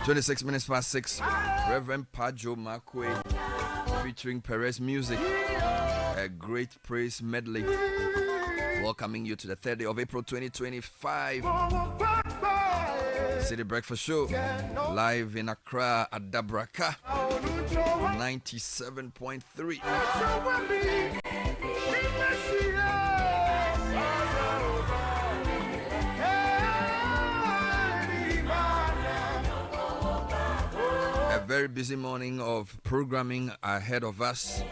26 minutes past 6. Reverend Pajo Makwe featuring Perez Music. A great praise medley. Welcoming you to the 3rd day of April 2025. City Breakfast Show. Live in Accra at Dabraka. 97.3. A very busy morning of programming ahead of us.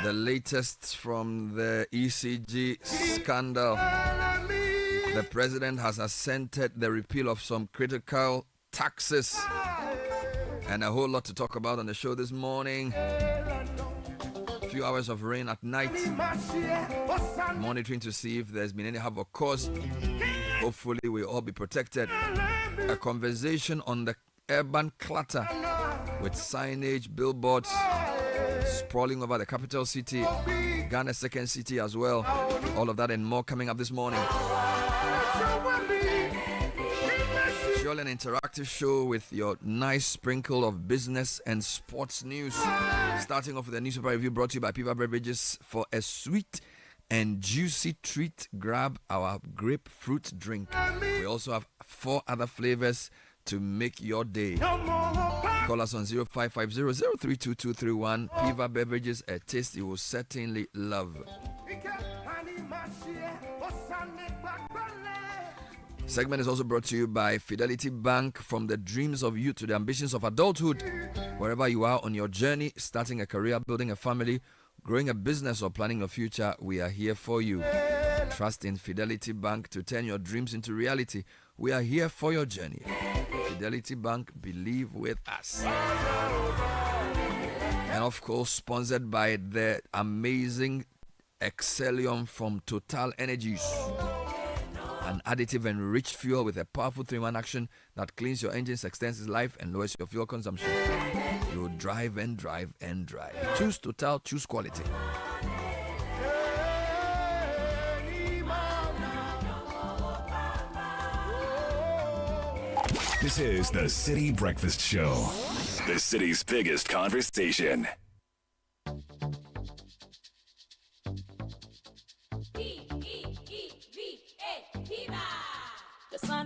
The latest from the ECG scandal. The president has assented the repeal of some critical taxes. And a whole lot to talk about on the show this morning. A few hours of rain at night. Monitoring to see if there's been any havoc caused. Hopefully we'll all be protected. A conversation on the urban clutter with signage, billboards sprawling over the capital city, Ghana's second city as well. All of that and more coming up this morning. Surely an interactive show with your nice sprinkle of business and sports news. Starting off with a newspaper review brought to you by Piva Beverages. For a sweet and juicy treat, grab our grapefruit drink. We also have 4 other flavors to make your day. Call us on 0550-032231. Piva Beverages, a taste you will certainly love. Segment is also brought to you by Fidelity Bank. From the dreams of youth to the ambitions of adulthood. Wherever you are on your journey, starting a career, building a family, growing a business, or planning a future, we are here for you. Trust in Fidelity Bank to turn your dreams into reality. We are here for your journey. Fidelity Bank, believe with us. And of course, sponsored by the amazing Excellium from Total Energies. An additive enriched fuel with a powerful 3-in-1 action that cleans your engines, extends its life, and lowers your fuel consumption. You'll drive and drive and drive. Choose Total, choose quality. This is the City Breakfast Show, the city's biggest conversation.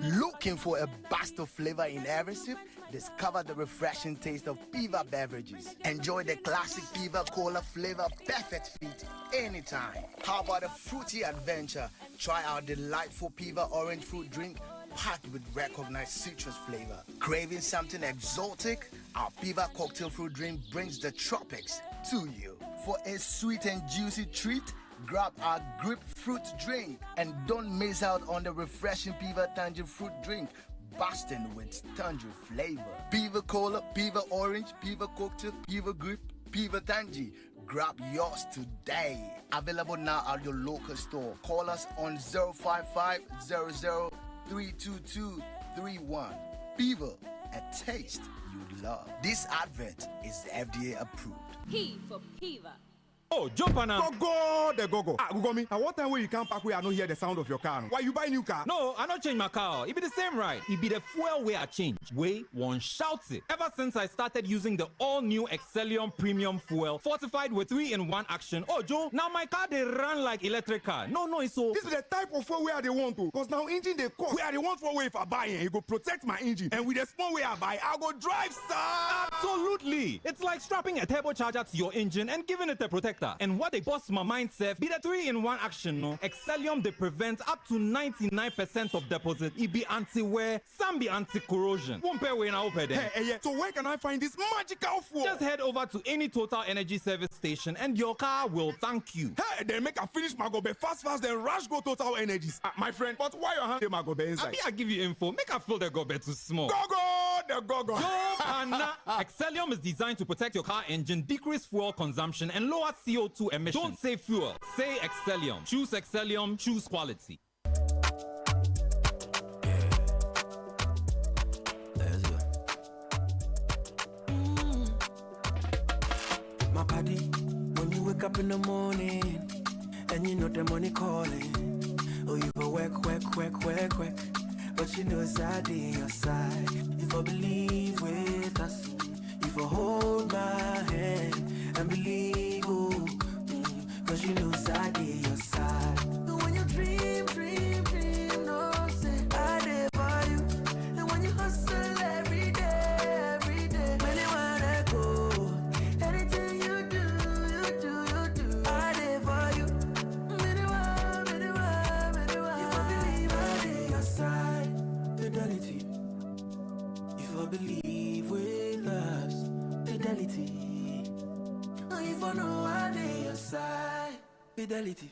Looking for a burst of flavor in every sip? Discover the refreshing taste of Piva beverages. Enjoy the classic Piva Cola flavor, perfect fit anytime. How about a fruity adventure? Try our delightful Piva orange fruit drink packed with recognized citrus flavor. Craving something exotic? Our Piva cocktail fruit drink brings the tropics to you. For a sweet and juicy treat, grab our grapefruit drink and don't miss out on the refreshing Piva tangerine fruit drink, bursting with tangerine flavor. Piva Cola, Piva Orange, Piva Cocktail, Piva Grape, Piva Tangy. Grab yours today. Available now at your local store. Call us on 055-00-32231. Piva, a taste you'd love. This advert is FDA approved. P for Piva. Oh, jump on now. Go. Google me. At what time will you come back where I don't hear the sound of your car? Why you buy new car? No, I don't change my car. It be the same ride. It be the fuel way I change. Way one shouts it. Ever since I started using the all-new Excellium Premium Fuel, fortified with 3-in-1 action. Oh, Joe, now my car they run like electric car. No, it's so. This is the type of fuel where they want to. Because now engine they cost. Where they want for way if I buy it, it go protect my engine. And with the small way I buy, I go drive, sir. Absolutely. It's like strapping a turbocharger to your engine and giving it a protector. And what they bust my mind, Seth, be the 3-in-1 action, no? Excellium, they prevent up to 99% of deposit. It be anti-wear, some be anti-corrosion. Won't pay when I open them. Hey, so where can I find this magical fuel? Just head over to any Total Energy service station and your car will thank you. Hey, then make a finish my gobe fast, then rush go Total Energies. My friend, but why your hand my gobe inside? I give you info. Make a fill the gobe too small. The go. Excellium is designed to protect your car engine, decrease fuel consumption, and lower CO2 emissions. Don't say fuel, say Excellium. Choose Excellium, choose quality. My body, when you wake up in the morning, and you know the money calling, oh, you go work. but you know it's out in your side. If I believe with us, if I hold my hand and believe, oh, cause you know it's out in your side. And when you dream, no say I did for you. And when you hustle every day, when you wanna go, anything you do, I did for you. If I believe I did your side, fidelity. If I believe with us, fidelity. If I know I did your side, fidelity.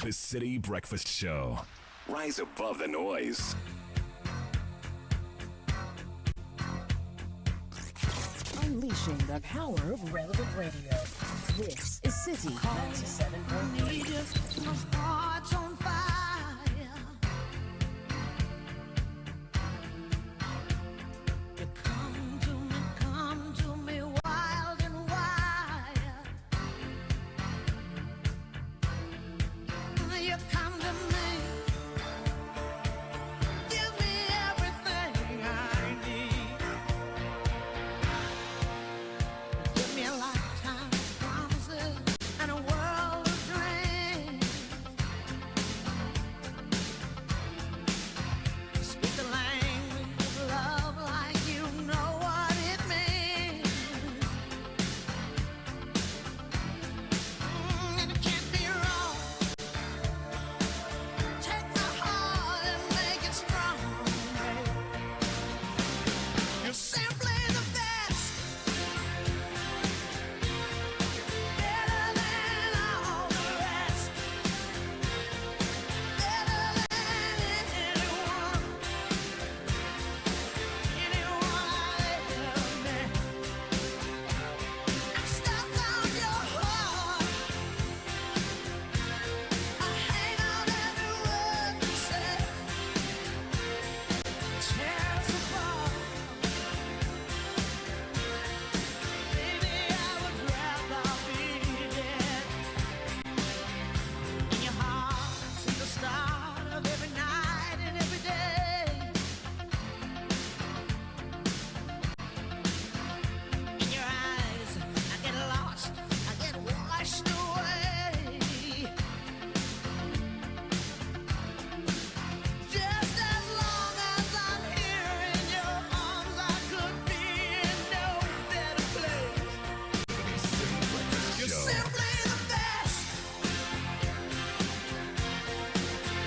The City Breakfast Show. Rise above the noise. Unleashing the power of relevant radio. This is City 97.3. My heart's on fire. You come to me wild and wild. You come to me, give me everything I need. Give me a lifetime of promises and a world of dreams. Speak the language of love like you know what it means. And it can't be wrong. Take my heart and make it strong. You're simply the best. Better than all the rest. Better than anyone. Anyone I ever met. I'm stuck on your heart. I hang on every word you say. Tears apart. Baby, I would rather be dead. In your heart, since the start of every night and every day. In your eyes, I get lost, I get washed away. Just as long as I'm here in your arms, I could be in no better place. You're simply the best.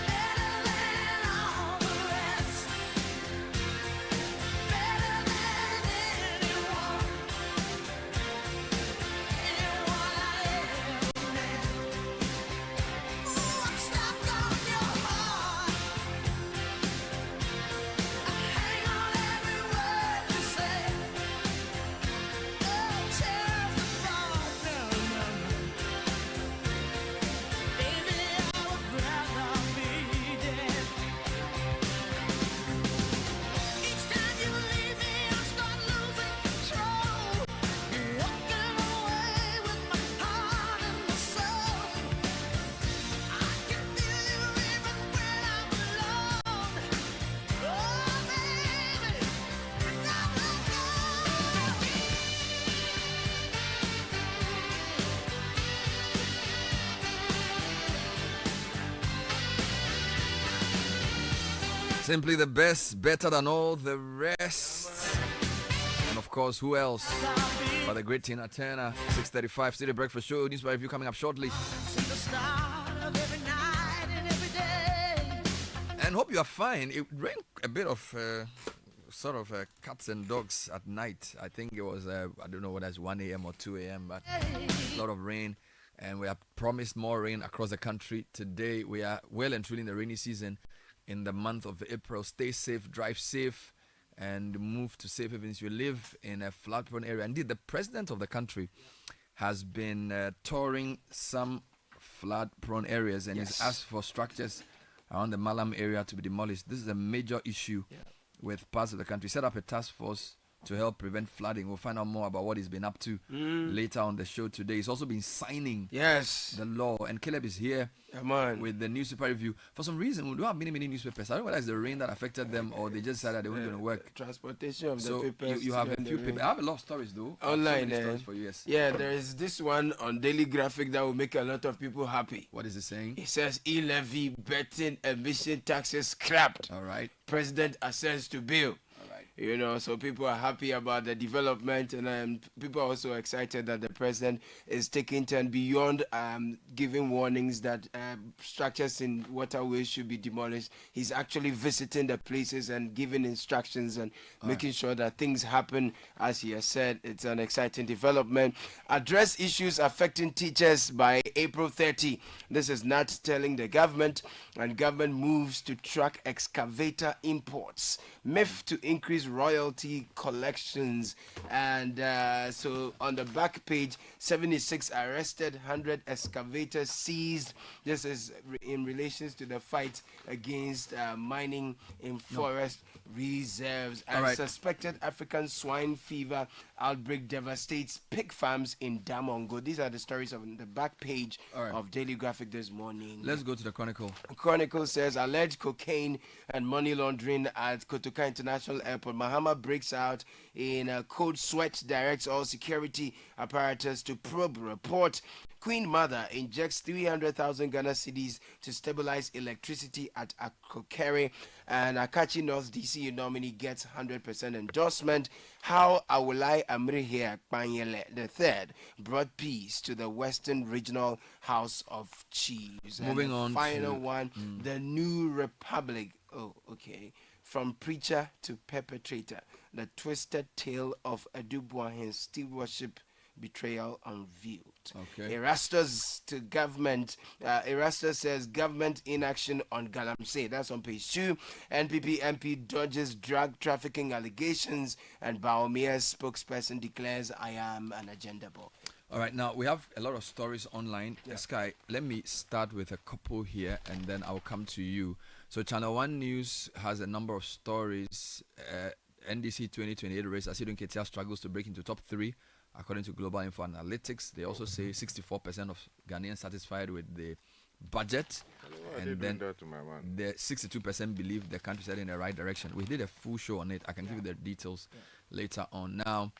Better than all the rest. Better than anyone. Anyone I ever met. Ooh, I'm stuck on your heart. I hang on every word you say. Oh, tears apart. No. Baby, I would rather be dead. Each time you leave me, I start losing control. Walking away with my heart and my soul. I can feel you even when I'm alone. Oh, baby, now I go. Simply the best, better than all the rest. And of course, who else but the great Tina Turner. 6:35 City Breakfast Show. News review coming up shortly. Since the start of every night and every day. And hope you are fine. It rained a bit of sort of cats and dogs at night. I think it was, I don't know whether it's 1 a.m. or 2 a.m., but a lot of rain. And we have promised more rain across the country today. We are well and truly in the rainy season in the month of April. Stay safe, drive safe, and move to safe havens. You live in a flood-prone area. Indeed, the president of the country has been touring some flood-prone areas and has asked for structures around the Malam area to be demolished. This is a major issue with parts of the country. Set up a task force to help prevent flooding. We'll find out more about what he's been up to later on the show today. He's also been signing the law. And Caleb is here with the newspaper review. For some reason, we don't have many newspapers. I don't know whether it's the rain that affected them or they just decided they weren't going to work. Transportation of So the papers. you have a few papers. I have a lot of stories though. Online, stories for you, yes. Yeah, there is this one on Daily Graphic that will make a lot of people happy. What is it saying? It says e-levy betting emission taxes scrapped. All right. President assents to bill. You know, so people are happy about the development, and people are also excited that the president is taking turn beyond giving warnings that structures in waterways should be demolished. He's actually visiting the places and giving instructions and making sure that things happen as he has said. It's an exciting development. Address issues affecting teachers by April 30. This is not telling the government, and government moves to track excavator imports. Myth to increase royalty collections. And so on the back page, 76 arrested, 100 excavators seized. This is in relations to the fight against mining in forest reserves. And suspected African swine fever outbreak devastates pig farms in Damongo. These are the stories on the back page of Daily Graphic this morning. Let's go to the Chronicle. Chronicle says alleged cocaine and money laundering at Kotoka International Airport. Mahama breaks out in a code sweat, directs all security apparatus to probe report. Queen Mother injects 300,000 Ghana cedis to stabilize electricity at Akokere. And Akachi North DC nominee gets 100% endorsement. How Awolai Amrihe Akpanyele III brought peace to the Western Regional House of Chiefs. Moving and the on final to, one, the New Republic. Oh, okay. From preacher to perpetrator, the twisted tale of Adubuahin's steel worship betrayal unveiled. Okay. Erastus to government. Erastus says government inaction on Galamsey. That's on page 2. NPP MP dodges drug trafficking allegations, and Baomia's spokesperson declares, I am an agenda boy. All right, now we have a lot of stories online. Sky, let me start with a couple here and then I'll come to you. So Channel 1 News has a number of stories. NDC 2028 race, Asidun Ketia struggles to break into top 3 according to Global Info Analytics. They also say 64% of Ghanaians satisfied with the budget. And then the 62% believe the country is heading in the right direction. We did a full show on it. I can give you the details later on. Now,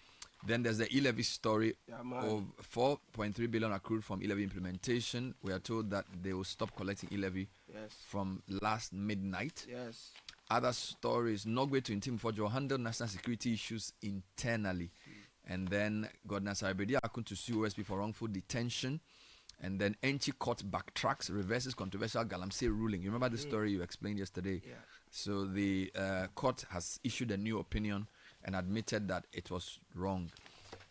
then there's the e-levy story of 4.3 billion accrued from e-levy implementation. We are told that they will stop collecting e-levy from last midnight. Other stories, Nogwe to Intim Fojo handle national security issues internally. And then Godna Sarabedi Akun to sue OSP for wrongful detention. And then Enchi Court backtracks, reverses controversial Galamsey ruling. You remember the story you explained yesterday? So the court has issued a new opinion and admitted that it was wrong.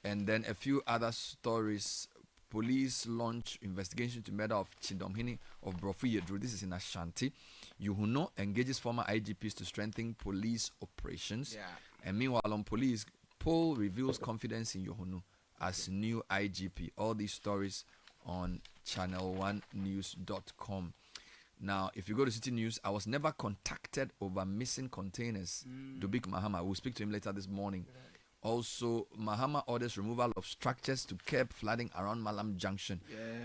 And then a few other stories. Police launch investigation to murder of Chidomhini of Brofu Yedru. This is in Ashanti. Yuhuno engages former IGPs to strengthen police operations. And meanwhile on police, poll reveals confidence in Yuhuno as new IGP. All these stories on channel1news.com. Now, if you go to Citi News, I was never contacted over missing containers. Dubik Mahama, we'll speak to him later this morning. Also, Mahama orders removal of structures to curb flooding around Malam Junction.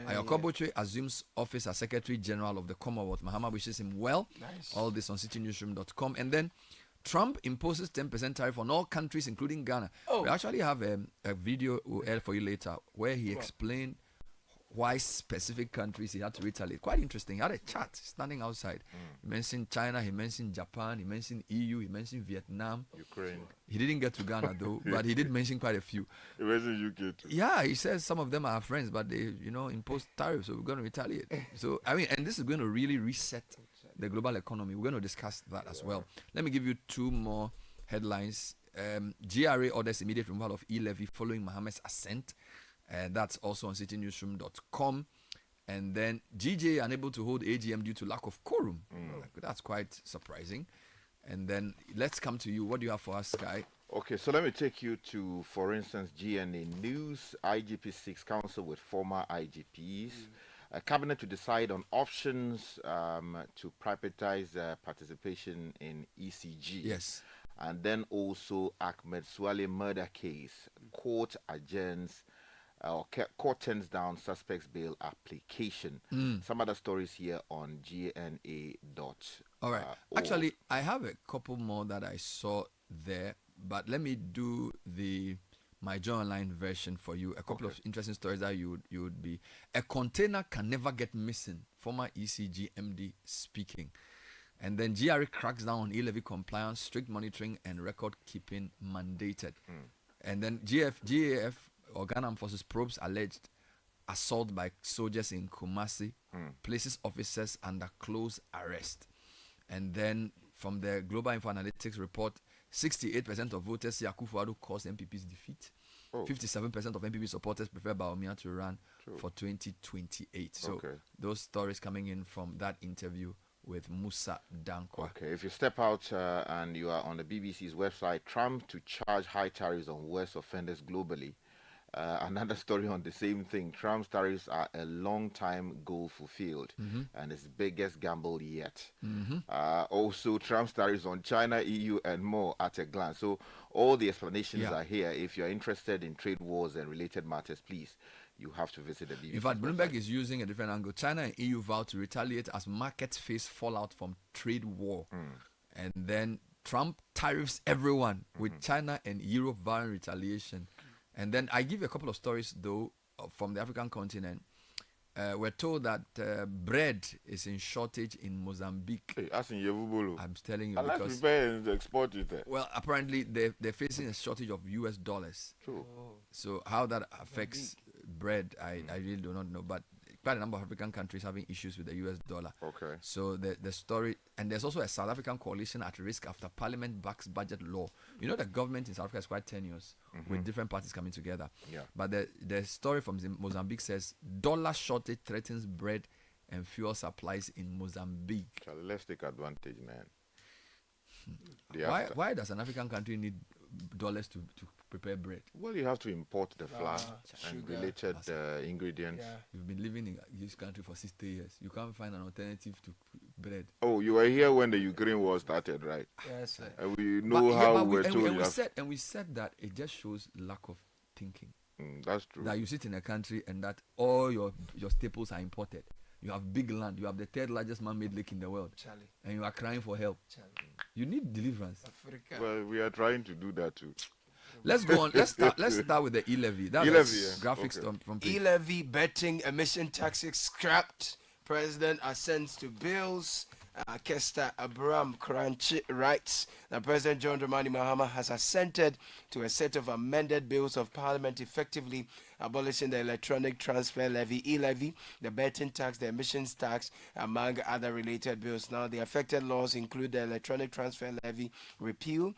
Ayokoboche assumes office as Secretary General of the Commonwealth. Mahama wishes him well. All this on citynewsroom.com. And then Trump imposes 10% tariff on all countries, including Ghana. We actually have a video we'll air for you later where he explained why specific countries he had to retaliate. Quite interesting. He had a chart standing outside. He mentioned China, he mentioned Japan, he mentioned EU, he mentioned Vietnam. Ukraine. He didn't get to Ghana though, but he did mention quite a few. He mentioned UK too. Yeah, he says some of them are friends, but they, impose tariffs, so we're going to retaliate. So, and this is going to really reset the global economy. We're going to discuss that as well. Let me give you two more headlines. GRA orders immediate removal of e-levy following Mohammed's assent. That's also on citynewsroom.com. And then GJ unable to hold AGM due to lack of quorum. That's quite surprising. And then let's come to you. What do you have for us, Sky? Okay, so let me take you to, for instance, GNA News. IGP seeks counsel with former IGPs. A cabinet to decide on options to privatize participation in ECG. Yes. And then also Ahmed Swale murder case. Court adjourns court turns down suspects bail application. Some other stories here on gna.org. All right. Actually, I have a couple more that I saw there, but let me do my Joy Online version for you. A couple of interesting stories that you would be. A container can never get missing. Former ECG MD speaking. And then GRA cracks down on e-levy compliance, strict monitoring and record keeping mandated. And then GAF or Ghana Armed Forces probes alleged assault by soldiers in Kumasi, places officers under close arrest. And then from the Global Info Analytics report, 68% of voters say Akufo-Addo caused MPP's defeat. 57% of MPP supporters prefer Bawumia to run for 2028. So those stories coming in from that interview with Musa Dankwa. Okay, if you step out and you are on the BBC's website, Trump to charge high tariffs on worst offenders globally. Another story on the same thing. Trump's tariffs are a long-time goal fulfilled and his biggest gamble yet. Also, Trump's tariffs on China, EU, and more at a glance. So all the explanations are here. If you're interested in trade wars and related matters, please, you have to visit the BBC. In fact, Bloomberg is using a different angle. China and EU vow to retaliate as markets face fallout from trade war. And then Trump tariffs everyone with China and Europe vowing retaliation. And then I give you a couple of stories, though, from the African continent. We're told that bread is in shortage in Mozambique. Hey, that's in Yevubolo. I'm telling you, Unless because prepare and export it there. well, apparently they're facing a shortage of US dollars. True. So how that affects bread, I really do not know. But quite a number of African countries having issues with the US dollar. Okay. So the story, and there's also a South African coalition at risk after Parliament backs budget law. You know, the government in South Africa is quite tenuous with different parties coming together. Yeah. But the story from Mozambique says dollar shortage threatens bread and fuel supplies in Mozambique. So let's take advantage, man. Why does an African country need dollars to prepare bread? Well, you have to import the flour and sugar, related ingredients. You've been living in this country for 60 years. You can't find an alternative to bread. Oh, you were here when the Ukraine war started, right? Yes, sir. And we know how but we're told. we said that it just shows lack of thinking. That's true. That you sit in a country and that all your staples are imported. You have big land. You have the third largest man-made lake in the world. Charlie. And you are crying for help. Charlie. You need deliverance. Africa. Well, we are trying to do that too. Let's go on. Let's start with the e-levy. That's E-levy, yeah. graphics Okay. from E-levy betting emission taxes scrapped. President assents to bills. Kester Abraham Kranchi writes that President John Dramani Mahama has assented to a set of amended bills of parliament effectively abolishing the electronic transfer levy, e-levy, the betting tax, the emissions tax, among other related bills. Now, the affected laws include the electronic transfer levy repeal,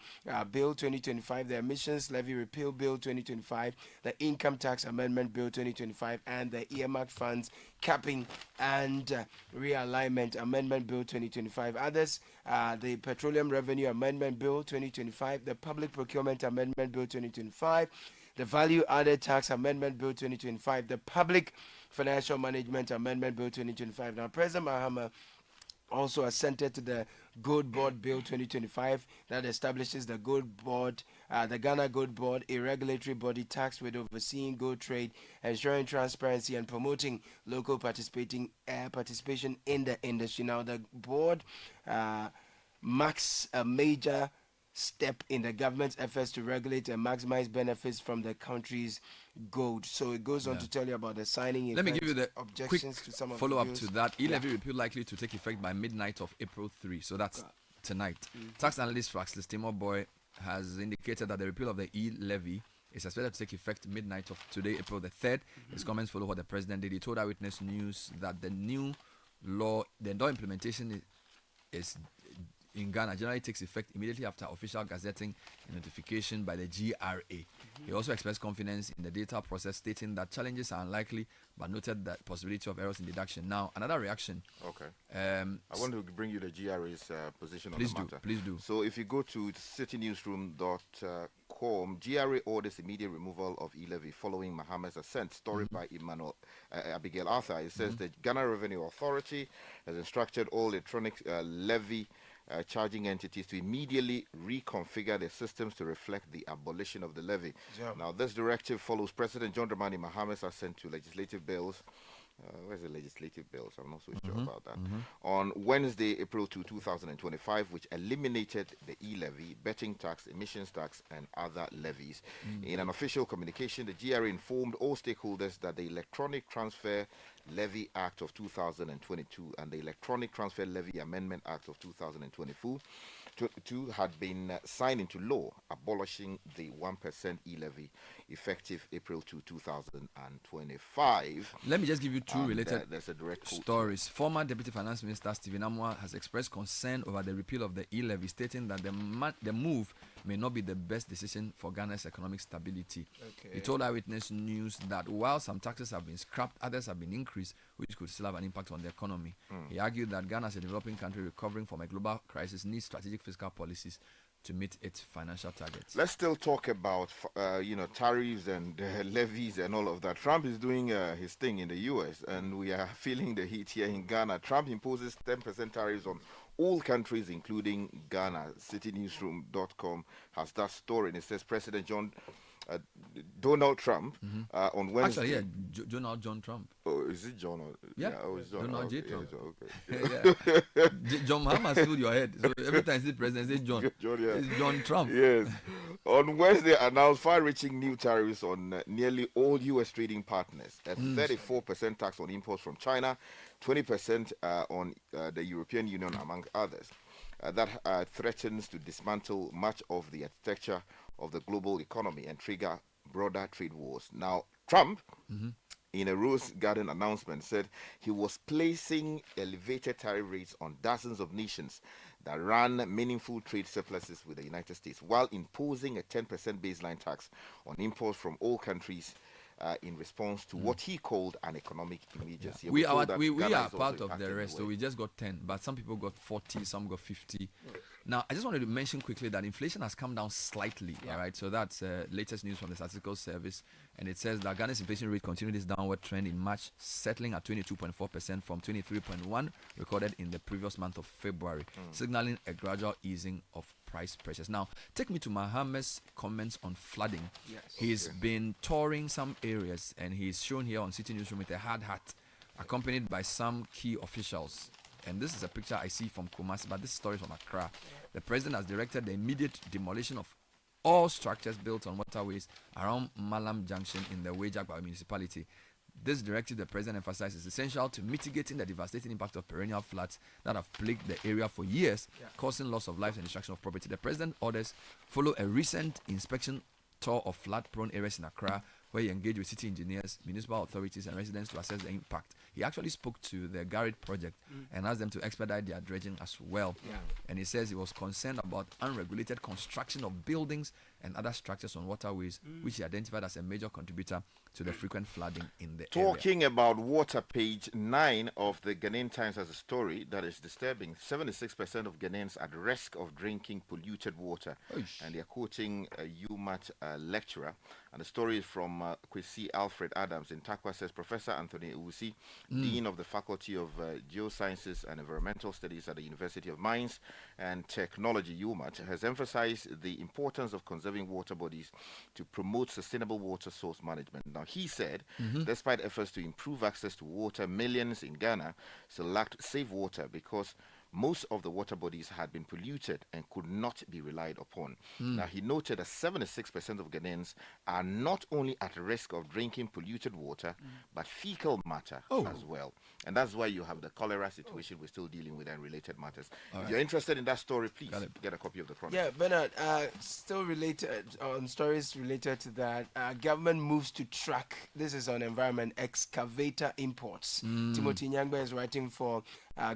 Bill 2025, the emissions levy repeal Bill 2025, the income tax amendment Bill 2025, and the earmarked funds capping and realignment amendment Bill 2025. Others, the petroleum revenue amendment Bill 2025, the public procurement amendment Bill 2025, the Value Added Tax Amendment Bill 2025, the Public Financial Management Amendment Bill 2025. Now, President Mahama also assented to the Gold Board Bill 2025 that establishes the Gold Board, the Ghana Gold Board, a regulatory body tasked with overseeing gold trade, ensuring transparency and promoting local participation in the industry. Now, the board marks a major step in the government's efforts to regulate and maximize benefits from the country's gold. So it goes on to tell you about the signing. Let me give you the objections quick to some of follow-up the bills. to that. E-levy repeal likely to take effect by midnight of April 3. So that's tonight. Tax analyst Fraxley Timor Boy has indicated that the repeal of the e-levy is expected to take effect midnight of today, April the 3rd. His comments follow what the president did. He told Eyewitness News that the new law, the law implementation is in Ghana generally takes effect immediately after official gazetting and notification by the GRA. He also expressed confidence in the data process, stating that challenges are unlikely, but noted that possibility of errors in deduction. Now, another reaction. Okay. I want to bring you the GRA's position on the matter. Please do. So if you go to citynewsroom.com, GRA orders immediate removal of e-levy following Mahama's assent. Story by Emmanuel Abigail Arthur. It says the Ghana Revenue Authority has instructed all electronic levy charging entities to immediately reconfigure their systems to reflect the abolition of the levy. Yeah. Now, this directive follows President John Dramani Mahame's assent to legislative bills. Where's the legislative bills? I'm not so sure about that. On Wednesday, April 2, 2025, which eliminated the e-levy, betting tax, emissions tax, and other levies. In an official communication, the GRA informed all stakeholders that the Electronic Transfer Levy Act of 2022 and the Electronic Transfer Levy Amendment Act of 2024 had been signed into law, abolishing the 1% e-levy effective April 2, 2025. Let me just give you two related there's a direct stories. Former Deputy Finance Minister Stephen Amwa has expressed concern over the repeal of the e-levy, stating that the move may not be the best decision for Ghana's economic stability. He told Eyewitness News that while some taxes have been scrapped, others have been increased, which could still have an impact on the economy. He argued that Ghana, as a developing country recovering from a global crisis, needs strategic fiscal policies to meet its financial targets. Let's still talk about tariffs and levies and all of that. Trump is doing his thing in the U.S. and we are feeling the heat here in Ghana. Trump imposes 10% tariffs on all countries, including Ghana. CitiNewsroom.com has that story, and it says President Donald Trump on Wednesday. Actually, yeah, Donald John Trump. Oh, is it John? It's John. Donald J. Trump. Yeah, okay. John Mahama filled your head. So every time the president says John, yeah. it's John Trump. Yes. On Wednesday, announced far-reaching new tariffs on nearly all U.S. trading partners. A 34% tax on imports from China, 20% on the European Union, among others. That threatens to dismantle much of the architecture of the global economy and trigger broader trade wars. Now, Trump, in a Rose Garden announcement, said he was placing elevated tariff rates on dozens of nations that ran meaningful trade surpluses with the United States, while imposing a 10% baseline tax on imports from all countries in response to what he called an economic emergency. We are part of the rest, so we just got 10, but some people got 40, some got 50. Now, I just wanted to mention quickly that inflation has come down slightly, all right? So that's latest news from the Statistical Service, and it says that Ghana's inflation rate continued its downward trend in March, settling at 22.4% from 23.1 recorded in the previous month of February, signaling a gradual easing of price pressures. Now, take me to Mohammed's comments on flooding. He's been touring some areas, and he's shown here on Citi Newsroom with a hard hat, accompanied by some key officials. And this is a picture I see from Kumasi, but this story is from Accra. The president has directed the immediate demolition of all structures built on waterways around Malam Junction in the Wejagba municipality. This directive, the president emphasizes, is essential to mitigating the devastating impact of perennial floods that have plagued the area for years, causing loss of life and destruction of property. The president orders follow a recent inspection tour of flood-prone areas in Accra, where he engaged with city engineers, municipal authorities, and residents to assess the impact. He actually spoke to the Garrett project and asked them to expedite their dredging as well. And he says he was concerned about unregulated construction of buildings and other structures on waterways, which he identified as a major contributor to the frequent flooding in the area. Talking about water, page 9 of the Ghanaian Times has a story that is disturbing. 76% of Ghanaians at risk of drinking polluted water. And they're quoting a UMAT lecturer. And the story is from Kwesi Alfred Adams in Takwa. Says Professor Anthony Usi, Dean of the Faculty of Geosciences and Environmental Studies at the University of Mines and Technology, UMAT, has emphasized the importance of conserving water bodies to promote sustainable water source management. Now, he said, despite efforts to improve access to water, millions in Ghana still lacked safe water because most of the water bodies had been polluted and could not be relied upon. Now, he noted that 76% of Ghanaians are not only at risk of drinking polluted water, but fecal matter as well. And that's why you have the cholera situation we're still dealing with and related matters. If you're interested in that story, please get a copy of the Chronicle. Yeah, Bernard, still related on stories related to that, government moves to track, this is on environment, excavator imports. Timothy Nyangba is writing for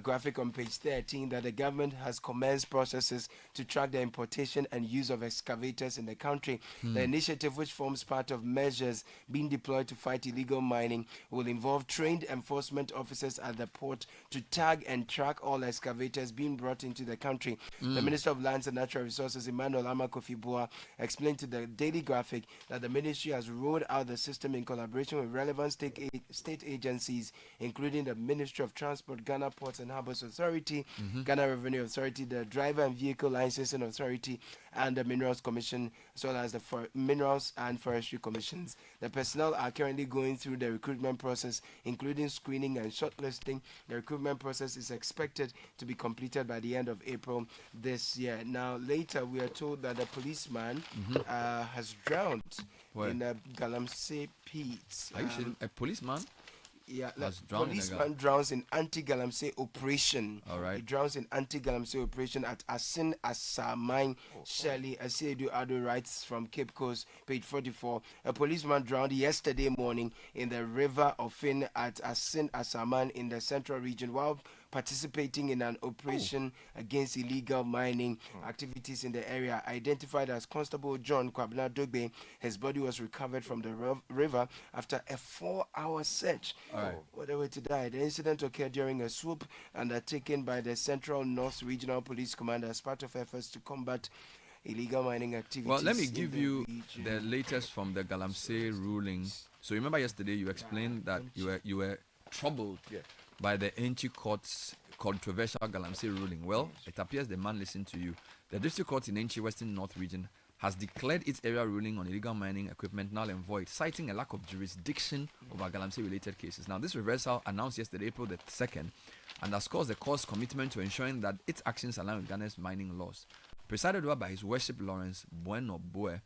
graphic on page 13 that the government has commenced processes to track the importation and use of excavators in the country. The initiative, which forms part of measures being deployed to fight illegal mining, will involve trained enforcement officers at the port to tag and track all excavators being brought into the country. The Minister of Lands and Natural Resources, Emmanuel Amakofi-Boa, explained to the Daily Graphic that the ministry has rolled out the system in collaboration with relevant state agencies, including the Ministry of Transport, Ghana Port Ports and Harbors Authority, Ghana Revenue Authority, the Driver and Vehicle Licensing Authority, and the Minerals Commission, as well as the Minerals and Forestry Commissions. The personnel are currently going through the recruitment process, including screening and shortlisting. The recruitment process is expected to be completed by the end of April this year. Now, later we are told that a policeman has drowned in a Galamsey pit. Are you saying a policeman? Yeah, has drowned in a policeman drowns in anti-Galamsey operation. All right. He drowns in anti-Galamsey operation at Asin Asamine Shelley. Asiedu Ado writes from Cape Coast, page 44. A policeman drowned yesterday morning in the river Ofin at Asin Asaman in the central region while participating in an operation against illegal mining activities in the area. Identified as Constable John Kwabena Dogbe, his body was recovered from the river after a 4-hour search. What a way to die. The incident occurred during a swoop undertaken by the Central North Regional Police Command as part of efforts to combat illegal mining activities. Well, let me give you the latest from the Galamsey ruling. So remember yesterday you explained that you were troubled by the Enchi Court's controversial Galamsey ruling. Well, it appears the man listened to you. The district court in Enchi Western North Region has declared its area ruling on illegal mining equipment null and void, citing a lack of jurisdiction over Galamsey-related cases. Now, this reversal, announced yesterday, April the 2nd, underscores the court's commitment to ensuring that its actions align with Ghana's mining laws. Presided over by His Worship Lawrence Bueno Boe,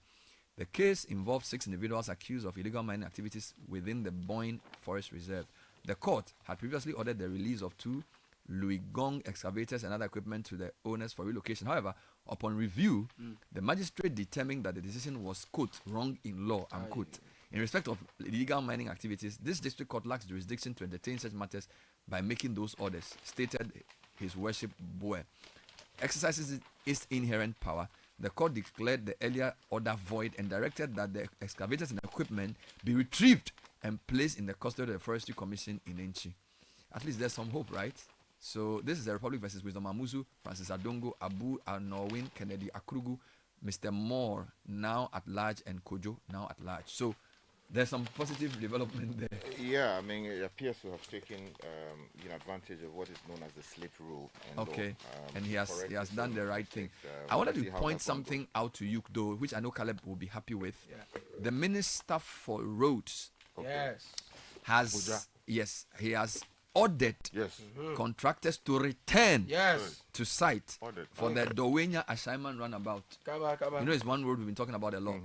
the case involved 6 individuals accused of illegal mining activities within the Boyne Forest Reserve. The court had previously ordered the release of 2 Louis Gong excavators and other equipment to the owners for relocation. However, upon review, the magistrate determined that the decision was, quote, wrong in law, unquote. In respect of illegal mining activities, this district court lacks jurisdiction to entertain such matters by making those orders, stated His Worship Boe. Exercises its inherent power, the court declared the earlier order void and directed that the excavators and equipment be retrieved and placed in the custody of the Forestry Commission in Enchi. At least there's some hope, right? So this is the Republic versus Wisdom Amuzu, Francis Adongo, Abu Norwin, Kennedy Akrugu, Mr. Moore, now at large, and Kojo, now at large. So there's some positive development there. Yeah, I mean, it appears to have taken advantage of what is known as the slip rule. Okay, and he has done the right thing. I wanted to point something out to you, though, which I know Caleb will be happy with. Yeah. The Minister for Roads he has ordered contractors to return to site for the Dowenya Ashaiman roundabout. You know, it's one road we've been talking about a lot.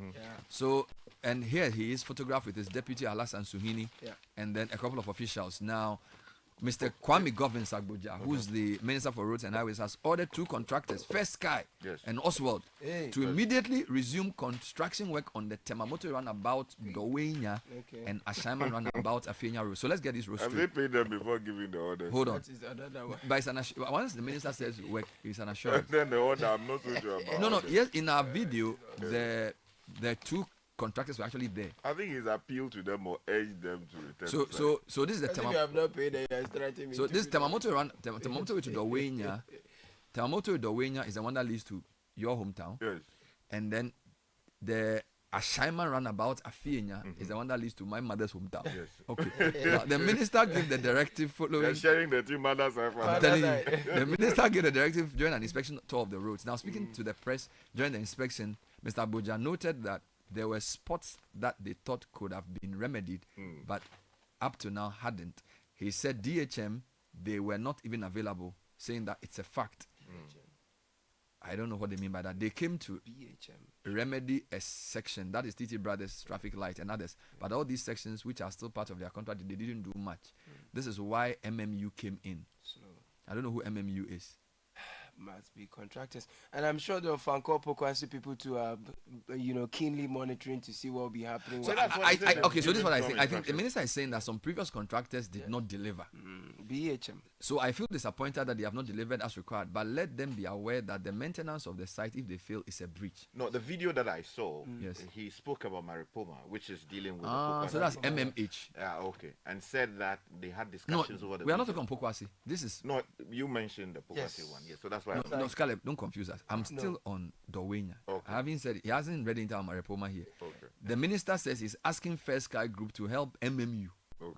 So, and here he is photographed with his deputy Alasan Suhini and then a couple of officials. Now, Mr. Kwame Govin Sagboja, who's the Minister for Roads and Highways, has ordered 2 contractors, First Sky and Oswald, to immediately resume construction work on the Temamoto roundabout, Dowenya, and Ashaiman roundabout, Afenya Road. So let's get this road straight. Have they paid them before giving the order? Hold on. But it's an once the Minister says work, it's an assurance. Then the order, I'm not so sure about. No. Yes, in our video, the 2 contractors were actually there. I think he's appealed to them or urged them to return. So this is the Temamoto. So this Temamoto run Temamoto to Dowenya. Temamoto Dowenya is the one that leads to your hometown. Yes. And then the Ashaiman roundabout Afenya is the one that leads to my mother's hometown. Yes. Okay. Now, the minister gave the directive following. They're sharing the 2 mothers. I'm telling you, the minister gave the directive during an inspection tour of the roads. Now, speaking to the press during the inspection, Mr. Abuja noted that there were spots that they thought could have been remedied, but up to now hadn't. He said DHM, they were not even available, saying that it's a fact. I don't know what they mean by that. They came to remedy a section, that is TT Brothers Traffic Light and others, but all these sections which are still part of their contract, they didn't do much. This is why MMU came in. I don't know who MMU is. Must be contractors, and I'm sure the Fanko Pokwasi people too are, keenly monitoring to see what will be happening. So that's what so this is what I think. I think the minister is saying that some previous contractors did not deliver. BHM. So I feel disappointed that they have not delivered as required. But let them be aware that the maintenance of the site, if they fail, is a breach. No, the video that I saw, he spoke about Maripoma, which is dealing with. So that's MMH. Yeah, okay, and said that they had discussions over the. We are not talking Pokwasi. This is no. You mentioned the Pokwasi one, so that's why. No, Caleb, don't confuse us. I'm still on Dowenya. I haven't said he hasn't read into our Maripoma here. The minister says he's asking First Sky Group to help MMU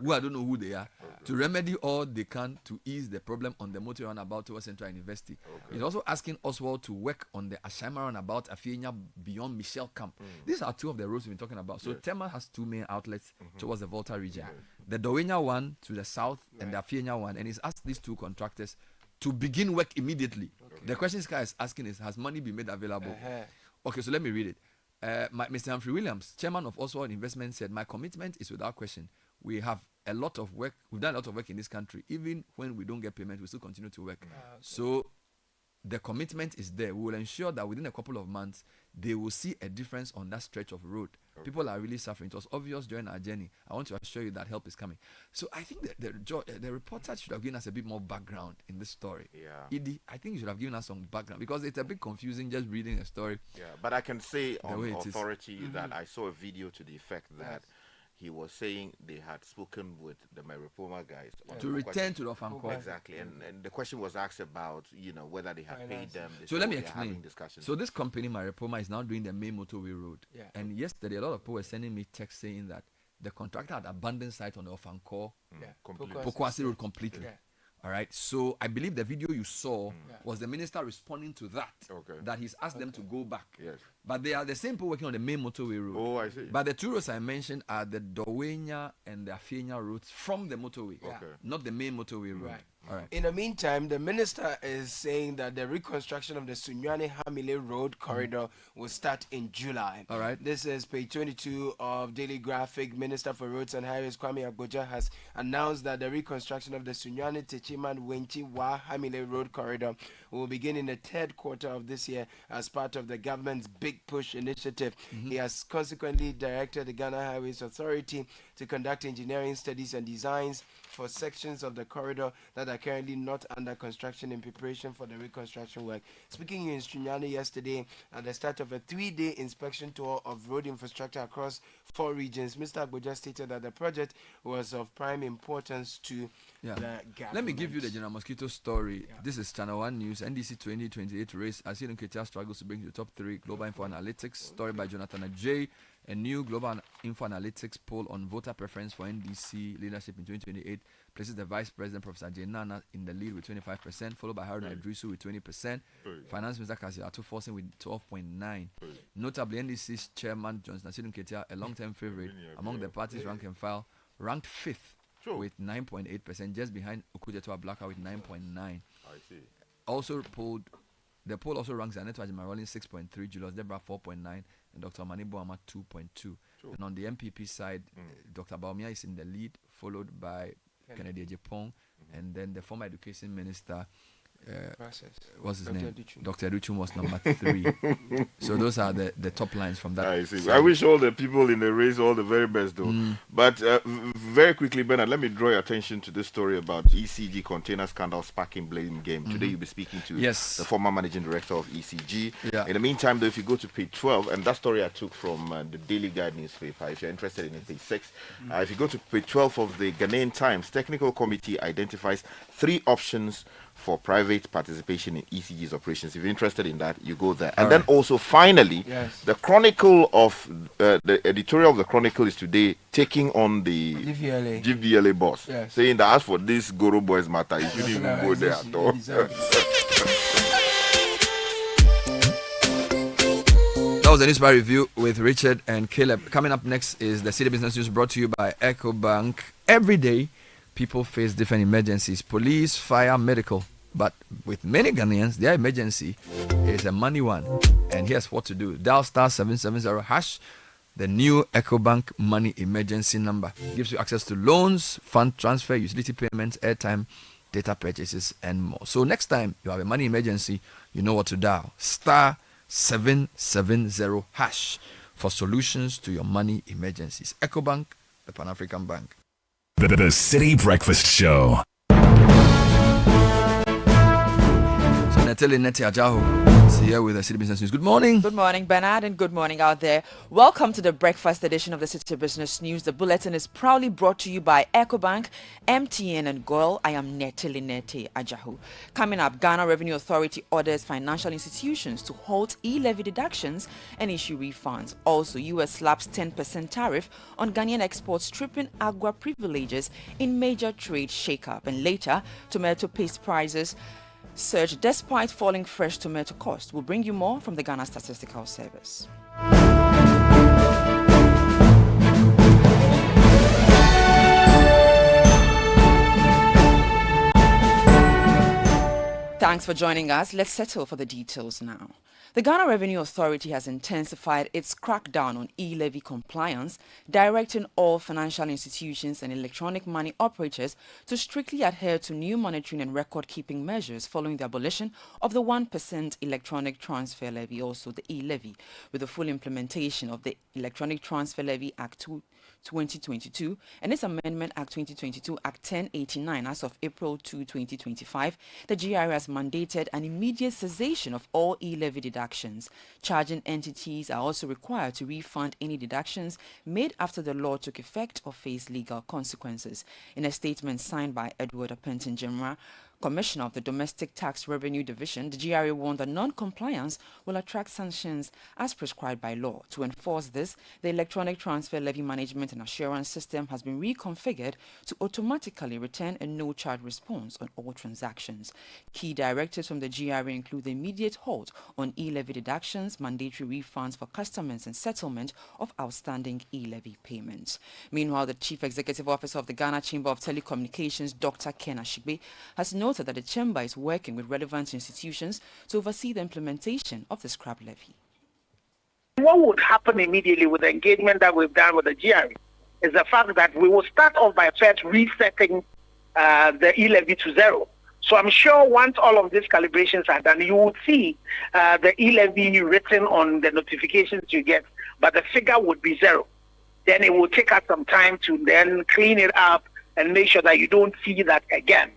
who I don't know who they are, to remedy all they can to ease the problem on the motor runabout towards Central University. He's also asking Oswald to work on the Ashama runabout Afienya beyond Michelle Camp. These are two of the roads we've been talking about. So Tema has two main outlets towards the Volta region. The Dowenya one to the south and the Afienya one. And he's asked these two contractors to begin work immediately. The question this guy is asking is, has money been made available? Okay, so let me read it. Mr. Humphrey Williams, chairman of Oswald Investment, said, my commitment is without question. We have a lot of work. We've done a lot of work in this country. Even when we don't get payment, we still continue to work. So the commitment is there. We will ensure that within a couple of months, they will see a difference on that stretch of road. People are really suffering. It was obvious during our journey. I want to assure you that help is coming. So I think that the reporter should have given us a bit more background in this story. Edie, I think you should have given us some background because it's a bit confusing just reading a story. But I can say on authority that I saw a video to the effect that he was saying they had spoken with the Maripoma guys to return to the Ofankor. Exactly, and the question was asked about whether they had paid them. So let me explain. So this company Maripoma is now doing the main motorway road. And yesterday a lot of people were sending me texts saying that the contractor had abandoned site on the Ofankor Pokwasi road completely. All right. So I believe the video you saw was the minister responding to that. That he's asked them to go back. But they are the same people working on the main motorway road. Oh, I see. But the two roads I mentioned are the Dowenya and the Afienya roads from the motorway, not the main motorway road. All right. In the meantime, the minister is saying that the reconstruction of the Sunyani-Hamile Road corridor will start in July. All right. This is page 22 of Daily Graphic. Minister for Roads and Highways Kwame Agboja has announced that the reconstruction of the Sunyani-Techiman-Wenchi-Wa-Hamile Road corridor will begin in the third quarter of this year as part of the government's Big Push initiative. He has consequently directed the Ghana Highways Authority to conduct engineering studies and designs for sections of the corridor that are currently not under construction in preparation for the reconstruction work. Speaking in Sunyani yesterday at the start of a 3-day inspection tour of road infrastructure across 4 regions, Mr. Agboja stated that the project was of prime importance to the government. Let me give you the General Mosquito story. This is Channel 1 News, NDC 2028 race. As Hidden Ketia struggles to bring you the top 3 global info analytics. Story by Jonathan Ajay. A new global info analytics poll on voter preference for NDC leadership in 2028 places the Vice President, Professor Jay Nana, in the lead with 25%, followed by Haruna Idrisu with 20%. Finance Minister Kassiatu Forcing with 12.9%. Notably, NDC's Chairman, Johnson Asidun Ketia, a long-term favorite among the party's rank and file, ranked 5th with 9.8%, just behind Okujetua Blacka with 9.9%. I see. Also polled, the poll also ranks Aneto Ajimarolin 6.3%, Julius Debra 4.9%, and Dr. Manibo Ama 2.2%. And on the MPP side, Dr. Baumia is in the lead, followed by Kennedy Ejepong, and then the former education minister, what's his name? Dr. Educhum was number 3. So those are the top lines from that. I see. I wish all the people in the race all the very best, though. But very quickly, Bernard, let me draw your attention to this story about ECG container scandal sparking blame game. Today you'll be speaking to the former managing director of ECG. In the meantime, though, if you go to page 12, and that story I took from the Daily Guide newspaper, if you're interested in it, page 6. If you go to page 12 of the Ghanaian Times, Technical Committee identifies 3 options for private participation in ECG's operations. If you're interested in that, you go there. And then also, finally, the Chronicle of the editorial of the Chronicle is today taking on the GVLA boss, saying that as for this Goro Boys matter, you shouldn't even go there at all. That was the newspaper review with Richard and Caleb. Coming up next is the City Business News brought to you by EcoBank. Every day, people face different emergencies: police, fire, medical. But with many Ghanaians, their emergency is a money one. And here's what to do. Dial *770#. The new EcoBank Money Emergency Number gives you access to loans, fund transfer, utility payments, airtime, data purchases, and more. So next time you have a money emergency, you know what to dial. *770# for solutions to your money emergencies. EcoBank, the Pan-African Bank. The City Breakfast Show. Netele Neti Ajaho is here with the City Business News. Good morning. Good morning, Bernard, and good morning out there. Welcome to the breakfast edition of the City Business News. The bulletin is proudly brought to you by EcoBank, MTN, and GOIL. I am Nete Ajahu. Coming up, Ghana Revenue Authority orders financial institutions to halt e-levy deductions and issue refunds. Also, US slaps 10% tariff on Ghanaian exports, stripping agua privileges in major trade shakeup. And later, tomato paste prices surge despite falling fresh tomato cost. We'll bring you more from the Ghana Statistical Service. Thanks for joining us. Let's settle for the details now. The Ghana Revenue Authority has intensified its crackdown on e-levy compliance, directing all financial institutions and electronic money operators to strictly adhere to new monitoring and record-keeping measures following the abolition of the 1% electronic transfer levy, also the e-levy, with the full implementation of the Electronic Transfer Levy Act 2022 and its Amendment Act 2022 Act 1089 as of April 2, 2025. The GRA has mandated an immediate cessation of all e-levy deductions. Charging entities are also required to refund any deductions made after the law took effect or face legal consequences. In a statement signed by Edward Apentin General, Commissioner of the Domestic Tax Revenue Division, the GRA warned that non-compliance will attract sanctions as prescribed by law. To enforce this, the Electronic Transfer Levy Management and Assurance System has been reconfigured to automatically return a no-charge response on all transactions. Key directives from the GRA include the immediate halt on e-levy deductions, mandatory refunds for customers, and settlement of outstanding e-levy payments. Meanwhile, the Chief Executive Officer of the Ghana Chamber of Telecommunications, Dr. Ken Ashigbe, has noted that the Chamber is working with relevant institutions to oversee the implementation of the scrap levy. What would happen immediately with the engagement that we've done with the GRA is the fact that we will start off by first resetting the e-levy to zero. So I'm sure once all of these calibrations are done, you will see the e-levy written on the notifications you get, but the figure would be zero. Then it will take us some time to then clean it up and make sure that you don't see that again.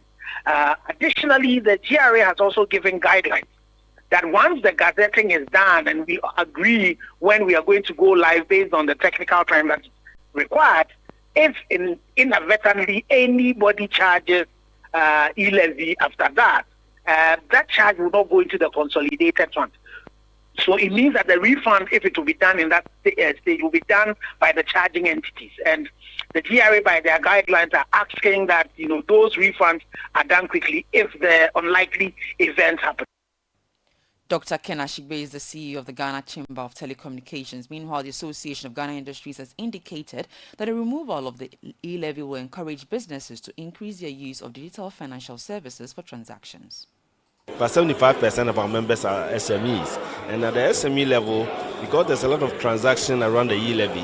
Additionally, the GRA has also given guidelines that once the gazetting is done and we agree when we are going to go live based on the technical time that's required, if inadvertently anybody charges e-levy after that, that charge will not go into the consolidated fund. So it means that the refund, if it will be done in that stage, will be done by the charging entities. And the GRA, by their guidelines, are asking that those refunds are done quickly if the unlikely events happen. Dr. Ken Ashigbe is the CEO of the Ghana Chamber of Telecommunications. Meanwhile, the Association of Ghana Industries has indicated that a removal of the e-levy will encourage businesses to increase their use of digital financial services for transactions. But 75% of our members are SMEs, and at the SME level, because there's a lot of transaction around the e-levy,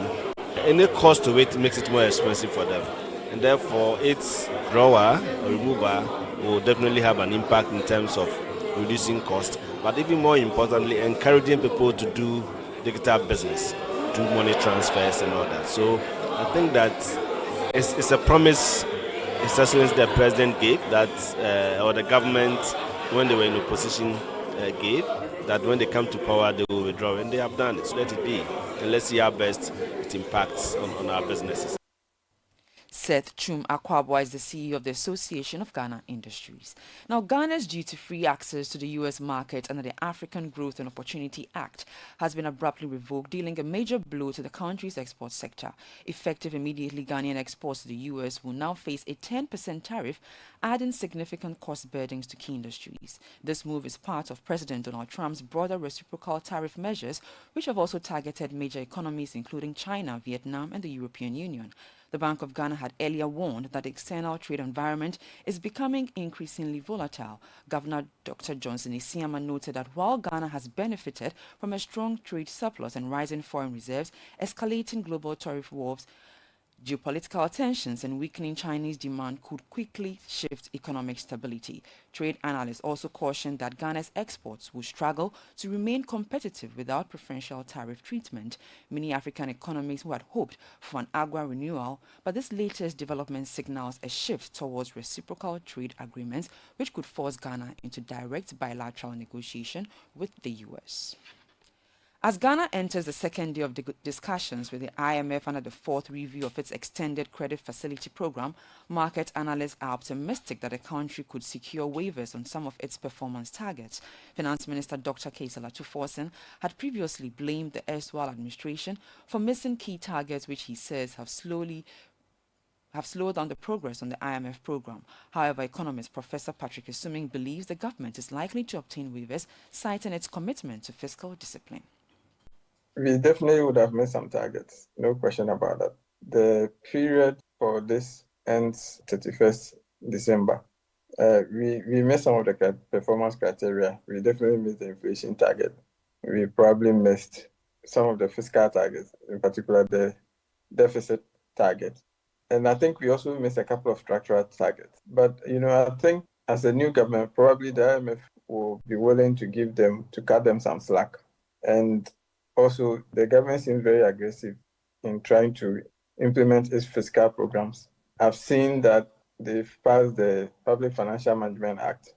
any cost to it makes it more expensive for them, and therefore its drawer or remover will definitely have an impact in terms of reducing cost, but even more importantly, encouraging people to do digital business, do money transfers and all that. So I think that it's a promise His Excellency the President gave that, or the government, when they were in opposition, gave, that when they come to power, they will withdraw, and they have done it. So let it be, and let's see how best it impacts on our businesses. Seth Chum Akwabwa is the CEO of the Association of Ghana Industries. Now, Ghana's duty-free access to the U.S. market under the African Growth and Opportunity Act has been abruptly revoked, dealing a major blow to the country's export sector. Effective immediately, Ghanaian exports to the U.S. will now face a 10% tariff, adding significant cost burdens to key industries. This move is part of President Donald Trump's broader reciprocal tariff measures, which have also targeted major economies including China, Vietnam, and the European Union. The Bank of Ghana had earlier warned that the external trade environment is becoming increasingly volatile. Governor Dr. Johnson Isiama noted that while Ghana has benefited from a strong trade surplus and rising foreign reserves, escalating global tariff wars Geopolitical tensions and weakening Chinese demand could quickly shift economic stability. Trade analysts also cautioned that Ghana's exports will struggle to remain competitive without preferential tariff treatment. Many African economies who had hoped for an AGUA renewal, but this latest development signals a shift towards reciprocal trade agreements, which could force Ghana into direct bilateral negotiation with the U.S. As Ghana enters the second day of discussions with the IMF under the fourth review of its extended credit facility program, market analysts are optimistic that the country could secure waivers on some of its performance targets. Finance Minister Dr. Kaisala Tuforsen had previously blamed the erstwhile administration for missing key targets which he says have slowed down the progress on the IMF program. However, economist Professor Patrick Isuming believes the government is likely to obtain waivers, citing its commitment to fiscal discipline. We definitely would have missed some targets, no question about that. The period for this ends 31st December. We missed some of the performance criteria. We definitely missed the inflation target. We probably missed some of the fiscal targets, in particular the deficit target. And I think we also missed a couple of structural targets. But, I think as a new government, probably the IMF will be willing to cut them some slack. And also, the government seems very aggressive in trying to implement its fiscal programs. I've seen that they've passed the Public Financial Management Act.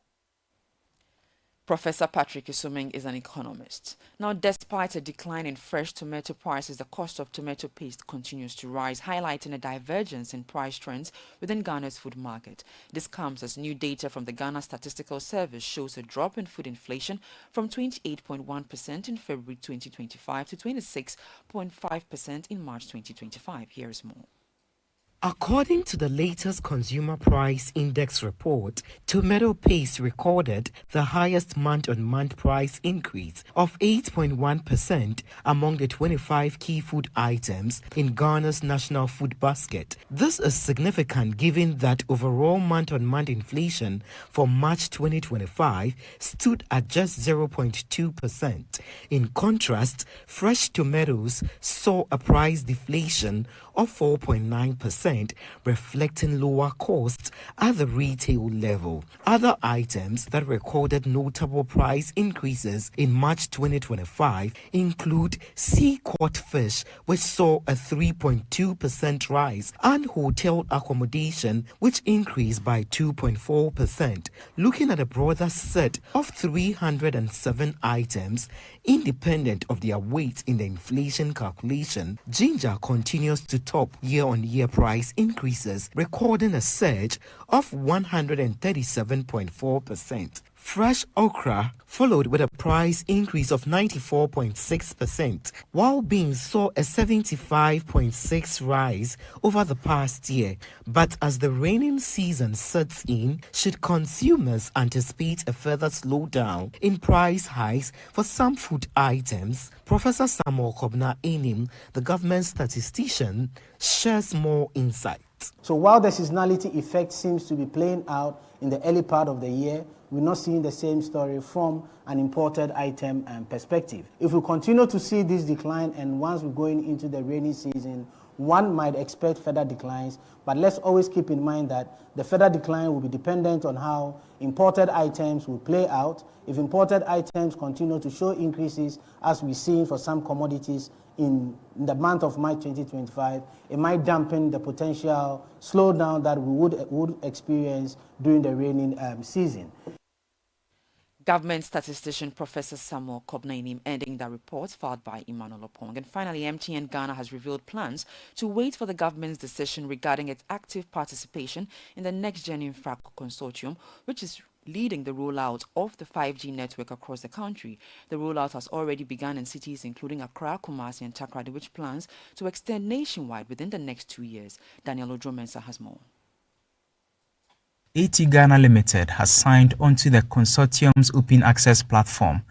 Professor Patrick Isuming is an economist. Now, despite a decline in fresh tomato prices, the cost of tomato paste continues to rise, highlighting a divergence in price trends within Ghana's food market. This comes as new data from the Ghana Statistical Service shows a drop in food inflation from 28.1% in February 2025 to 26.5% in March 2025. Here's more. According to the latest Consumer Price Index report, tomato paste recorded the highest month-on-month price increase of 8.1% among the 25 key food items in Ghana's national food basket. This is significant given that overall month-on-month inflation for March 2025 stood at just 0.2%. In contrast, fresh tomatoes saw a price deflation of 4.9%, reflecting lower costs at the retail level. Other items that recorded notable price increases in March 2025 include sea caught fish, which saw a 3.2% rise, and hotel accommodation, which increased by 2.4%. Looking at a broader set of 307 items, independent of their weight in the inflation calculation, ginger continues to top year-on-year price increases, recording a surge of 137.4%. Fresh okra followed with a price increase of 94.6%, while beans saw a 75.6% rise over the past year. But as the raining season sets in, should consumers anticipate a further slowdown in price hikes for some food items? Professor Samuel Kobna Enim, the government statistician, shares more insight. So while the seasonality effect seems to be playing out in the early part of the year, we're not seeing the same story from an imported item perspective. If we continue to see this decline, and once we're going into the rainy season, one might expect further declines, but let's always keep in mind that the further decline will be dependent on how imported items will play out. If imported items continue to show increases, as we've seen for some commodities in the month of March 2025, it might dampen the potential slowdown that we would experience during the raining season. Government statistician Professor Samuel Kobnainim ending the report filed by Emmanuel Opong. And finally, MTN Ghana has revealed plans to wait for the government's decision regarding its active participation in the Next Gen Infra Consortium, which is leading the rollout of the 5G network across the country. The rollout has already begun in cities including Accra, Kumasi and Takoradi, which plans to extend nationwide within the next 2 years. Daniel Odromensa has more. AT Ghana Limited has signed onto the consortium's open access platform,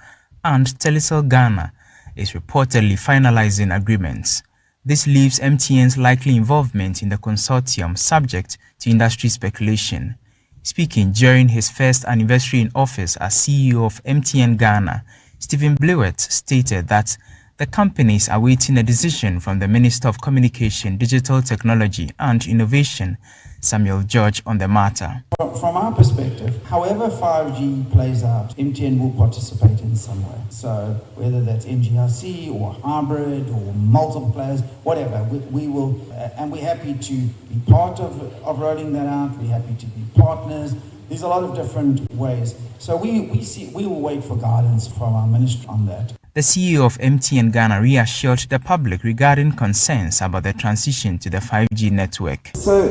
and Telecel Ghana is reportedly finalizing agreements. This leaves MTN's likely involvement in the consortium subject to industry speculation. Speaking during his first anniversary in office as CEO of MTN Ghana, Stephen Blewett stated that The company is awaiting a decision from the Minister of Communication, Digital Technology and Innovation, Samuel George, on the matter. From our perspective, however 5G plays out, MTN will participate in some way. So whether that's NGRC or hybrid or multiple players, whatever, we will, and we're happy to be part of rolling that out. We're happy to be partners. There's a lot of different ways. So we will wait for guidance from our minister on that. The CEO of MTN Ghana reassured the public regarding concerns about the transition to the 5G network. So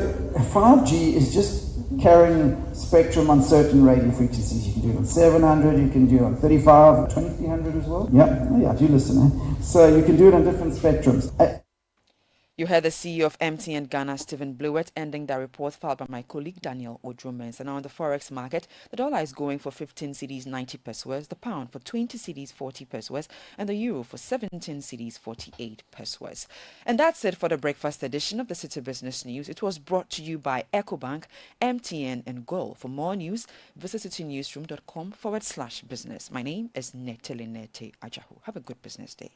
5G is just carrying spectrum on certain radio frequencies. You can do it on 700, you can do it on 35, 2300 as well. Yeah, do listen. So you can do it on different spectrums. You heard the CEO of MTN Ghana, Stephen Blewett, ending the report filed by my colleague Daniel Odromens. And on the forex market, the dollar is going for 15 cedis 90 pesos, the pound for 20 cedis 40 pesos, and the euro for 17 cedis 48 pesos. And that's it for the breakfast edition of the City Business News. It was brought to you by EcoBank, MTN, and Goal. For more news, visit citynewsroom.com/business. My name is Netelinete Ajahu. Have a good business day.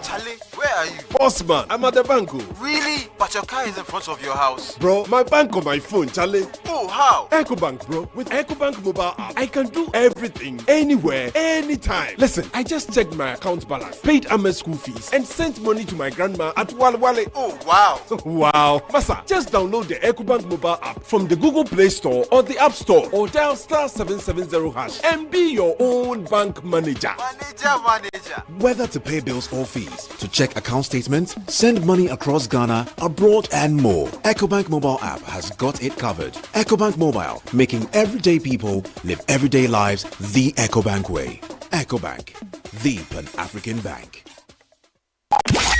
Charlie, where are you? Boss man, I'm at the bank. Really? But your car is in front of your house. Bro, my bank on my phone, Charlie. Oh, how? EcoBank, bro. With EcoBank mobile app, I can do everything, anywhere, anytime. Listen, I just checked my account balance, paid Ahmed's school fees, and sent money to my grandma at Walwale. Oh, wow. Wow. Masa, just download the EcoBank mobile app from the Google Play Store or the App Store, or dial *770# and be your own bank manager. Manager. Whether to pay bills or fees, to check account statements, send money across Ghana, abroad, and more, EcoBank mobile app has got it covered. EcoBank Mobile, making everyday people live everyday lives the EcoBank way. EcoBank, the Pan-African Bank.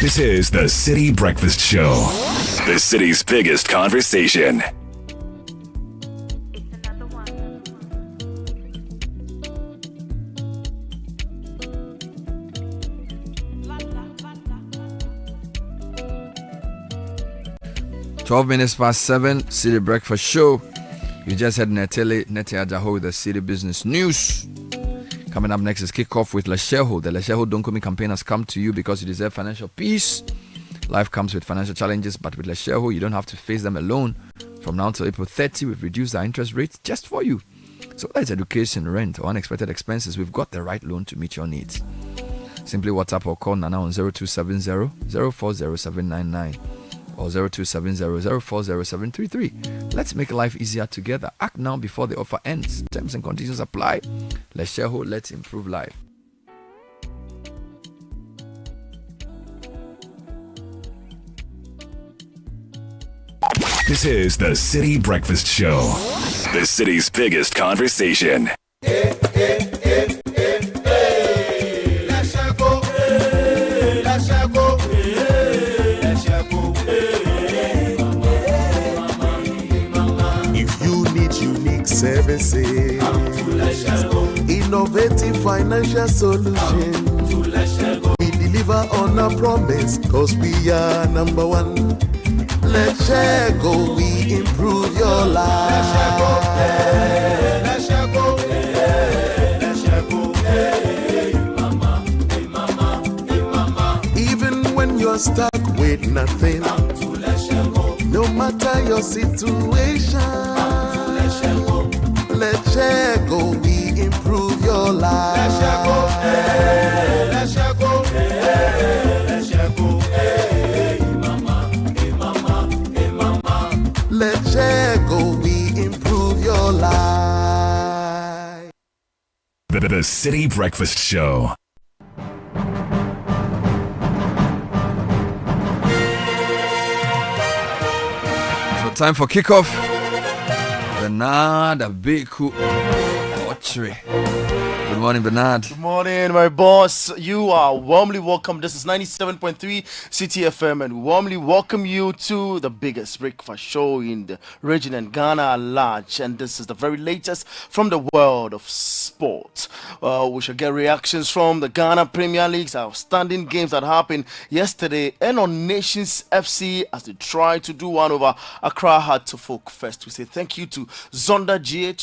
This is the City Breakfast Show, the city's biggest conversation. 12 minutes past 7, City Breakfast Show. You just had Nete Ajaho with the City Business News. Coming up next is Kickoff with Lesheho. The Lesheho Don't Call Me campaign has come to you because you deserve financial peace. Life comes with financial challenges, but with Lesheho, you don't have to face them alone. From now till April 30, we've reduced our interest rates just for you. So whether it's education, rent, or unexpected expenses, we've got the right loan to meet your needs. Simply WhatsApp or call Nana on 0270 040799. or 0270-040-733. Let's make life easier together. Act now before the offer ends. Terms and conditions apply. Let's share hope. Let's improve life. This is the City Breakfast Show, the city's biggest conversation. Services, innovative financial solutions. We deliver on our promise, cause we are number one. Let's share go, we improve your life. Let's share go, let's share go, hey mama, hey mama, hey mama. Even when you're stuck with nothing, no matter your situation, let's share go, we improve your life. Let's share go, hey, let's share go, hey, let's share go, hey mama, hey mama, hey mama. Let's share go, we improve your life. The City Breakfast Show. So time for kickoff. Bernard Abeku Ochre. Good morning, Bernard. Good morning, my boss. You are warmly welcome. This is 97.3 City FM, and we warmly welcome you to the biggest breakfast show in the region and Ghana at large. And this is the very latest from the world of sport. We shall get reactions from the Ghana Premier League's outstanding games that happened yesterday and on Nations FC as they try to do one over Accra Heart to Folk Fest. We say thank you to Zonda GH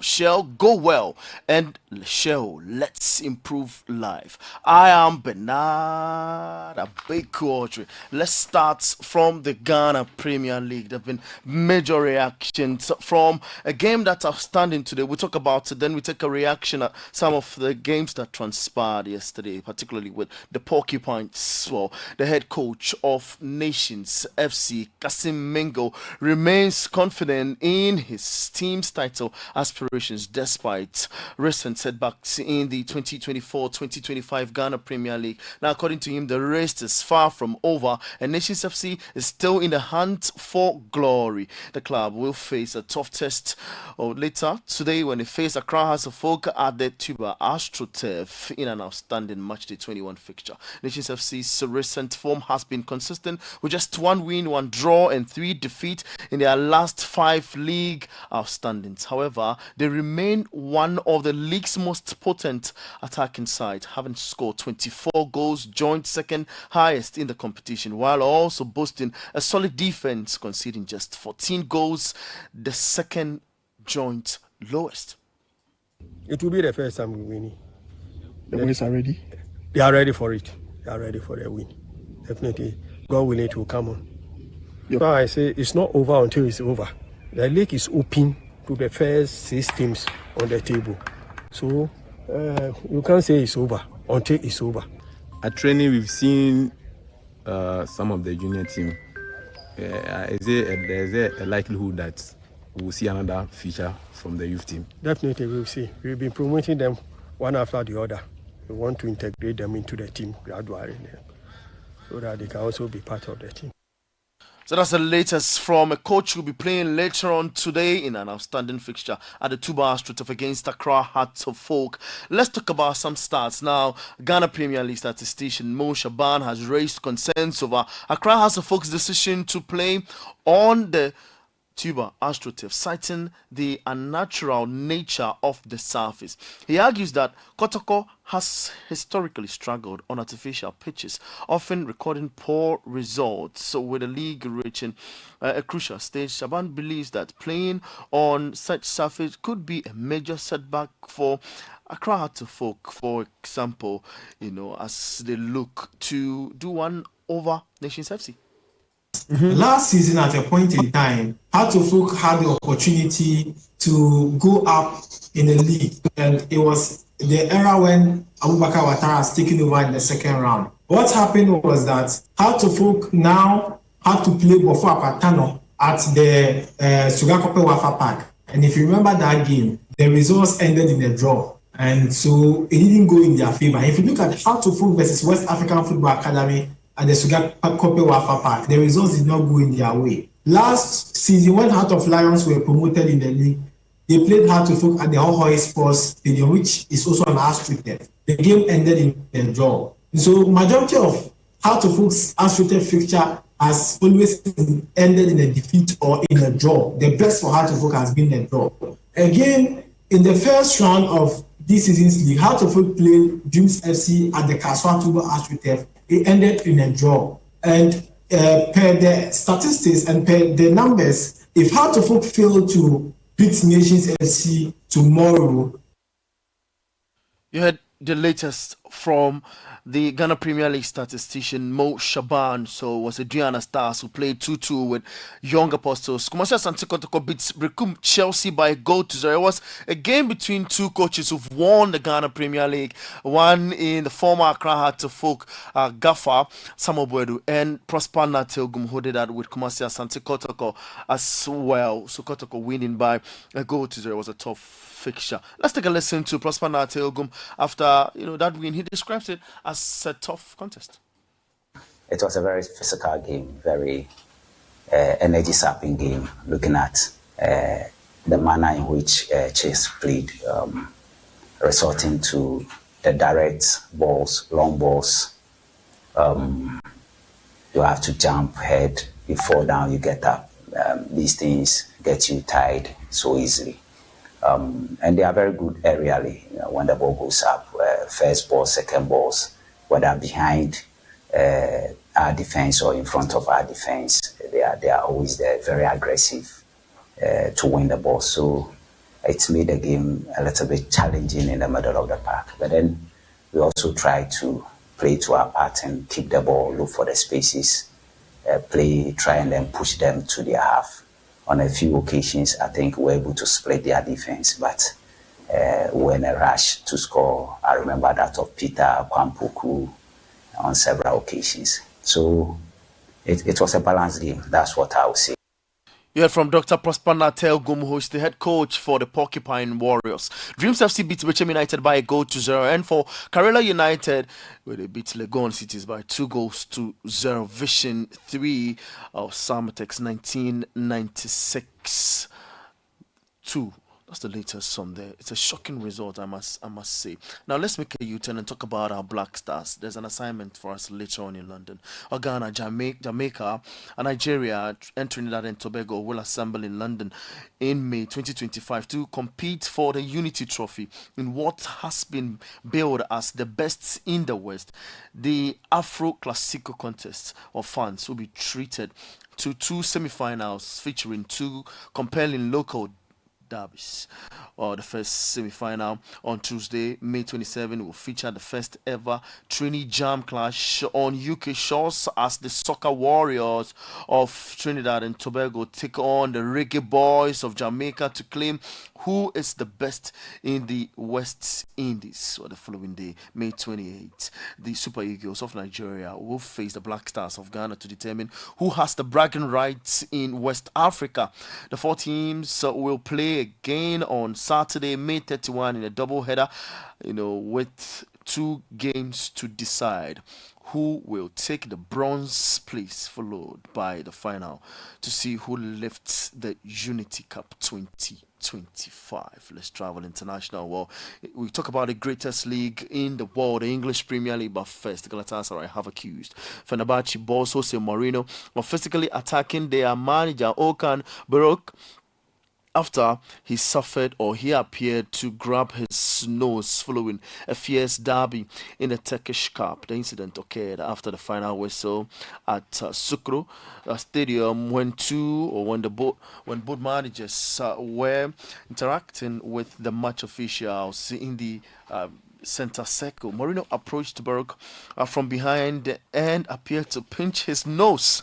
Shell, go well, and Shell No, let's improve life. I am Bernard Abeku. Let's start from the Ghana Premier League. There have been major reactions from a game that's outstanding today. We'll talk about it, then we take a reaction at some of the games that transpired yesterday, particularly with the Porcupines. Well, the head coach of Nations FC, Kasim Mingo, remains confident in his team's title aspirations despite recent setbacks in the 2024-2025 Ghana Premier League. Now, according to him, the race is far from over and Nations FC is still in the hunt for glory. The club will face a tough test later today when they face Accra House of Folk at the Tuba AstroTurf in an outstanding matchday 21 fixture. Nations FC's recent form has been consistent with just 1 win, 1 draw and 3 defeats in their last 5 league outstandings. However, they remain one of the league's most potent attacking sides, having scored 24 goals, joint second highest in the competition, while also boasting a solid defense, conceding just 14 goals, the second joint lowest. It will be the first time we win. The boys are ready? They are ready for it. They are ready for the win. Definitely. God willing, it will come on. Yep. So I say it's not over until it's over. The league is open to the first 6 teams on the table. So you can't say it's over until it's over. At training, we've seen some of the junior team. Is there a likelihood that we'll see another feature from the youth team? Definitely, we'll see. We've been promoting them one after the other. We want to integrate them into the team gradually so that they can also be part of the team. So that's the latest from a coach who will be playing later on today in an outstanding fixture at the Tuba AstroTurf against Accra Hearts of Folk. Let's talk about some stats now. Ghana Premier League statistician Mo Shaban has raised concerns over Accra Hearts of Folk's decision to play on the Tuba AstroTurf, citing the unnatural nature of the surface. He argues that Kotoko has historically struggled on artificial pitches, often recording poor results. So with the league reaching a crucial stage, Shaban believes that playing on such surface could be a major setback for Accra Hearts of Folk, for example, as they look to do one over Nations FC. Last season, at a point in time, Hearts of Folk had the opportunity to go up in the league, and it was the era when Abubakar Ouattara has taken over in the second round. What happened was that Hearts of Folk now had to play Bofo Apatano at the Sugakope Wafa Park. And if you remember that game, the results ended in a draw. And so it didn't go in their favor. If you look at Hearts of Folk versus West African Football Academy at the Sugakope Wafa Park, the results did not go in their way. Last season, when Heart of Lions were promoted in the league, they played Heart of Folk at the Ahoy Sports Stadium, which is also an AstroTurf. The game ended in a draw. So majority of Heart of Folk's AstroTurf fixture has always ended in a defeat or in a draw. The best for Heart of Folk has been a draw. Again, in the first round of this season's league, Heart of Folk played Dreams FC at the Kaswa Tuba AstroTurf. It ended in a draw. And per the statistics and per the numbers, if Heart of Folk fail to beat Nations FC tomorrow. You heard the latest from the Ghana Premier League statistician Mo Shaban. So it was Adriana Stars who played 2-2 with Young Apostles. Kumasi Asante Kotoko beats Brekum Chelsea by a goal to 0. It was a game between two coaches who've won the Ghana Premier League. One in the former Accra Hearts of Folk, Gaffa Samobwedu, and Prosper Natilgum, who did that with Kumasi Asante Kotoko as well. So Kotoko winning by a goal to 0. It was a tough fixture. Let's take a listen to Prosper Natilgum after that win. He describes it as a tough contest. It was a very physical game, very energy sapping game. Looking at the manner in which Chase played, resorting to the direct balls, long balls. You have to jump head, you fall down, you get up. These things get you tired so easily. And they are very good aerially. When the ball goes up, first ball, second balls, whether behind our defense or in front of our defense, they are always there, very aggressive to win the ball. So It's made the game a little bit challenging in the middle of the park. But then we also try to play to our part and keep the ball, look for the spaces, try and then push them to their half. On a few occasions, I think we were able to split their defense, but we were in a rush to score. I remember that of Peter Kwampoku on several occasions. So it was a balanced game. That's what I would say. You heard from Dr. Prosper Natel Gum, who is the head coach for the Porcupine Warriors. Dreams FC beat Bechem United by a goal to 0. And for Karela United, where they beat Legon Cities by 2 goals to 0. Vision 3 of Samatex 1996 2. That's the latest on there. It's a shocking result, I must say. Now let's make a U-turn and talk about our Black Stars. There's an assignment for us later on in London. Ghana, Jamaica, and Nigeria and Trinidad and Tobago will assemble in London in May 2025 to compete for the Unity Trophy in what has been billed as the best in the West. The Afro Classico contest of fans will be treated to 2 semi-finals featuring 2 compelling local derbies. The first semi-final on Tuesday, May 27, will feature the first ever Trini Jam clash on UK shores as the Soccer Warriors of Trinidad and Tobago take on the Reggae Boys of Jamaica to claim who is the best in the West Indies. The following day, May 28, the Super Eagles of Nigeria will face the Black Stars of Ghana to determine who has the bragging rights in West Africa. The 4 teams will play again on Saturday, May 31 in a double header, with 2 games to decide who will take the bronze place, followed by the final to see who lifts the Unity Cup 2025. Let's travel international. Well, we talk about the greatest league in the world, the English Premier League, but first, Galatasaray have accused Fenerbahce boss Jose Mourinho of physically attacking their manager Okan Buruk after he appeared to grab his nose following a fierce derby in the Turkish Cup. The incident occurred after the final whistle at Sukru Stadium when both managers were interacting with the match officials in the center circle. Mourinho approached Baroque from behind and appeared to pinch his nose,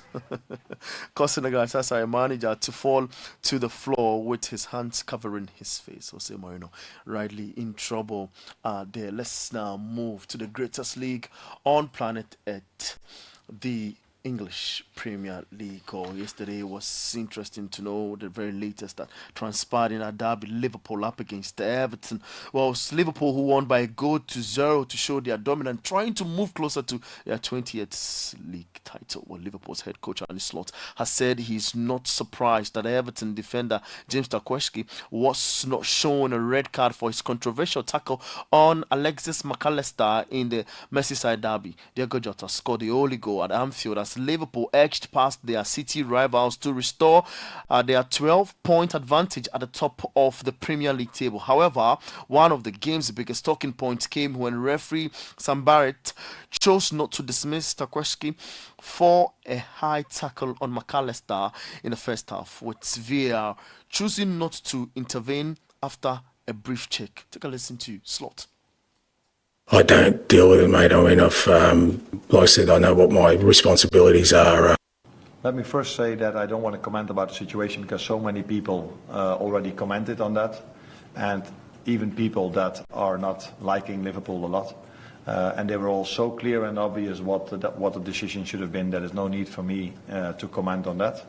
causing the Galatasaray manager to fall to the floor with his hands covering his face. Jose Mourinho rightly in trouble there. Let's now move to the greatest league on planet Earth, the English Premier League. Yesterday was interesting to know the very latest that transpired in a derby, Liverpool up against Everton. Well, it's Liverpool who won by a goal to 0 to show their dominance, trying to move closer to their 20th league title. Well, Liverpool's head coach Arne Slot has said he's not surprised that Everton defender James Tarkowski was not shown a red card for his controversial tackle on Alexis McAllister in the Merseyside derby. Diego Jota scored the only goal at Anfield as Liverpool edged past their City rivals to restore their 12-point advantage at the top of the Premier League table. However, one of the game's biggest talking points came when referee Sam Barrett chose not to dismiss Tarkowski for a high tackle on McAllister in the first half, with VAR choosing not to intervene after a brief check. Take a listen to Slot. I don't deal with it, mate. I mean, like I said, I know what my responsibilities are. Let me first say that I don't want to comment about the situation because so many people already commented on that, and even people that are not liking Liverpool a lot. And they were all so clear and obvious what the decision should have been. There is no need for me to comment on that.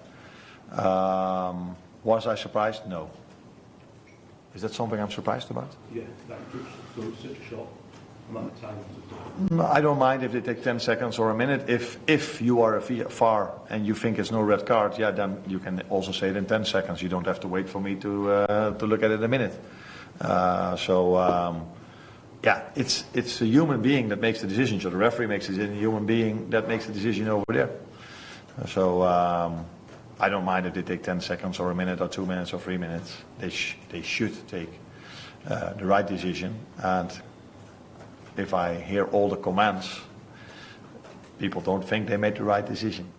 Was I surprised? No. Is that something I'm surprised about? Yeah, that took such a short amount of time. I don't mind if they take 10 seconds or a minute. If you are far and you think it's no red card, yeah, then you can also say it in 10 seconds. You don't have to wait for me to look at it in a minute. Yeah, it's a human being that makes the decision. So the referee makes the decision, a human being that makes the decision over there. So I don't mind if they take 10 seconds or a minute or 2 minutes or 3 minutes. They should take the right decision. And if I hear all the comments, people don't think they made the right decision.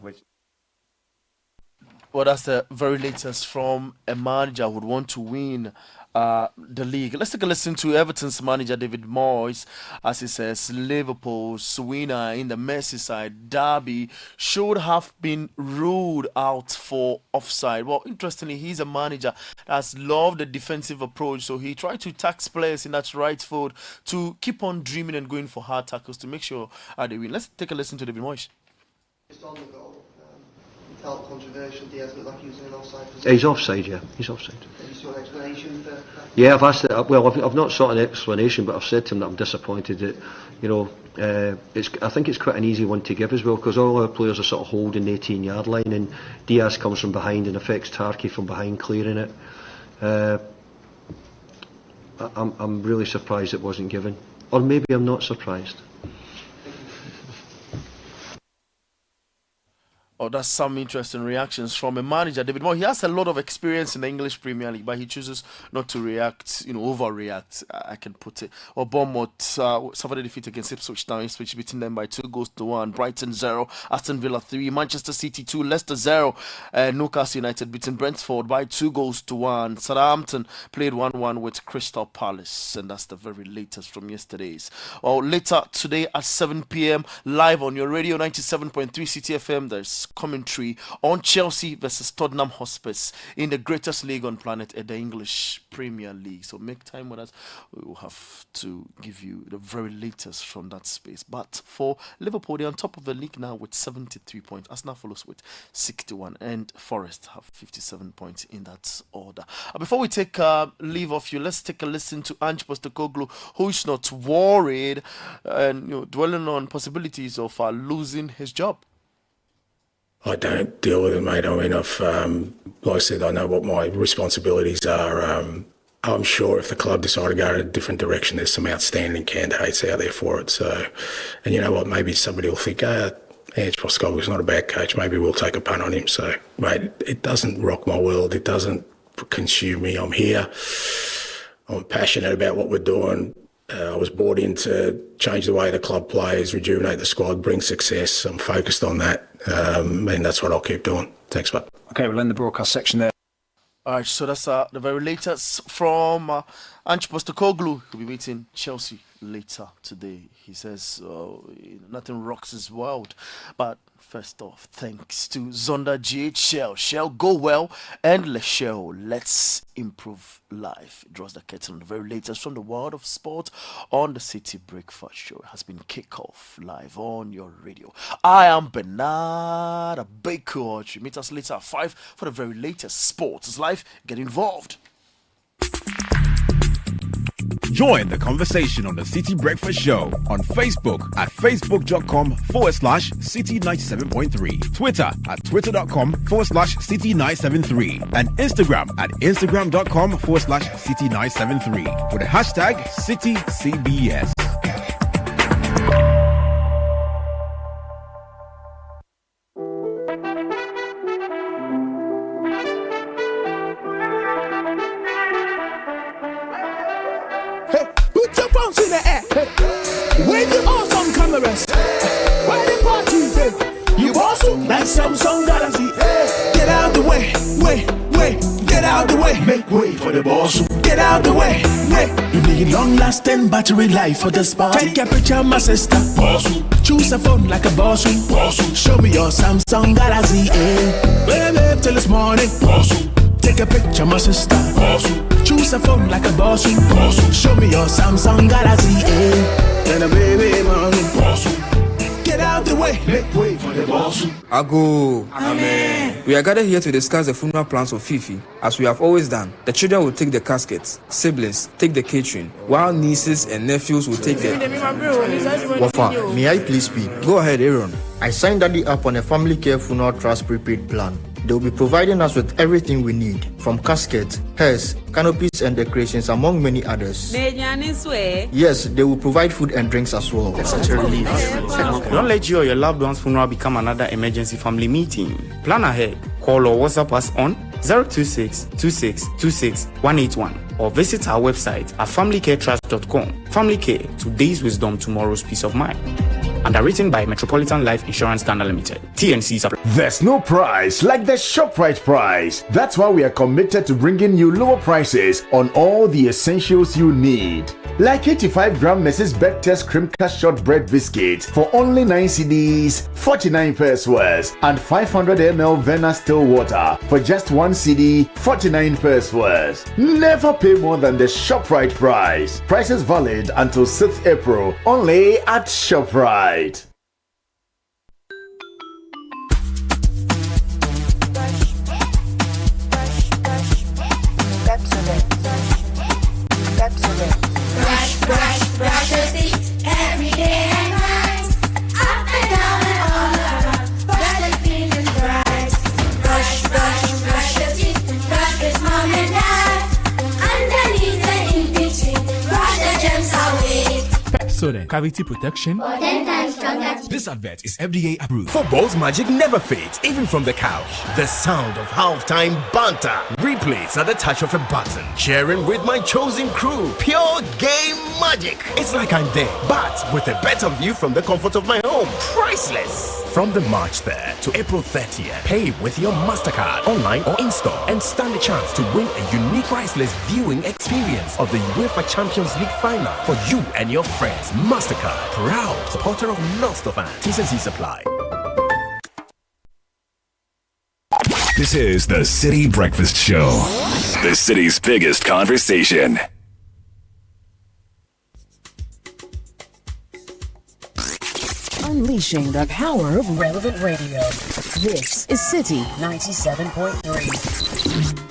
Well, that's the very latest from a manager who would want to win the league. Let's take a listen to Everton's manager David Moyes as he says Liverpool's winner in the Merseyside derby should have been ruled out for offside. Well, interestingly, he's a manager that's loved the defensive approach, so he tried to tax players in that right foot to keep on dreaming and going for hard tackles to make sure they win. Let's take a listen to David Moyes. Just on the goal, felt controversial. Diaz looked like he was in an offside position. He's offside, yeah. He's offside. Have you saw an explanation for that? Yeah, I've asked it. Well, I've not sought an explanation, but I've said to him that I'm disappointed that, I think it's quite an easy one to give as well, because all our players are sort of holding the 18-yard line, and Diaz comes from behind and affects Tarky from behind clearing it. I'm really surprised it wasn't given, or maybe I'm not surprised. Oh, that's some interesting reactions from a manager, David Moore. He has a lot of experience in the English Premier League, but he chooses not to react, overreact, I can put it. Or Bournemouth suffered a defeat against Ipswich Town, Ipswich beating them by 2-1. Brighton 0, Aston Villa 3, Manchester City 2, Leicester 0, Newcastle United beating Brentford by 2-1. Southampton played 1-1 with Crystal Palace, and that's the very latest from yesterday's. Well, later today at 7 p.m, live on your radio 97.3 Citi FM, there's commentary on Chelsea versus Tottenham Hotspur in the greatest league on planet, the English Premier League. So make time with us. We will have to give you the very latest from that space. But for Liverpool, they're on top of the league now with 73 points. Arsenal follows with 61, and Forest have 57 points in that order. Before we take leave of you, let's take a listen to Ange Postecoglou, who is not worried and dwelling on possibilities of losing his job. I don't deal with it, mate. I mean, like I said, I know what my responsibilities are. I'm sure if the club decide to go in a different direction, there's some outstanding candidates out there for it. So, and you know what, maybe somebody will think, Ange Postecoglou's not a bad coach. Maybe we'll take a punt on him. So, mate, it doesn't rock my world. It doesn't consume me. I'm here. I'm passionate about what we're doing. I was brought in to change the way the club plays, rejuvenate the squad, bring success. I'm focused on that, and that's what I'll keep doing. Thanks, bud. Okay, we'll end the broadcast section there. All right, so that's the very latest from Ange Postecoglou. He'll be meeting Chelsea later today. He says nothing rocks his world, but first off, thanks to Zonda GH Shell go well, and Le Shell, let's improve life. It draws the curtain on the very latest from the world of sport on the Citi Breakfast Show. It has been kicked off live on your radio. I am Bernard Baker. Meet us later at 5 for the very latest sports live. Get involved. Join the conversation on the Citi Breakfast Show on Facebook at facebook.com/Citi97.3, Twitter at twitter.com/Citi973, and Instagram at instagram.com/Citi973 with the hashtag CitiCBS. In the air, wave your awesome cameras. Why the party, you also like Samsung Galaxy. Get out the way, get out the way. Make way for the boss. Get out the way, You need long-lasting battery life for this party. Take a picture, my sister. Boss. Choose a phone like a boss. Show me your Samsung Galaxy. Wait till this morning. Boss. Take a picture, my sister. Boss. Choose a phone like a boss. Show me your Samsung Galaxy. And a baby mommy. Get out the way. Make way for the boss. Ago. Amen. We are gathered here to discuss the funeral plans of Fifi. As we have always done, the children will take the caskets, siblings take the catering, while nieces and nephews will take the... Wafa, may I please speak? Go ahead, Aaron. I signed Daddy up on a family care funeral trust prepaid plan. They will be providing us with everything we need, from caskets, hearse, canopies and decorations, among many others. Yes, they will provide food and drinks as well. That's such a relief. Don't let you or your loved one's funeral become another emergency family meeting. Plan ahead. Call or WhatsApp us on 026 26 26 181 or visit our website at familycaretrust.com. Family Care, today's wisdom, tomorrow's peace of mind. Underwritten by Metropolitan Life Insurance Ghana Limited. TNC supply. There's no price like the ShopRite price. That's why we are committed to bringing you lower prices on all the essentials you need. Like 85-gram Mrs. Bector's Cream Cut Shortbread Biscuits for only 9 cedis, 49 pesos worth, and 500 ml Vena Still Water for just 1 cedi, 49 pesos worth. Never pay more than the ShopRite price. Prices valid until 6th April, only at ShopRite. Brush your teeth every day and night. Up and down and all around. Brush it clean and bright. Brush your teeth. Brush with mom and dad. Underneath and in between. Brush the germs away. Pepsodent Cavity Protection. 10 times stronger. This advert is FDA approved. Football's magic never fades, even from the couch. The sound of halftime banter replays at the touch of a button. Sharing with my chosen crew, pure game magic. It's like I'm there, but with a better view from the comfort of my home. Priceless. From the March 3rd to April 30th, pay with your MasterCard, online or in-store, and stand a chance to win a unique priceless viewing experience of the UEFA Champions League final for you and your friends. MasterCard, proud supporter of lots of fans. T&Cs apply. This is the City Breakfast Show, the city's biggest conversation. Unleashing the power of relevant radio. This is City 97.3.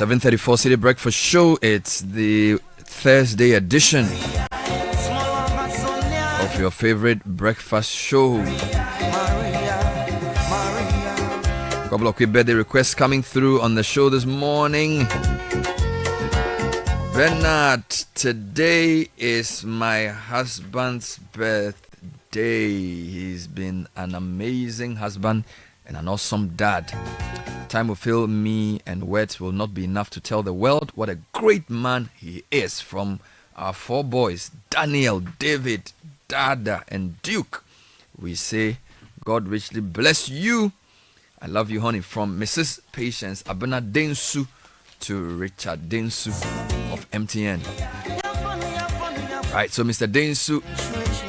.34 City Breakfast Show. It's the Thursday edition of your favorite breakfast show. A couple of quick birthday requests coming through on the show this morning. Bernard, today is my husband's birthday. He's been an amazing husband and an awesome dad. Time will fail me and words will not be enough to tell the world what a great man he is. From our 4 boys, Daniel, David, Dada, and Duke, we say, God richly bless you. I love you, honey. From Mrs. Patience Abena Densu to Richard Densu of MTN. Right, so Mr. Densu,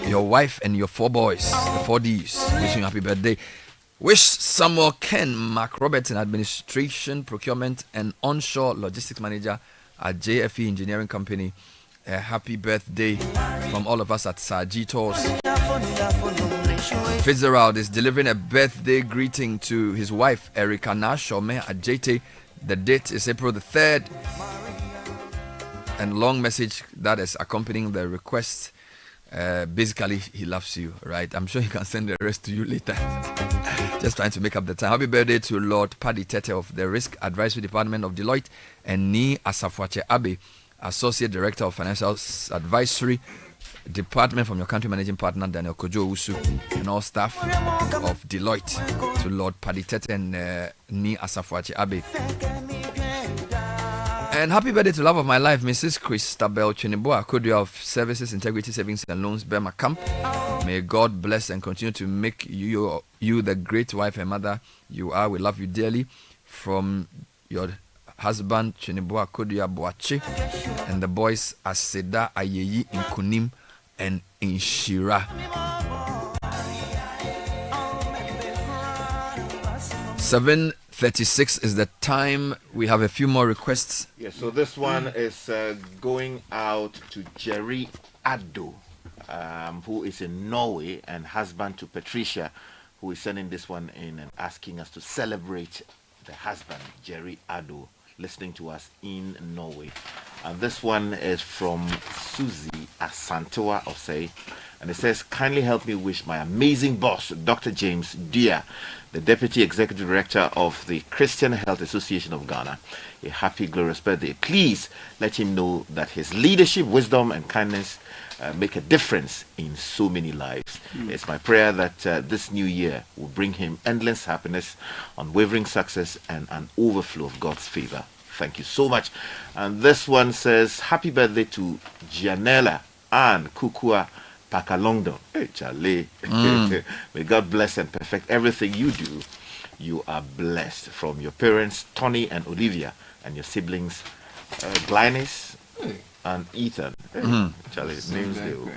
your wife and your 4 boys, the 4 Ds, wishing you happy birthday. Wish Samuel Ken Mark Roberts in administration, procurement, and onshore logistics manager at JFE Engineering Company a happy birthday from all of us at Saji Tours. Fitzgerald is delivering a birthday greeting to his wife Erica Nashome at JT. The date is April the 3rd. And long message that is accompanying the request. Basically, he loves you, right? I'm sure he can send the rest to you later. Just trying to make up the time. Happy birthday to Lord Paddy Tete of the Risk Advisory Department of Deloitte and Ni Asafwache Abe, Associate Director of Financial Advisory Department, from your country managing partner Daniel Kojo Usu and all staff of Deloitte, to Lord Paddy Tete and Ni Asafwache Abe. And happy birthday to love of my life, Mrs. Christabel Chineboa, Kodia of Services, Integrity Savings and Loans, Burma Camp. May God bless and continue to make you the great wife and mother you are. We love you dearly. From your husband, Chineboa Kodia Boache, and the boys Aseda Ayeyi in Kunim and in Shira. 7:36 is the time. We have a few more requests. Yeah, so this one is going out to Jerry Addo, who is in Norway, and husband to Patricia, who is sending this one in and asking us to celebrate the husband, Jerry Addo, listening to us in Norway. And this one is from Susie Asantewa Osei, and it says, kindly help me wish my amazing boss, Dr. James Dia, the Deputy Executive Director of the Christian Health Association of Ghana, a happy, glorious birthday. Please let him know that his leadership, wisdom, and kindness make a difference in so many lives. It's my prayer that this new year will bring him endless happiness, unwavering success, and an overflow of God's favor. Thank you so much. And this one says, happy birthday to Gianella Ann Kukua Pakalongdon. Hey, Charlie. May God bless and perfect everything you do. You are blessed. From your parents, Tony and Olivia, and your siblings, Glynis and Ethan. Hey, Charlie, names do.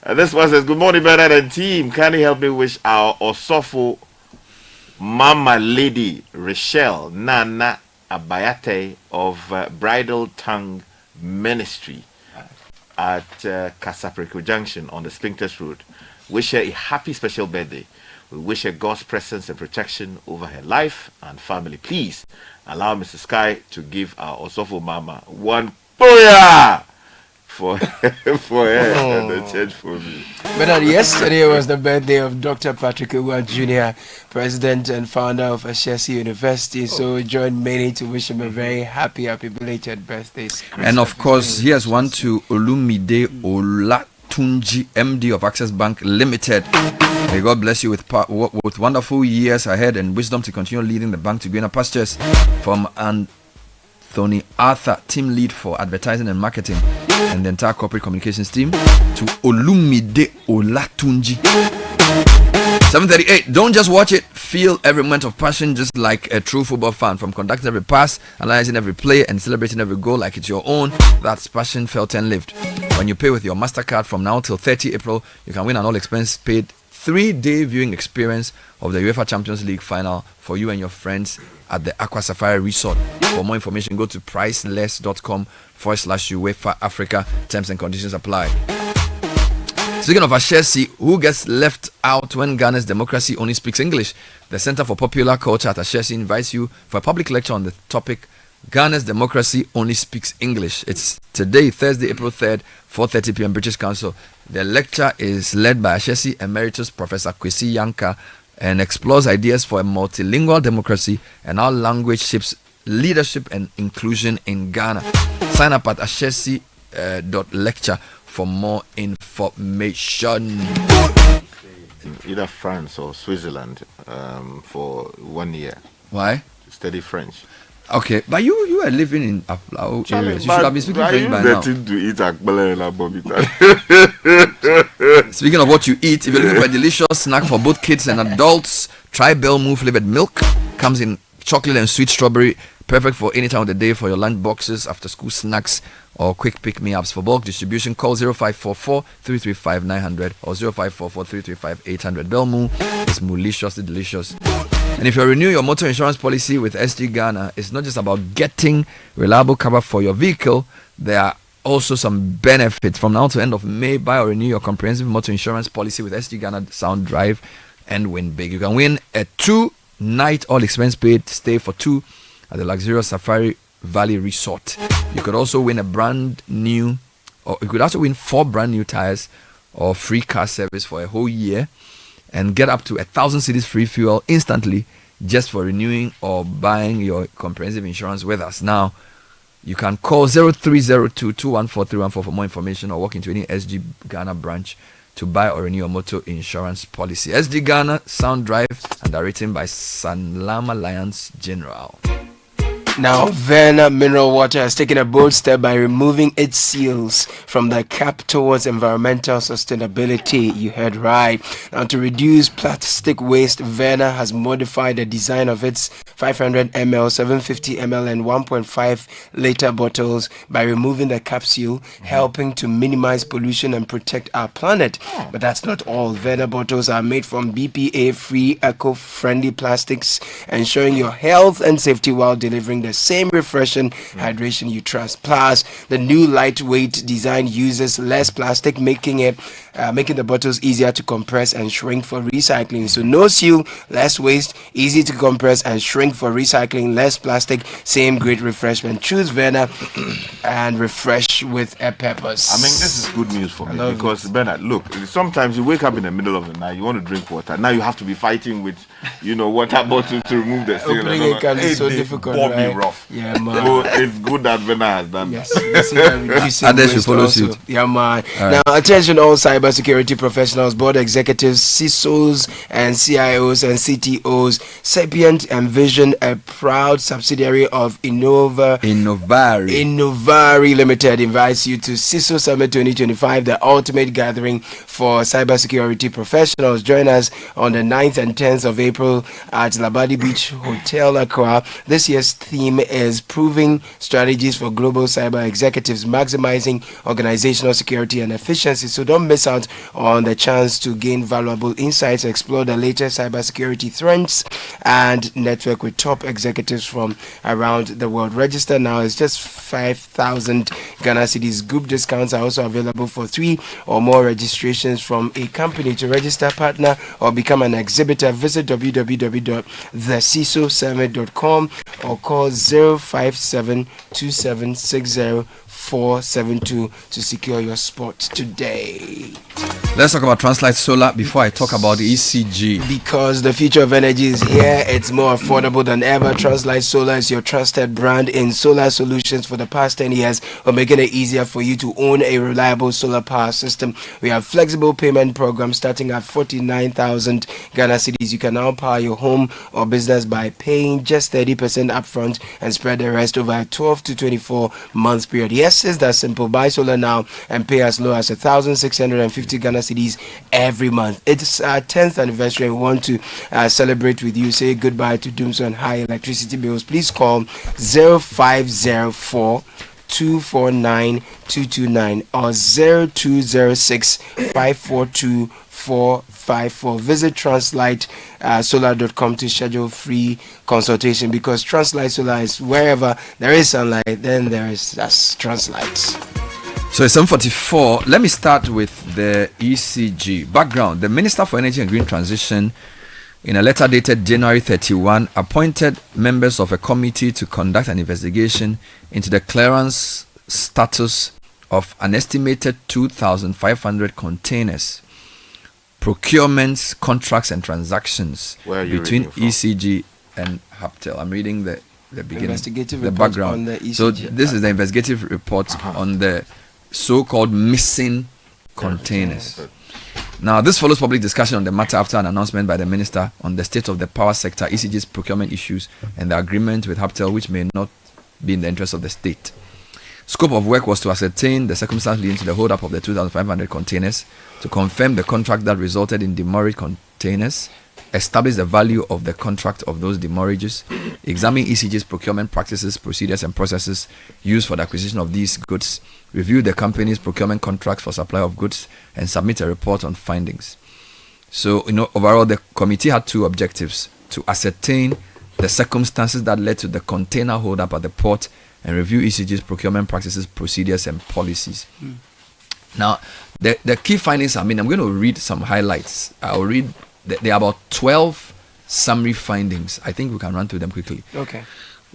And this one says, good morning, Bernard and team. Can you help me wish our Osofo Mama Lady Rochelle Nana Abayate of Bridal Tongue Ministry at Casapreco Junction on the Spinkters Road. Wish her a happy special birthday. We wish her God's presence and protection over her life and family. Please allow Mr. Sky to give our Osofo Mama one booyah for her and the church for me. But yesterday was the birthday of Dr. Patrick Uwa Jr., president and founder of Ashesi University. So join many to wish him a very happy belated birthday. And of course, here's one to Olumide Olatunji, MD of Access Bank Limited. May God bless you with wonderful years ahead and wisdom to continue leading the bank to greener pastures. From Anthony Arthur, team lead for advertising and marketing and the entire corporate communications team, to Olumide Olatunji. 7:38. Don't just watch it, feel every moment of passion just like a true football fan. From conducting every pass, analyzing every play, and celebrating every goal like it's your own. That's passion felt and lived. When you pay with your MasterCard from now till 30 April, you can win an all-expense paid 3-day viewing experience of the UEFA Champions League final for you and your friends at the Aqua Safari Resort. For more information, go to priceless.com/UEFA Africa. Terms and conditions apply. Speaking of Ashesi, who gets left out when Ghana's democracy only speaks English? The Center for Popular Culture at Ashesi invites you for a public lecture on the topic, Ghana's democracy only speaks English. It's today, Thursday, April 3rd, 4:30 p.m. British Council. The lecture is led by Ashesi Emeritus Professor Kwesi Yanka and explores ideas for a multilingual democracy and how language shapes leadership and inclusion in Ghana. Sign up at ashesi.lecture for more information. in either France or Switzerland for 1 year. Why? To study French. Okay, but you are living in Aplao areas. You should have been speaking French by now. To eat akbala and abobita. Speaking of what you eat, if you're looking for a delicious snack for both kids and adults, try Belmoo flavored milk. Comes in chocolate and sweet strawberry. Perfect for any time of the day for your lunch boxes, after school snacks, or quick pick-me-ups. For bulk distribution, call 0544-335-900 or 0544-335-800. Belmoo is maliciously delicious. And if you renew your motor insurance policy with SG Ghana, it's not just about getting reliable cover for your vehicle. There are also some benefits. From now to end of May, buy or renew your comprehensive motor insurance policy with SG Ghana Sound Drive and win big. You can win a 2-night all-expense paid stay for 2 at the luxurious Safari Valley Resort. You could also win you could also win 4 brand new tires or free car service for a whole year, and get up to 1,000 cedis free fuel instantly just for renewing or buying your comprehensive insurance with us. Now, you can call 0302-214-314 for more information, or walk into any SG Ghana branch to buy or renew your motor insurance policy. SG Ghana Sound Drive, underwritten by Sanlam Alliance General. Now, Verna Mineral Water has taken a bold step by removing its seals from the cap towards environmental sustainability. You heard right. Now, to reduce plastic waste, Verna has modified the design of its 500 ml, 750 ml, and 1.5 liter bottles by removing the capsule, helping to minimize pollution and protect our planet. But that's not all. Verna bottles are made from BPA-free, eco-friendly plastics, ensuring your health and safety while delivering the same refreshing hydration you trust. Plus, the new lightweight design uses less plastic, making the bottles easier to compress and shrink for recycling. So no seal, less waste, easy to compress and shrink for recycling, less plastic, same great refreshment. Choose Verna and refresh with a purpose. I mean, this is good news for me because, Bernard, look, sometimes you wake up in the middle of the night, you want to drink water. Now you have to be fighting with, water bottles to remove the seal. Opening it can be so difficult, right? Rough. Yeah, man. So it's good that Verna has done yes, that. Others should follow suit. Yeah, man. Now, attention all cybersecurity professionals, board executives, CISOs and CIOs and CTOs. Sapient and Vision, a proud subsidiary of Innovari Limited, invites you to CISO Summit 2025, the ultimate gathering for cybersecurity professionals. Join us on the 9th and 10th of April at Labadi Beach Hotel, Accra. This year's theme is Proving Strategies for Global Cyber Executives, Maximizing Organizational Security and Efficiency. So don't miss out on the chance to gain valuable insights, explore the latest cybersecurity threats, and network with top executives from around the world. Register now. It's just 5,000 Ghana cedis. Group discounts are also available for 3 or more registrations from a company. To register, partner, or become an exhibitor, visit www.thecisosummit.com or call 057-2760-472 to secure your spot today. Let's talk about Translight Solar before I talk about the ECG. Because the future of energy is here. It's more affordable than ever. Translight Solar is your trusted brand in solar solutions for the past 10 years. We're making it easier for you to own a reliable solar power system. We have flexible payment programs starting at 49,000 Ghana cedis. You can now power your home or business by paying just 30% upfront and spread the rest over a 12 to 24 month period. Yes, it's that simple. Buy solar now and pay as low as 1,650 Ghana cedis every month. It's our 10th anniversary. We want to celebrate with you. Say goodbye to Doomsday and high electricity bills. Please call 0504 249 229 or 0206 542 454. Visit translightsolar.com to schedule free consultation, because Translight Solar is wherever there is sunlight, then there is Translight. So it's 7:44. Let me start with the ECG. Background: the Minister for Energy and Green Transition, in a letter dated January 31, appointed members of a committee to conduct an investigation into the clearance status of an estimated 2,500 containers, procurements, contracts, and transactions between ECG and Haptel. I'm reading the beginning, the background. On the ECG. So this is the investigative report on the so-called missing containers. Now, this follows public discussion on the matter after an announcement by the minister on the state of the power sector, ECG's procurement issues, and the agreement with Haptel, which may not be in the interest of the state. Scope of work was to ascertain the circumstance leading to the hold-up of the 2,500 containers, to confirm the contract that resulted in demurrage containers, establish the value of the contract of those demurrages, examine ECG's procurement practices, procedures, and processes used for the acquisition of these goods, review the company's procurement contracts for supply of goods, and submit a report on findings. So, overall, the committee had two objectives: to ascertain the circumstances that led to the container hold-up at the port and review ECG's procurement practices, procedures, and policies. Now, the key findings, I'm going to read some highlights. I'll read. There are about 12 summary findings. I think we can run through them quickly. Okay.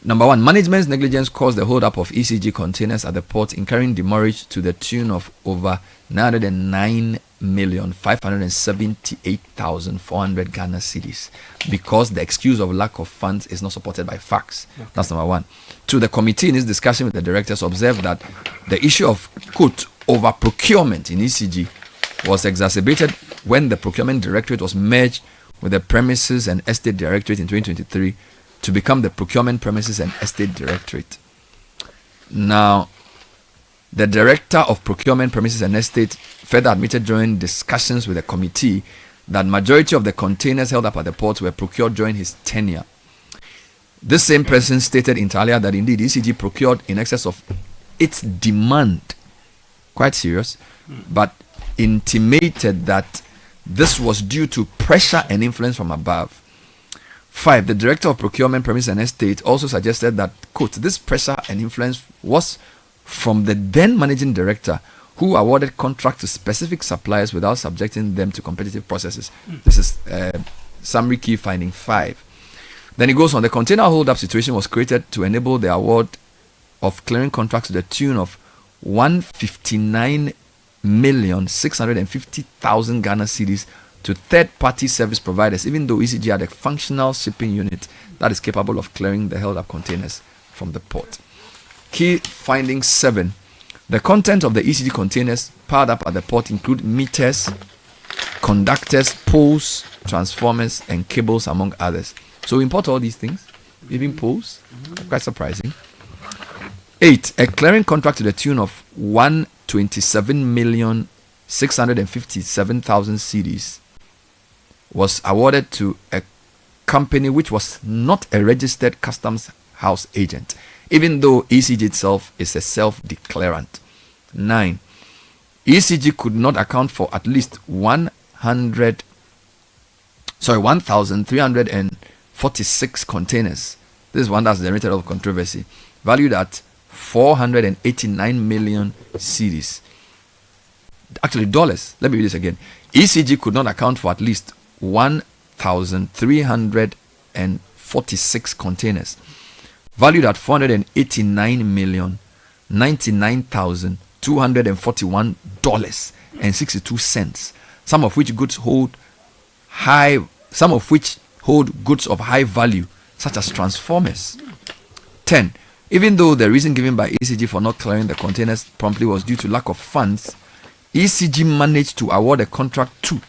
Number one, management's negligence caused the hold-up of ECG containers at the port, incurring demurrage to the tune of over 909,578,400 Ghana cedis, because the excuse of lack of funds is not supported by facts. Okay. That's number one. Two, the committee in its discussion with the directors observed that the issue of quote over procurement in ECG was exacerbated when the procurement directorate was merged with the premises and estate directorate in 2023 to become the procurement premises and estate directorate. Now, the director of procurement premises and estate further admitted during discussions with the committee that majority of the containers held up at the port were procured during his tenure. This same person stated inter alia that indeed ECG procured in excess of its demand, quite serious, but intimated that this was due to pressure and influence from above. 5. The director of procurement, premises and estate also suggested that, quote, this pressure and influence was from the then managing director, who awarded contracts to specific suppliers without subjecting them to competitive processes. This is summary key finding 5. Then it goes on. The container hold-up situation was created to enable the award of clearing contracts to the tune of 159,650,000 Ghana cedis to third-party service providers, even though ECG had a functional shipping unit that is capable of clearing the held-up containers from the port. Key finding 7. The content of the ECG containers piled up at the port include meters, conductors, poles, transformers, and cables, among others. So we import all these things, even poles. Quite surprising. 8. A clearing contract to the tune of 127,657,000 cedis was awarded to a company which was not a registered customs house agent, even though ECG itself is a self-declarant. 9. ECG could not account for at least 1,346 containers. This is one that's generated of controversy, valued at 489 million cedis. Actually, dollars. Let me read this again. ECG could not account for at least 1,346 containers, valued at $489,099,241.62. Some of which hold goods of high value, such as transformers. 10. Even though the reason given by ECG for not clearing the containers promptly was due to lack of funds, ECG managed to award a contract to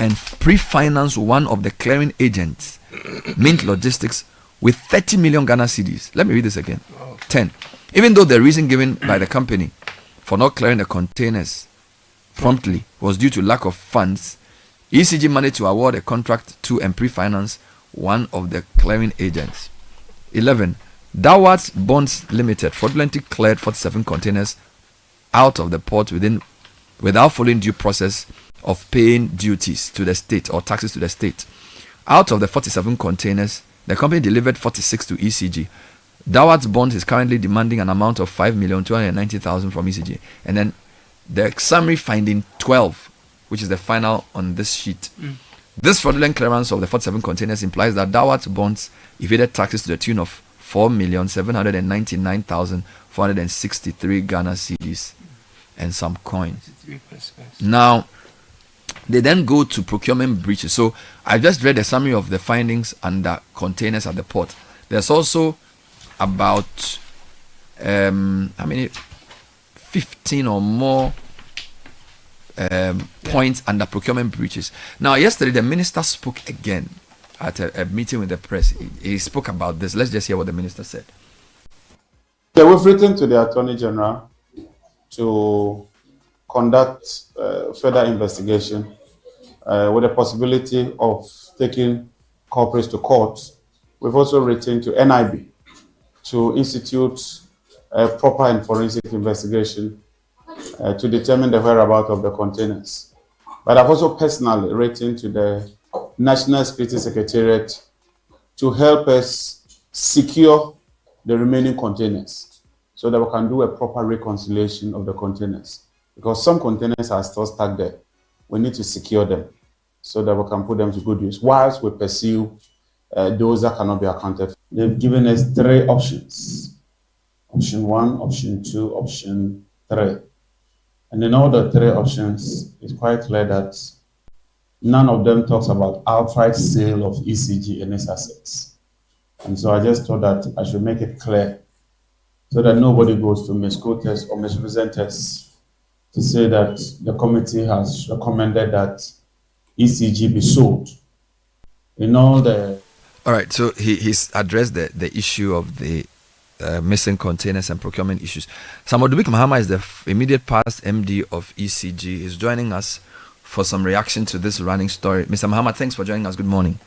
and pre-finance one of the clearing agents, Mint Logistics, with 30 million Ghana cedis. Let me read this again. 10. Even though the reason given by the company for not clearing the containers promptly was due to lack of funds, ECG managed to award a contract to and pre-finance one of the clearing agents. 11. Dawards Bonds Limited fraudulently cleared 47 containers out of the port without following due process of paying duties to the state or taxes to the state. Out of the 47 containers, the company delivered 46 to ECG. Dawards Bonds is currently demanding an amount of 5,290,000 from ECG. And then the summary finding 12, which is the final on this sheet. This fraudulent clearance of the 47 containers implies that Dawards Bonds evaded taxes to the tune of 4,799,463 Ghana cedis and some coins. Now, they then go to procurement breaches. So I just read a summary of the findings under containers at the port. There's also about 15 or more points under procurement breaches. Now, yesterday the minister spoke again at a meeting with the press. He spoke about this. Let's just hear what the minister said. Yeah, we've written to the Attorney General to conduct further investigation with the possibility of taking culprits to court. We've also written to NIB to institute a proper and forensic investigation to determine the whereabouts of the containers. But I've also personally written to the National Security Secretariat to help us secure the remaining containers so that we can do a proper reconciliation of the containers. Because some containers are still stuck there. We need to secure them so that we can put them to good use whilst we pursue those that cannot be accounted for. They've given us 3 options. Option 1, option 2, option 3. And in all the 3 options, it's quite clear that none of them talks about outright sale of ECG and its assets. And so I just thought that I should make it clear so that nobody goes to misquote us or misrepresent us to say that the committee has recommended that ECG be sold. In all the... All right, so he's addressed the issue of the missing containers and procurement issues. Samadubik Mahama is the immediate past MD of ECG. He's joining us for some reaction to this running story. Mr. Mahama, thanks for joining us. Good morning.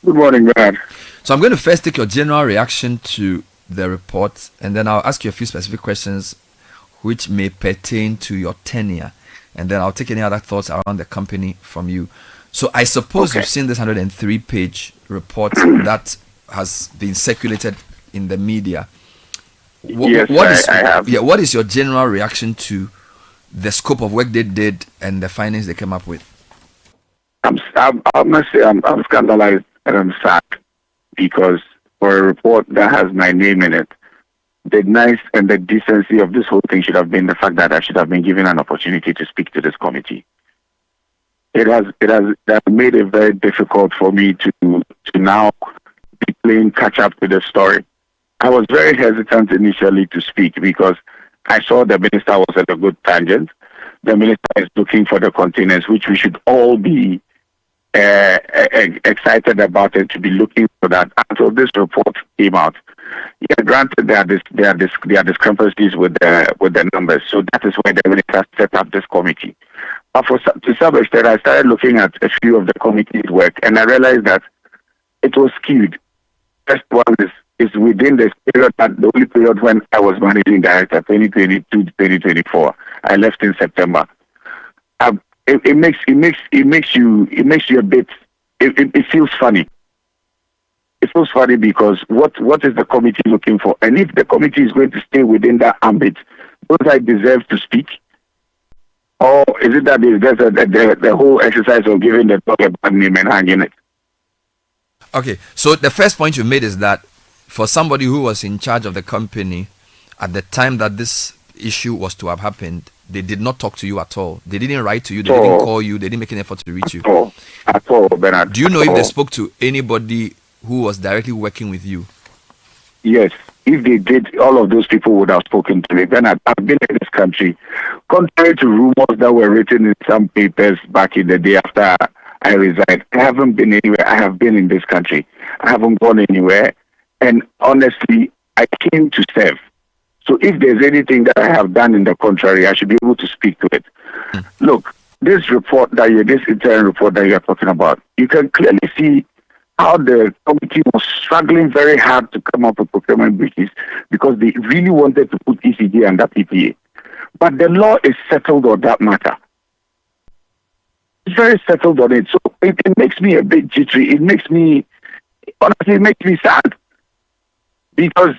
Good morning, Brad. So I'm going to first take your general reaction to the report, and then I'll ask you a few specific questions which may pertain to your tenure, and then I'll take any other thoughts around the company from you. So I suppose you've seen this 103-page report that has been circulated in the media. I have. Yeah, what is your general reaction to the scope of work they did and the findings they came up with? I must say I'm scandalized and I'm sad because for a report that has my name in it, the nice and the decency of this whole thing should have been the fact that I should have been given an opportunity to speak to this committee. It has made it very difficult for me to now be playing catch up to the story. I was very hesitant initially to speak because I saw the minister was at a good tangent. The minister is looking for the containers, which we should all be excited about and to be looking for that until this report came out. Yeah, granted there are discrepancies with the numbers, so that is why the minister set up this committee. But to some extent, I started looking at a few of the committee's work, and I realized that it was skewed. First one is within the period, the only period when I was managing director, 2022 to 2024. I left in September. It makes you a bit. It feels funny. It feels funny because what is the committee looking for? And if the committee is going to stay within that ambit, don't I deserve to speak? Or is it that the whole exercise of giving the dog a bad name and hanging it? Okay, so the first point you made is that for somebody who was in charge of the company at the time that this issue was to have happened, they did not talk to you at all. They didn't write to you. They didn't call you. They didn't make an effort to reach you. At all, Bernard. Do you know if they spoke to anybody who was directly working with you? Yes. If they did, all of those people would have spoken to me. Bernard, I've been in this country. Contrary to rumors that were written in some papers back in the day after I resigned, I haven't been anywhere. I have been in this country. I haven't gone anywhere. And honestly, I came to serve. So if there's anything that I have done in the contrary, I should be able to speak to it. Look, this interim report that you're talking about, you can clearly see how the committee was struggling very hard to come up with procurement breaches because they really wanted to put ECG under PPA. But the law is settled on that matter. It's very settled on it. So it makes me a bit jittery. Honestly, it makes me sad. Because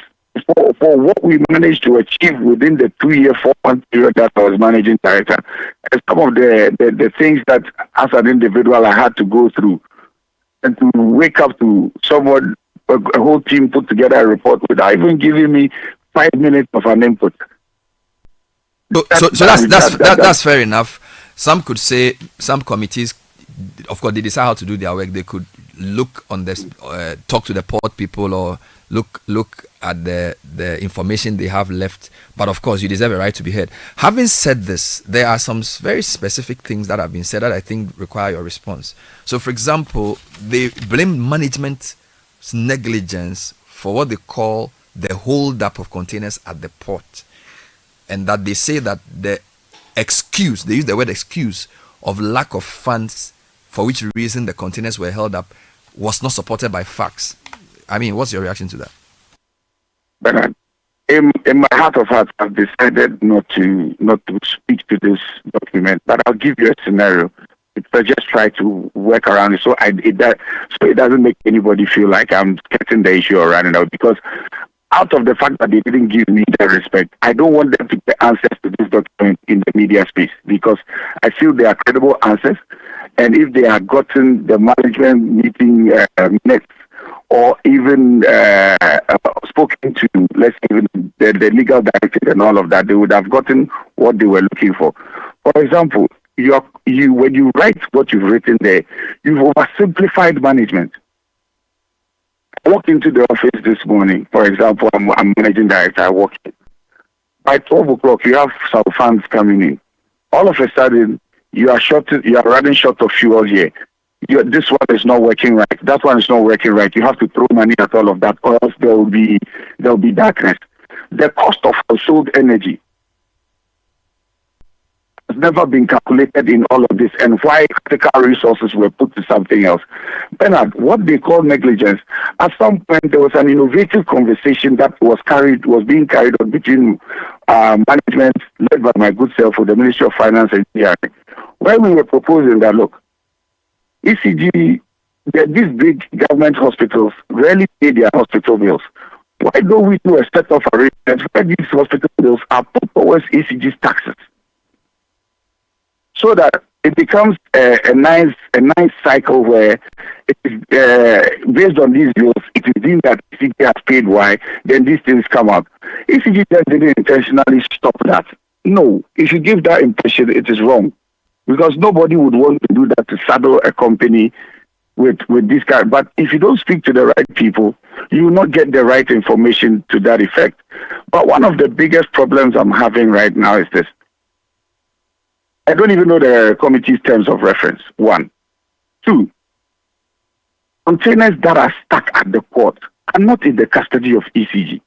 for what we managed to achieve within the 2-year, 4-month period that I was managing director, and some of the things that as an individual I had to go through, and to wake up to someone, a whole team put together a report without even giving me 5 minutes of an input. So that's fair enough. Some could say some committees, of course, they decide how to do their work. They could look on this, talk to the port people, or look at the information they have left. But of course, you deserve a right to be heard. Having said this, there are some very specific things that have been said that I think require your response. So, for example, they blame management's negligence for what they call the hold-up of containers at the port, and that they say that the excuse, they use the word excuse, of lack of funds for which reason the containers were held up was not supported by facts. I mean, what's your reaction to that? Bernard, in my heart of hearts, I've decided not to speak to this document, but I'll give you a scenario. But just try to work around it so it doesn't make anybody feel like I'm getting the issue or running out. Because out of the fact that they didn't give me the respect, I don't want them to get answers to this document in the media space, because I feel they are credible answers. And if they have gotten the management meeting minutes, or even spoken to, let's even the legal director and all of that, they would have gotten what they were looking for. For example, when you write what you've written there, you've oversimplified management. I walked into the office this morning. For example, I'm managing director. I walk in. By 12 o'clock, you have some funds coming in. All of a sudden, you are running short of fuel here. This one is not working right. That one is not working right. You have to throw money at all of that, or else there will be darkness. The cost of household energy has never been calculated in all of this, and why critical resources were put to something else. Bernard, what they call negligence, at some point there was an innovative conversation that was being carried on between management led by my good self with the Ministry of Finance and Engineering, where we were proposing that, look, ECG, these big government hospitals rarely pay their hospital bills. Why don't we do a set of arrangements where these hospital bills are put towards ECG's taxes, so that it becomes a nice cycle where it is, based on these bills, it is deemed that ECG has paid Y, then these things come up. ECG just didn't intentionally stop that. No, if you give that impression, it is wrong. Because nobody would want to do that, to saddle a company with this kind. But if you don't speak to the right people, you will not get the right information to that effect. But one of the biggest problems I'm having right now is this. I don't even know the committee's terms of reference, 1. 2, containers that are stuck at the port are not in the custody of ECG.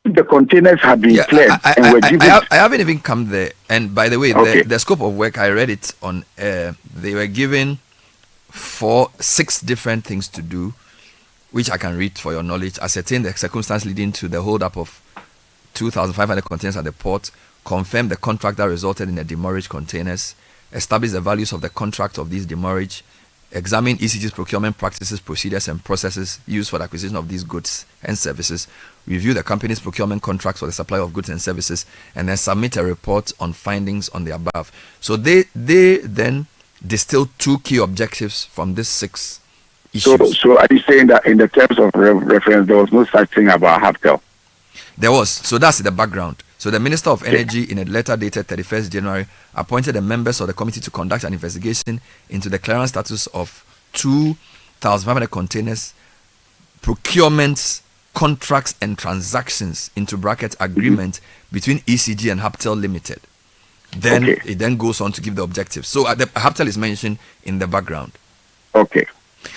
The containers have been cleared and were given. I haven't even come there. And by the way, the scope of work, I read it on air. They were given 6 different things to do, which I can read for your knowledge. Ascertain the circumstance leading to the hold-up of 2,500 containers at the port, confirm the contract that resulted in the demurrage containers, establish the values of the contract of these demurrage, examine ECG's procurement practices, procedures, and processes used for the acquisition of these goods and services, review the company's procurement contracts for the supply of goods and services, and then submit a report on findings on the above. So they then distill 2 key objectives from these 6 issues. So are you saying that in the terms of reference, there was no such thing about Haftel? There was. So that's the background. So the Minister of Energy, in a letter dated 31st January, appointed the members of the committee to conduct an investigation into the clearance status of 2,500 containers, procurements, contracts, and transactions (into brackets agreement) between ECG and Haptel Limited. Then it then goes on to give the objectives. So the Haptel is mentioned in the background. Okay.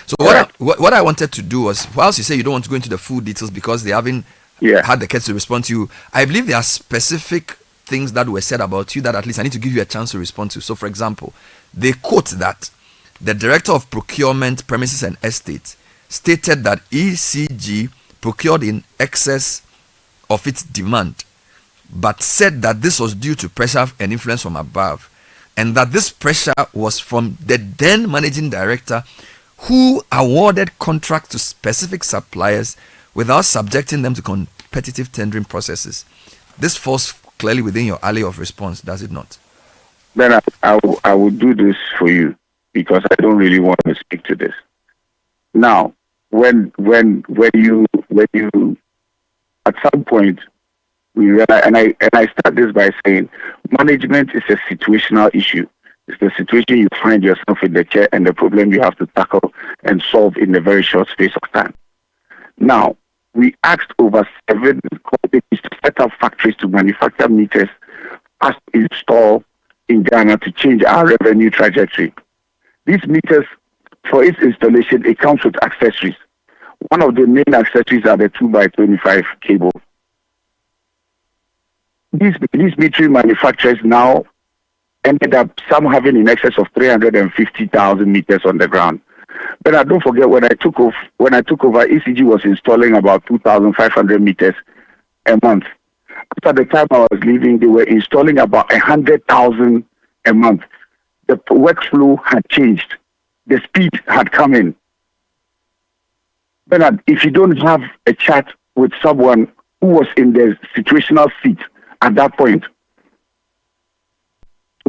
So what I wanted to do was, whilst you say you don't want to go into the full details because they haven't had the case to respond to you, I believe there are specific things that were said about you that at least I need to give you a chance to respond to. So, for example, they quote that the Director of Procurement, Premises and Estates stated that ECG procured in excess of its demand, but said that this was due to pressure and influence from above, and that this pressure was from the then Managing Director, who awarded contracts to specific suppliers without subjecting them to competitive tendering processes. This falls clearly within your alley of response, does it not? Then I will do this for you, because I don't really want to speak to this. Now, when you at some point we realize, and I start this by saying, management is a situational issue. It's the situation you find yourself in the chair and the problem you have to tackle and solve in a very short space of time. Now, we asked over 7 companies to set up factories to manufacture meters as install in Ghana to change our revenue trajectory. These meters, for its installation, it comes with accessories. One of the main accessories are the 2x25 cable. These metering manufacturers now ended up some having in excess of 350,000 meters on the ground. But don't forget, when I took over, ECG was installing about 2,500 meters a month. After the time I was leaving, they were installing about 100,000 a month. The workflow had changed. The speed had come in. Bernard, if you don't have a chat with someone who was in the situational seat at that point, to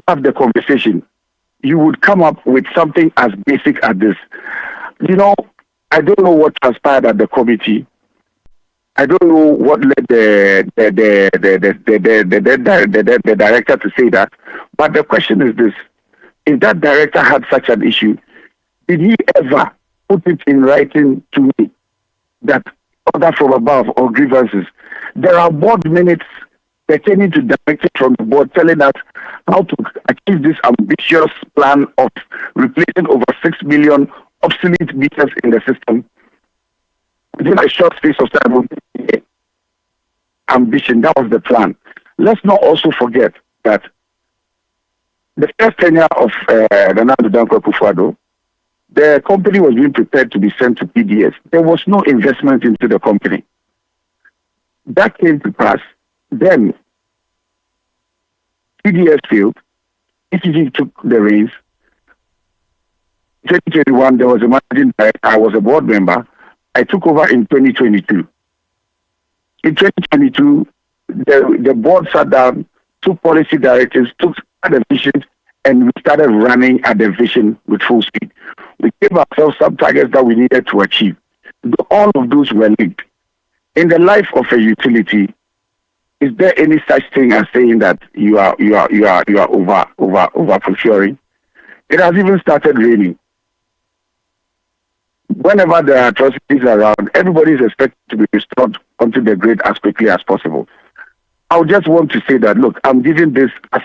have the conversation, you would come up with something as basic as this. You know, I don't know what transpired at the committee. I don't know what led the director to say that. But the question is this: if that director had such an issue, did he ever put it in writing to me that order from above or grievances? There are board minutes pertaining to directors from the board telling us how to achieve this ambitious plan of replacing over 6 million obsolete meters in the system within a short space of time. Ambition, that was the plan. Let's not also forget that the first tenure of Ronaldo Danko Akufo-Addo, the company was being prepared to be sent to PDS. There was no investment into the company. That came to pass. Then PDS failed. ECG took the reins. 2021, there was a managing director. I was a board member. I took over in 2022. In 2022, the board sat down, took policy directives, took the vision, and we started running at the vision with full speed. We gave ourselves some targets that we needed to achieve. All of those were linked. In the life of a utility, is there any such thing as saying that you are over procuring? It has even started raining. Whenever there are atrocities around, everybody is expected to be restored onto the grid as quickly as possible. I would just want to say that, look, I'm giving this as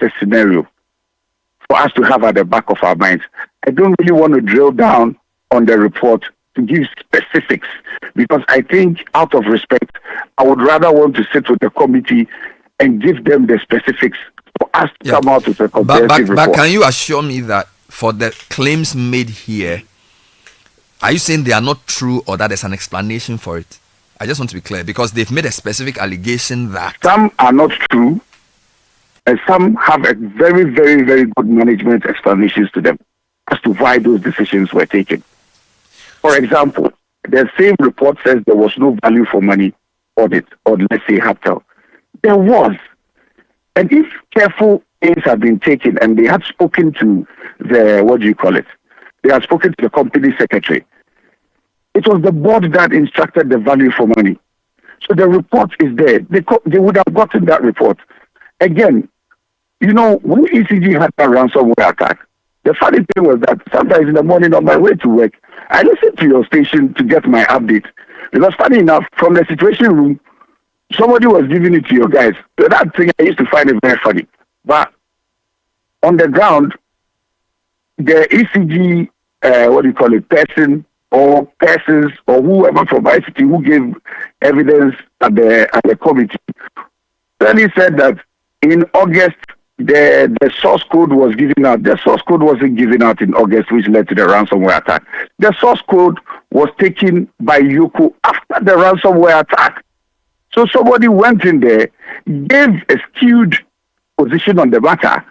a scenario for us to have at the back of our minds. I don't really want to drill down on the report to give specifics, because I think out of respect, I would rather want to sit with the committee and give them the specifics for us to come out with a comprehensive report. But can you assure me that for the claims made here, are you saying they are not true or that there's an explanation for it? I just want to be clear, because they've made a specific allegation that some are not true and some have a very, very, very good management explanations to them as to why those decisions were taken. For example, the same report says there was no value for money audit, or let's say HAPTEL. There was. And if careful aims had been taken and they had spoken to the, they had spoken to the company secretary, it was the board that instructed the value for money. So the report is there. They would have gotten that report. Again, you know, when ECG had that ransomware attack, the funny thing was that sometimes in the morning on my way to work, I listened to your station to get my update. Because funny enough, from the situation room, somebody was giving it to your guys. So that thing, I used to find it very funny. But on the ground, the ECG, person or persons or whoever from ICT who gave evidence at the committee, then he said that in August, the source code was given out. The source code wasn't given out in August, which led to the ransomware attack. The source code was taken by Yoko after the ransomware attack. So somebody went in there, gave a skewed position on the matter,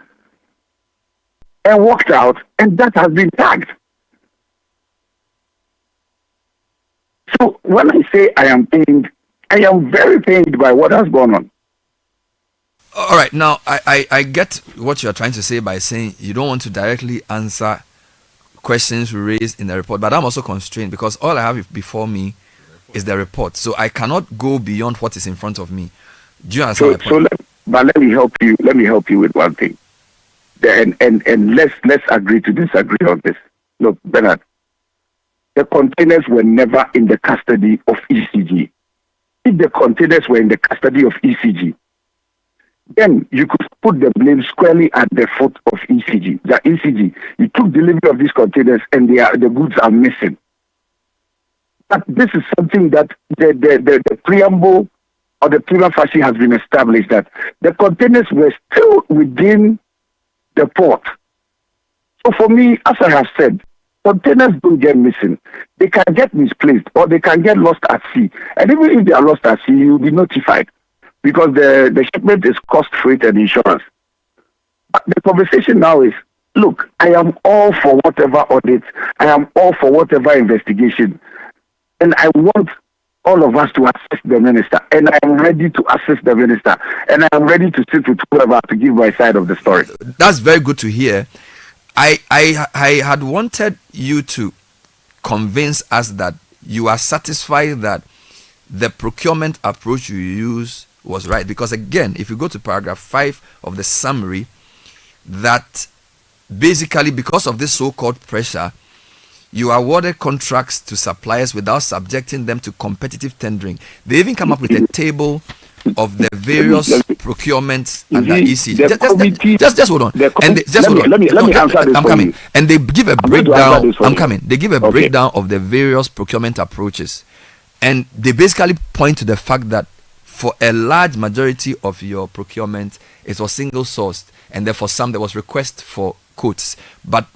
and walked out, and that has been tagged. So when I say I am pained, I am very pained by what has gone on. All right, now I get what you're trying to say by saying you don't want to directly answer questions raised in the report, but I'm also constrained because all I have before me is the report, so I cannot go beyond what is in front of me. Do you understand my point? But let me help you. Let me help you with one thing, and let's agree to disagree on this. Look, Bernard, the containers were never in the custody of ECG. If the containers were in the custody of ECG, then you could put the blame squarely at the foot of ECG. The ECG, you took delivery of these containers and the goods are missing. But this is something that the preamble or the prima facie has been established that the containers were still within the port. So for me, as I have said, containers don't get missing. They can get misplaced or they can get lost at sea. And even if they are lost at sea, you will be notified because the shipment is cost, freight, and insurance. But the conversation now is, look, I am all for whatever audit. I am all for whatever investigation. And I want all of us to assist the minister. And I am ready to assist the minister. And I am ready to sit with whoever to give my side of the story. That's very good to hear. I had wanted you to convince us that you are satisfied that the procurement approach you use was right. Because again, if you go to paragraph 5 of the summary, that basically because of this so-called pressure, you awarded contracts to suppliers without subjecting them to competitive tendering. They even come up with a table of the various procurements under ECG. Just hold on. Let me answer this. I'm coming. And they give a breakdown. I'm coming. They give a breakdown of the various procurement approaches. And they basically point to the fact that for a large majority of your procurement, it was single sourced. And therefore some there was request for quotes. But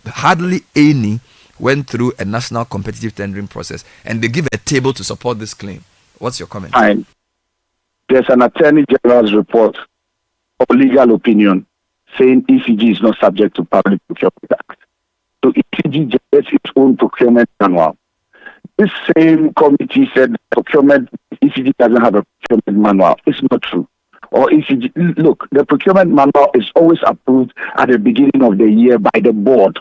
hardly any went through a national competitive tendering process. And they give a table to support this claim. What's your comment? There's an Attorney General's report or legal opinion saying ECG is not subject to Public Procurement Act. So ECG generates its own procurement manual. This same committee said ECG doesn't have a procurement manual. It's not true. Or ECG, look, the procurement manual is always approved at the beginning of the year by the board.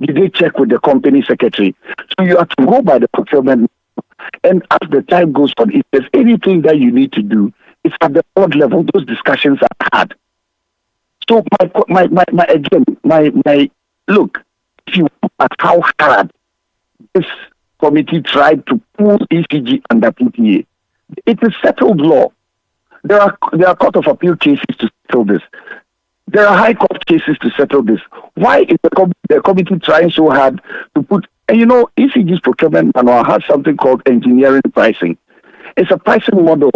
Did they check with the company secretary? So you have to go by the procurement. And as the time goes on, if there's anything that you need to do, it's at the board level. Those discussions are had. So look, if you look at how hard this committee tried to pull ECG under PPA, it is settled law. There are Court of Appeal cases to settle this. There are High Court cases to settle this. Why is the committee trying so hard to put? And ECG's procurement manual has something called engineering pricing. It's a pricing model.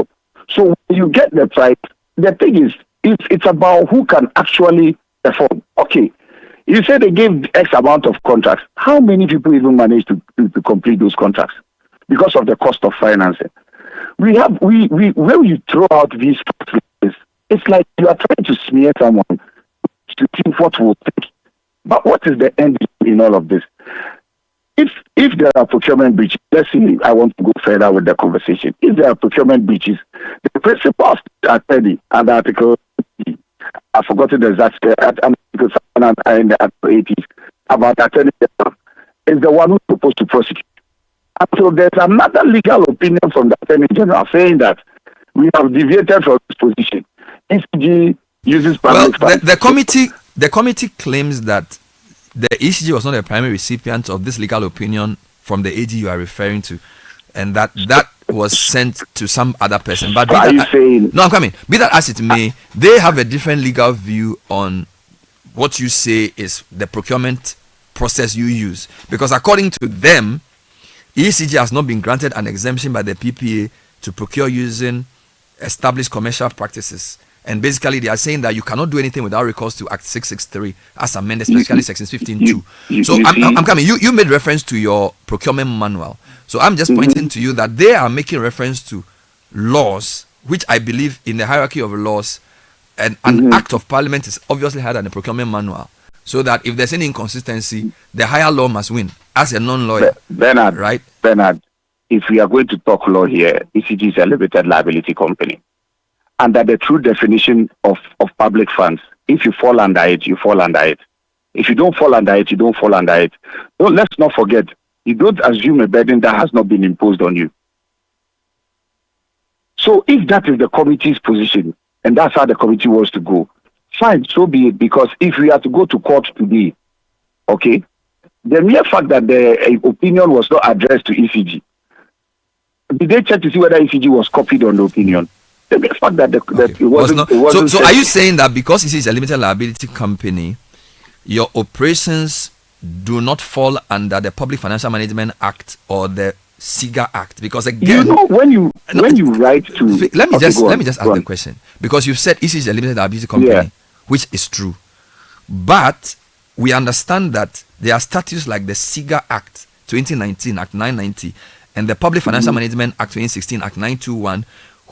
So when you get the price, the thing is, it's about who can actually perform. Okay, you say they gave X amount of contracts. How many people even managed to complete those contracts because of the cost of financing? When you throw out these factors, it's like you are trying to smear someone to think what will take. But what is the end in all of this? If there are procurement breaches, let's see, I want to go further with the conversation. If there are procurement breaches, the principal attorney under Article 80, I've forgotten the exact Article 7 and the Article 80 about attorney general, is the one who's supposed to prosecute. And so there's another legal opinion from the attorney general saying that we have deviated from this position. ECG uses public funds. The committee claims that the ECG was not a primary recipient of this legal opinion from the AG you are referring to, and that was sent to some other person. But I'm coming. Be that as it may, they have a different legal view on what you say is the procurement process you use. Because according to them, ECG has not been granted an exemption by the PPA to procure using established commercial practices. And basically, they are saying that you cannot do anything without recourse to Act 663 as amended, especially Section 15.2. So I'm coming. You made reference to your procurement manual. So I'm just pointing to you that they are making reference to laws, which I believe in the hierarchy of laws, and an act of parliament is obviously higher than the procurement manual. So that if there's any inconsistency, the higher law must win as a non-lawyer. Bernard, right? Bernard, if we are going to talk law here, ECG is a limited liability company. And that the true definition of public funds, if you fall under it, you fall under it. If you don't fall under it, you don't fall under it. Let's not forget, you don't assume a burden that has not been imposed on you. So if that is the committee's position, and that's how the committee wants to go, fine, so be it. Because if we are to go to court today, okay, The mere fact that the opinion was not addressed to ECG, did they check to see whether ECG was copied on the opinion? The mere fact that, that it wasn't. So are you saying that because it is a limited liability company, your operations do not fall under the Public Financial Management Act or the SIGA Act? Because again, when you write to, let me just ask the question, because you've said ECG is a limited liability company, which is true, but we understand that there are statutes like the SIGA Act 2019 Act 990 and the Public Financial Management Act 2016 Act 921,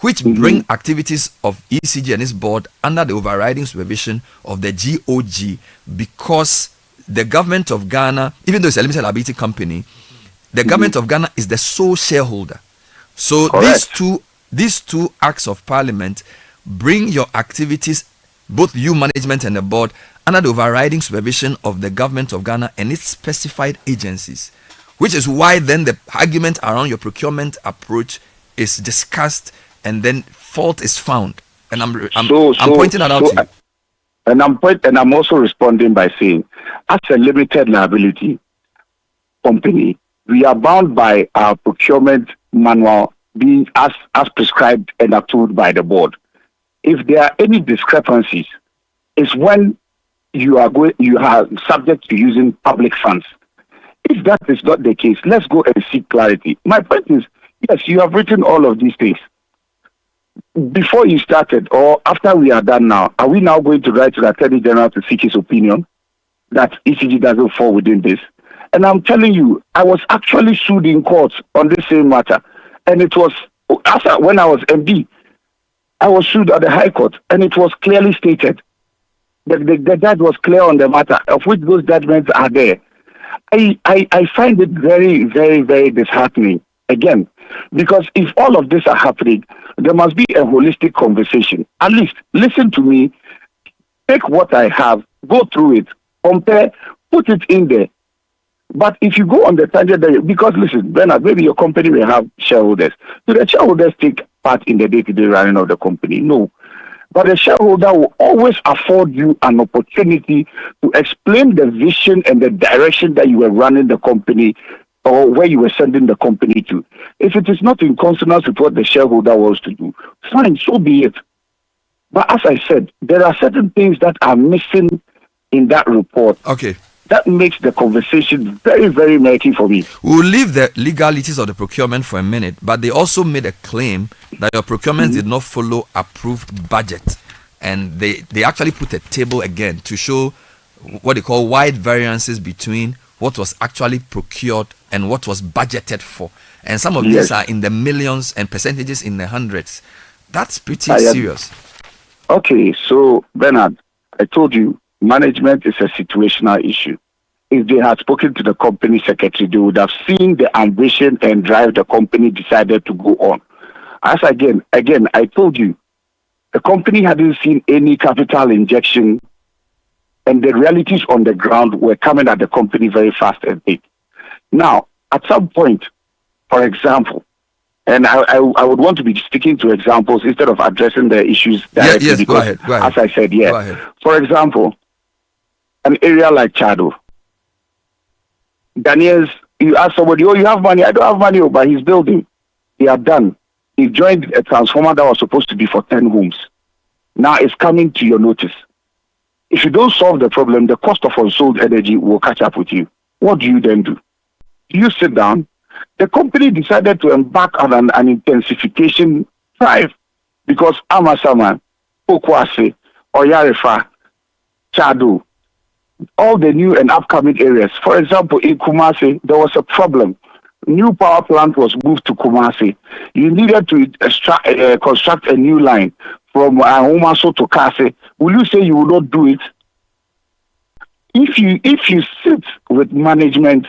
which bring activities of ECG and its board under the overriding supervision of the GOG, because the government of Ghana, even though it's a limited liability company, the government of Ghana is the sole shareholder. So these two acts of parliament bring your activities, both you management and the board, under the overriding supervision of the government of Ghana and its specified agencies, which is why then the argument around your procurement approach is discussed and then fault is found. And I'm pointing that out to you. And I'm also responding by saying, as a limited liability company, we are bound by our procurement manual being as prescribed and approved by the board. If there are any discrepancies, it's when you are subject to using public funds. If that is not the case, let's go and seek clarity. My point is, yes, you have written all of these things. Before you started or after we are done now, are we now going to write to the Attorney General to seek his opinion that ECG doesn't fall within this? And I'm telling you, I was actually sued in court on this same matter. And it was, when I was MD, I was sued at the High Court, and it was clearly stated that the judge was clear on the matter, of which those judgments are there. I find it very, very, very disheartening, again, because if all of this are happening, there must be a holistic conversation. At least listen to me, take what I have, go through it, compare, put it in there. But if you go on the tangent, because listen, Bernard, maybe your company may have shareholders. Do the shareholders take part in the day-to-day running of the company? No. But the shareholder will always afford you an opportunity to explain the vision and the direction that you were running the company or where you were sending the company to. If it is not in consonance with what the shareholder wants to do, fine, so be it. But as I said, there are certain things that are missing in that report. Okay. That makes the conversation very, very murky for me. We'll leave the legalities of the procurement for a minute, but they also made a claim that your procurement did not follow approved budget. And they actually put a table again to show what they call wide variances between what was actually procured and what was budgeted for. And some of these are in the millions and percentages in the hundreds. That's pretty serious. Okay, so Bernard, I told you, management is a situational issue. If they had spoken to the company secretary, they would have seen the ambition and drive the company decided to go on. As again, I told you, the company hadn't seen any capital injection, and the realities on the ground were coming at the company very fast and big. Now, at some point, for example, and I would want to be sticking to examples instead of addressing the issues directly. Yes, go ahead. As I said, for example, an area like Chado. Daniels, you ask somebody, oh, you have money. I don't have money, but he's building. They are done. He joined a transformer that was supposed to be for 10 homes. Now it's coming to your notice. If you don't solve the problem, the cost of unsold energy will catch up with you. What do you then do? You sit down. The company decided to embark on an intensification drive because Amasama, Okwase, Oyarefa, Chado, all the new and upcoming areas. For example, in Kumasi, there was a problem. New power plant was moved to Kumasi. You needed to construct a new line from Umaso to Kase. Will you say you will not do it? If you sit with management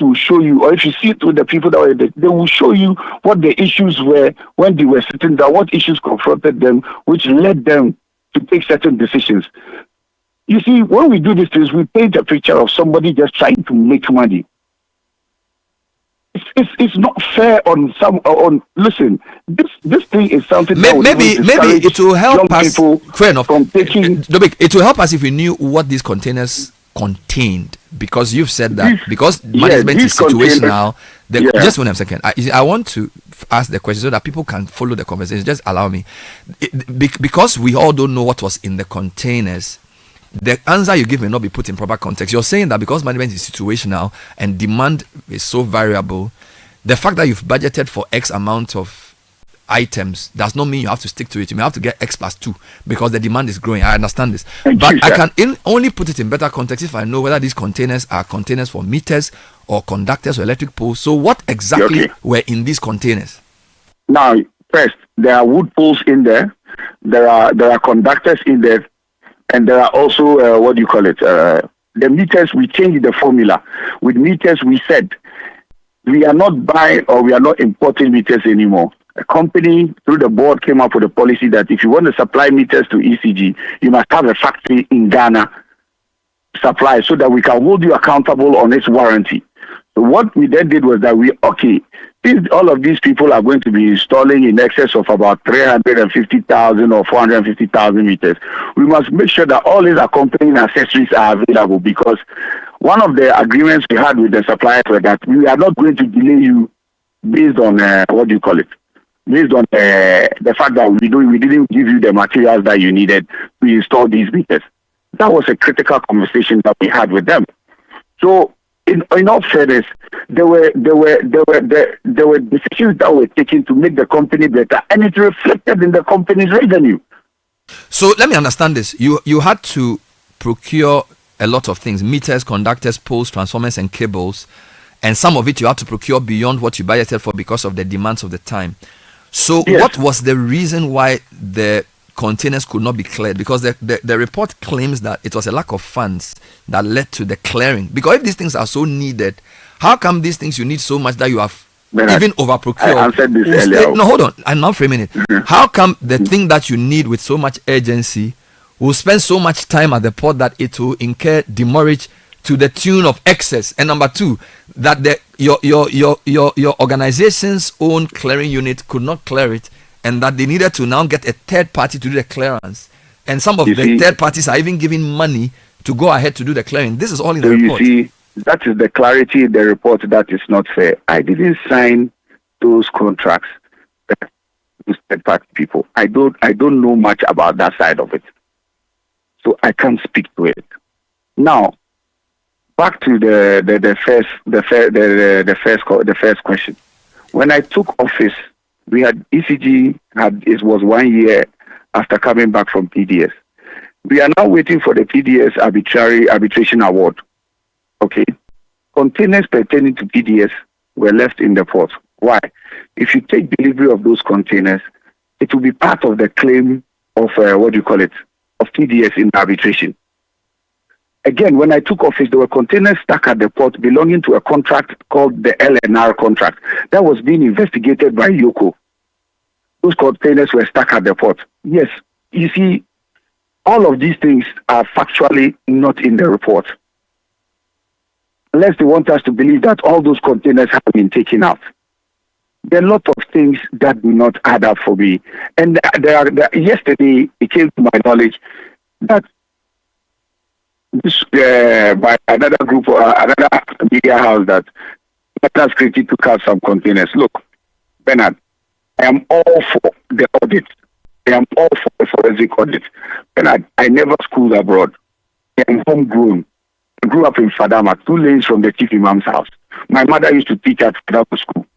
will show you, or if you sit with the people that were there, they will show you what the issues were when they were sitting down, what issues confronted them, which led them to take certain decisions. You see, when we do these things, we paint a picture of somebody just trying to make money. It's not fair on some. Listen, this thing is something. Maybe it will help us. Fair enough. It will help us if we knew what these containers contained? Because you've said that because management is containers- situational. Yeah. Just 1 second. I want to ask the question so that people can follow the conversation. Just allow me. Because we all don't know what was in the containers, the answer you give may not be put in proper context. You're saying that because management is situational and demand is so variable, the fact that you've budgeted for X amount of items does not mean you have to stick to it. You may have to get X plus 2 because the demand is growing. I understand this. But I can only put it in better context if I know whether these containers are containers for meters or conductors or electric poles. So what exactly were in these containers? Now, first, there are wood poles in there. There are conductors in there. And there are also, what do you call it? The meters, we changed the formula. With meters, we said, we are not buying or we are not importing meters anymore. A company through the board came up with a policy that if you want to supply meters to ECG, you must have a factory in Ghana supply so that we can hold you accountable on its warranty. So what we then did was that since all of these people are going to be installing in excess of about 350,000 or 450,000 meters, we must make sure that all these accompanying accessories are available, because one of the agreements we had with the suppliers was that we are not going to delay you based on, based on the fact that we didn't give you the materials that you needed to install these meters. That was a critical conversation that we had with them. So, in all fairness, there were decisions that were taken to make the company better, and it reflected in the company's revenue. So let me understand this. You had to procure a lot of things: meters, conductors, poles, transformers, and cables, and some of it you had to procure beyond what you budgeted for because of the demands of the time. So what was the reason why the containers could not be cleared? Because the report claims that it was a lack of funds that led to the clearing. Because if these things are so needed, how come these things you need so much that you have even over-procured? I answered this earlier. No, hold on. I'm not framing it. How come the thing that you need with so much urgency will spend so much time at the port that it will incur demurrage to the tune of excess? And number two, that your organization's own clearing unit could not clear it, and that they needed to now get a third party to do the clearance. And some of the third parties are even giving money to go ahead to do the clearing. This is all in the report. You see, that is the clarity in the report that is not fair. I didn't sign those contracts with third party people. I don't know much about that side of it, so I can't speak to it. Now, back to the first question. When I took office, we had it was 1 year after coming back from PDS. We are now waiting for the PDS arbitration award. Okay. Containers pertaining to PDS were left in the port. Why? If you take delivery of those containers, it will be part of the claim of of PDS in arbitration. Again, when I took office, there were containers stuck at the port belonging to a contract called the LNR contract that was being investigated by Yoko. Those containers were stuck at the port. Yes, you see, all of these things are factually not in the report. Unless they want us to believe that all those containers have been taken out. There are a lot of things that do not add up for me. And yesterday, it came to my knowledge that this by another group, another media house, that Citi took out some containers. Look, Bernard, I am all for the audit. I am all for the forensic audit. Bernard, I never schooled abroad. I am homegrown. I grew up in Fadama, 2 lanes from the chief imam's house. My mother used to teach at Fadama school.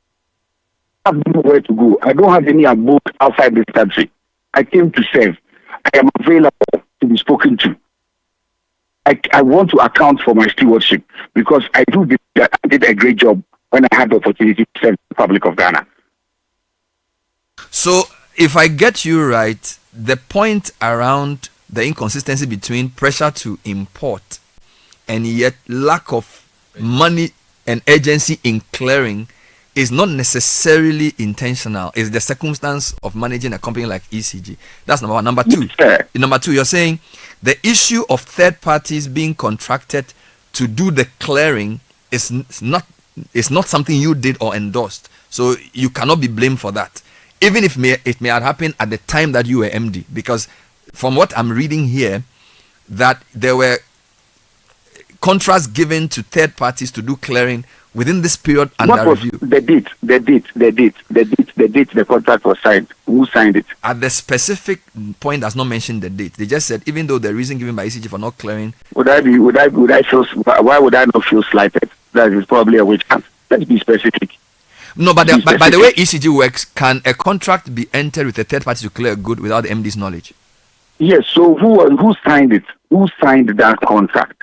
I have nowhere to go. I don't have any abode outside this country. I came to serve. I am available to be spoken to. I want to account for my stewardship, because I do believe that I did a great job when I had the opportunity to serve the Republic of Ghana. So, if I get you right, the point around the inconsistency between pressure to import and yet lack of money and urgency in clearing is not necessarily intentional. It's the circumstance of managing a company like ECG. That's number one. Number two, you're saying the issue of third parties being contracted to do the clearing is not something you did or endorsed. So you cannot be blamed for that, even if it may have happened at the time that you were MD. Because from what I'm reading here, that there were contracts given to third parties to do clearing within this period under What was review? the date the contract was signed? Who signed it? At the specific point, does not mention the date. They just said even though the reason given by ECG for not clearing. Would I feel? Why would I not feel slighted? That is probably a witch hunt. Let's be specific. No, but by the way ECG works, can a contract be entered with a third party to clear a good without the MD's knowledge? Yes. So who signed it? Who signed that contract?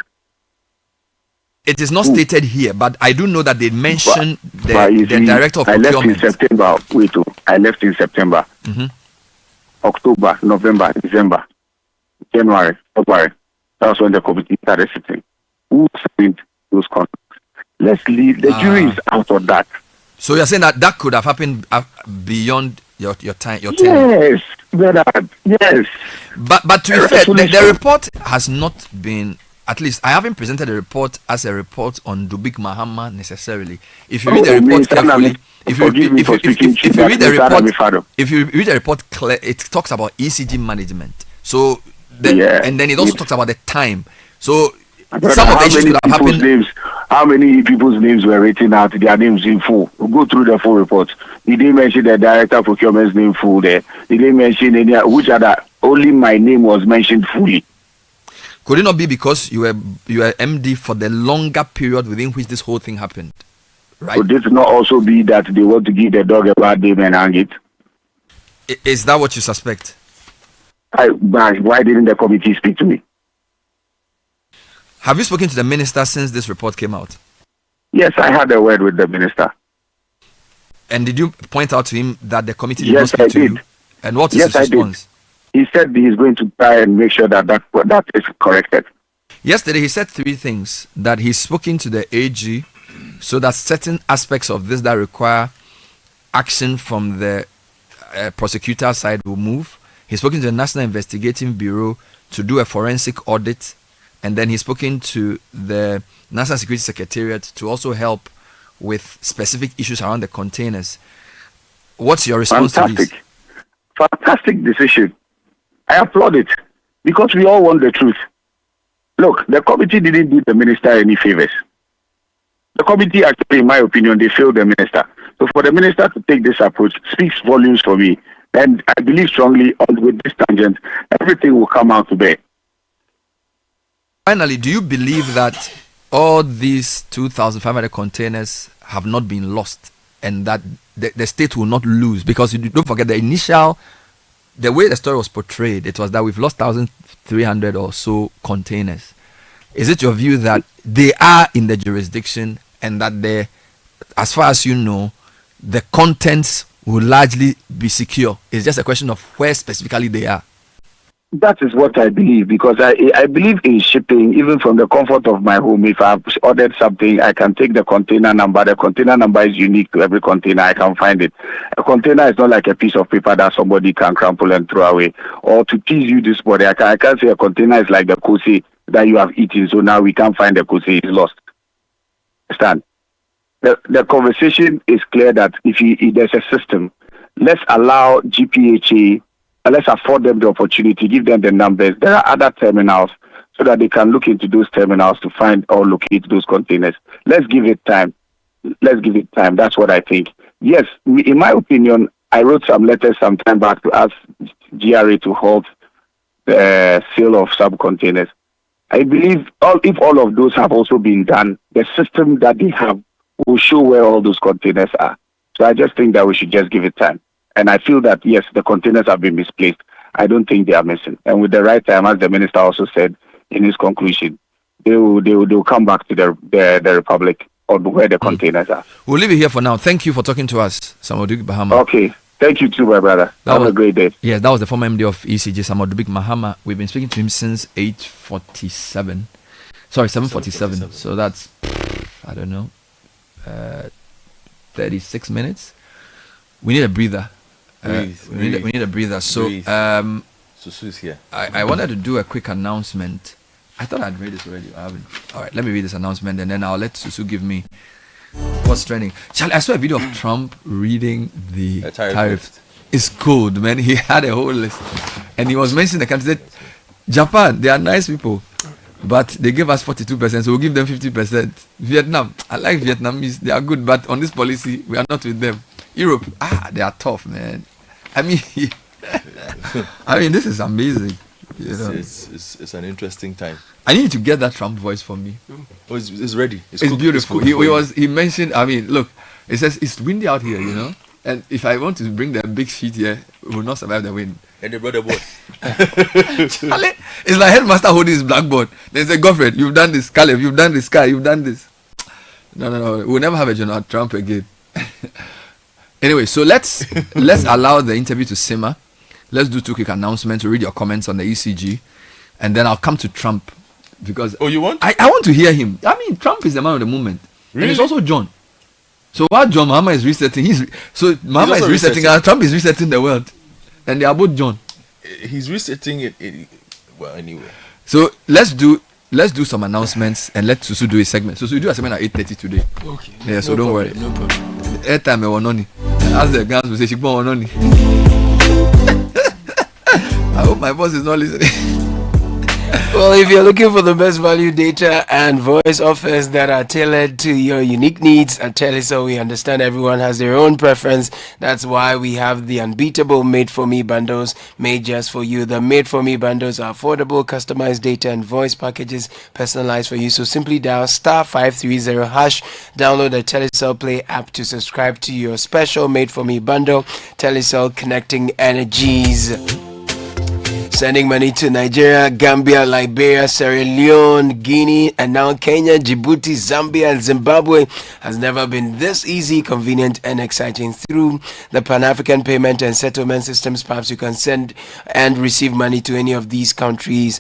It is not stated here, but I do know that they mentioned the director of I procurement. left in September. I left in September. October, November, December, January, February. That's when the committee started sitting. Who signed those contracts? Let's leave. The jury is out of that. So you're saying that could have happened beyond your time, your tenure? Yes, brother. Yes. But to be fair, the report has not been. At least I haven't presented the report as a report on Dubik Mahama necessarily. If you read the report carefully, if you read the report, it talks about ECG management. So, and then it also talks about the time. So, some of the issues could have happened. How many people's names were written out? Their names in full. We'll go through the full report. He didn't mention the director of procurement's name full there. He didn't mention any. Which other? Only my name was mentioned fully. Could it not be because you were MD for the longer period within which this whole thing happened? Right? Could this not also be that they want to give the dog a bad name and hang it? Is that what you suspect? Why didn't the committee speak to me? Have you spoken to the minister since this report came out? Yes, I had a word with the minister. And did you point out to him that the committee did not speak to you? And what is his response? He said he is going to try and make sure that is corrected. Yesterday, he said three things. That he's spoken to the AG so that certain aspects of this that require action from the prosecutor side will move. He's spoken to the National Investigating Bureau to do a forensic audit. And then he's spoken to the National Security Secretariat to also help with specific issues around the containers. What's your response to this? Fantastic decision. I applaud it because we all want the truth. Look, the committee didn't do the minister any favors. The committee actually, in my opinion, they failed the minister. So for the minister to take this approach speaks volumes for me. And I believe strongly with this tangent, everything will come out to bear. Finally, do you believe that all these 2,500 containers have not been lost and that the state will not lose? Because you don't forget the way the story was portrayed, it was that we've lost 1,300 or so containers. Is it your view that they are in the jurisdiction and that as far as you know, the contents will largely be secure? It's just a question of where specifically they are. That is what I believe, because I believe in shipping, even from the comfort of my home. If I've ordered something, I can take the container number. The container number is unique to every container. I can find it. A container is not like a piece of paper that somebody can crumple and throw away. Or to tease you this morning, I can't say a container is like the kose that you have eaten, so now we can't find the kose, it's lost. Understand? The conversation is clear that if there's a system, let's allow GPHA, let's afford them the opportunity, give them the numbers. There are other terminals so that they can look into those terminals to find or locate those containers. Let's give it time. That's what I think. Yes, in my opinion, I wrote some letters some time back to ask GRA to halt the sale of sub-containers. I believe if all of those have also been done, the system that they have will show where all those containers are. So I just think that we should just give it time. And I feel that, yes, the containers have been misplaced. I don't think they are missing. And with the right time, as the minister also said in his conclusion, they will come back to the Republic or where the containers are. We'll leave it here for now. Thank you for talking to us, Samuel Dubik Mahama. Okay. Thank you too, my brother. Have a great day. Yes, that was the former MD of ECG, Samuel Dubik Mahama. We've been speaking to him since 7:47. So that's, I don't know, 36 minutes. We need a breather. We need a breather. So Susu's here. I wanted to do a quick announcement. I thought I'd read this already. I haven't. All right, let me read this announcement and then I'll let Susu give me what's trending. Charlie, I saw a video of Trump reading the tariff. It's cool, man. He had a whole list and he was mentioning the country. Japan, they are nice people. But they gave us 42%, so we'll give them 50%. Vietnam, I like Vietnamese. They are good, but on this policy, we are not with them. Europe, they are tough, man. I mean, this is amazing. You know? It's an interesting time. I need to get that Trump voice for me. Oh, it's ready. It's beautiful. He mentioned. I mean, look, it says it's windy out here, you know. And if I want to bring the big sheet here, we will not survive the wind. And they brought the board. Charlie, it's like headmaster holding his blackboard. There's a Godfred, you've done this. Caleb, you've done this. Sky, you've done this. No. We'll never have a Donald Trump again. Anyway, so let's allow the interview to simmer. Let's do 2 quick announcements. Read your comments on the ECG, and then I'll come to Trump because you want? I want to hear him. I mean, Trump is the man of the moment, really? And it's also John. So while John Mahama is resetting, Mahama is resetting, and Trump is resetting the world, and they are both John. He's resetting it. Well, anyway. So let's do some announcements and let Susu do a segment. So we do a segment at 8:30 today. Okay. Yeah. So don't worry. No problem. Airtime only. As the guys will say, she born only. I hope my boss is not listening. Well, if you're looking for the best value data and voice offers that are tailored to your unique needs at Telecel, we understand everyone has their own preference. That's why we have the unbeatable Made For Me bundles made just for you. The Made For Me bundles are affordable, customized data and voice packages personalized for you. So simply dial *530#, download the Telecel Play app to subscribe to your special Made For Me bundle. Telecel, connecting energies. Sending money to Nigeria, Gambia, Liberia, Sierra Leone, Guinea, and now Kenya, Djibouti, Zambia, and Zimbabwe has never been this easy, convenient, and exciting. Through the Pan-African Payment and Settlement Systems, perhaps you can send and receive money to any of these countries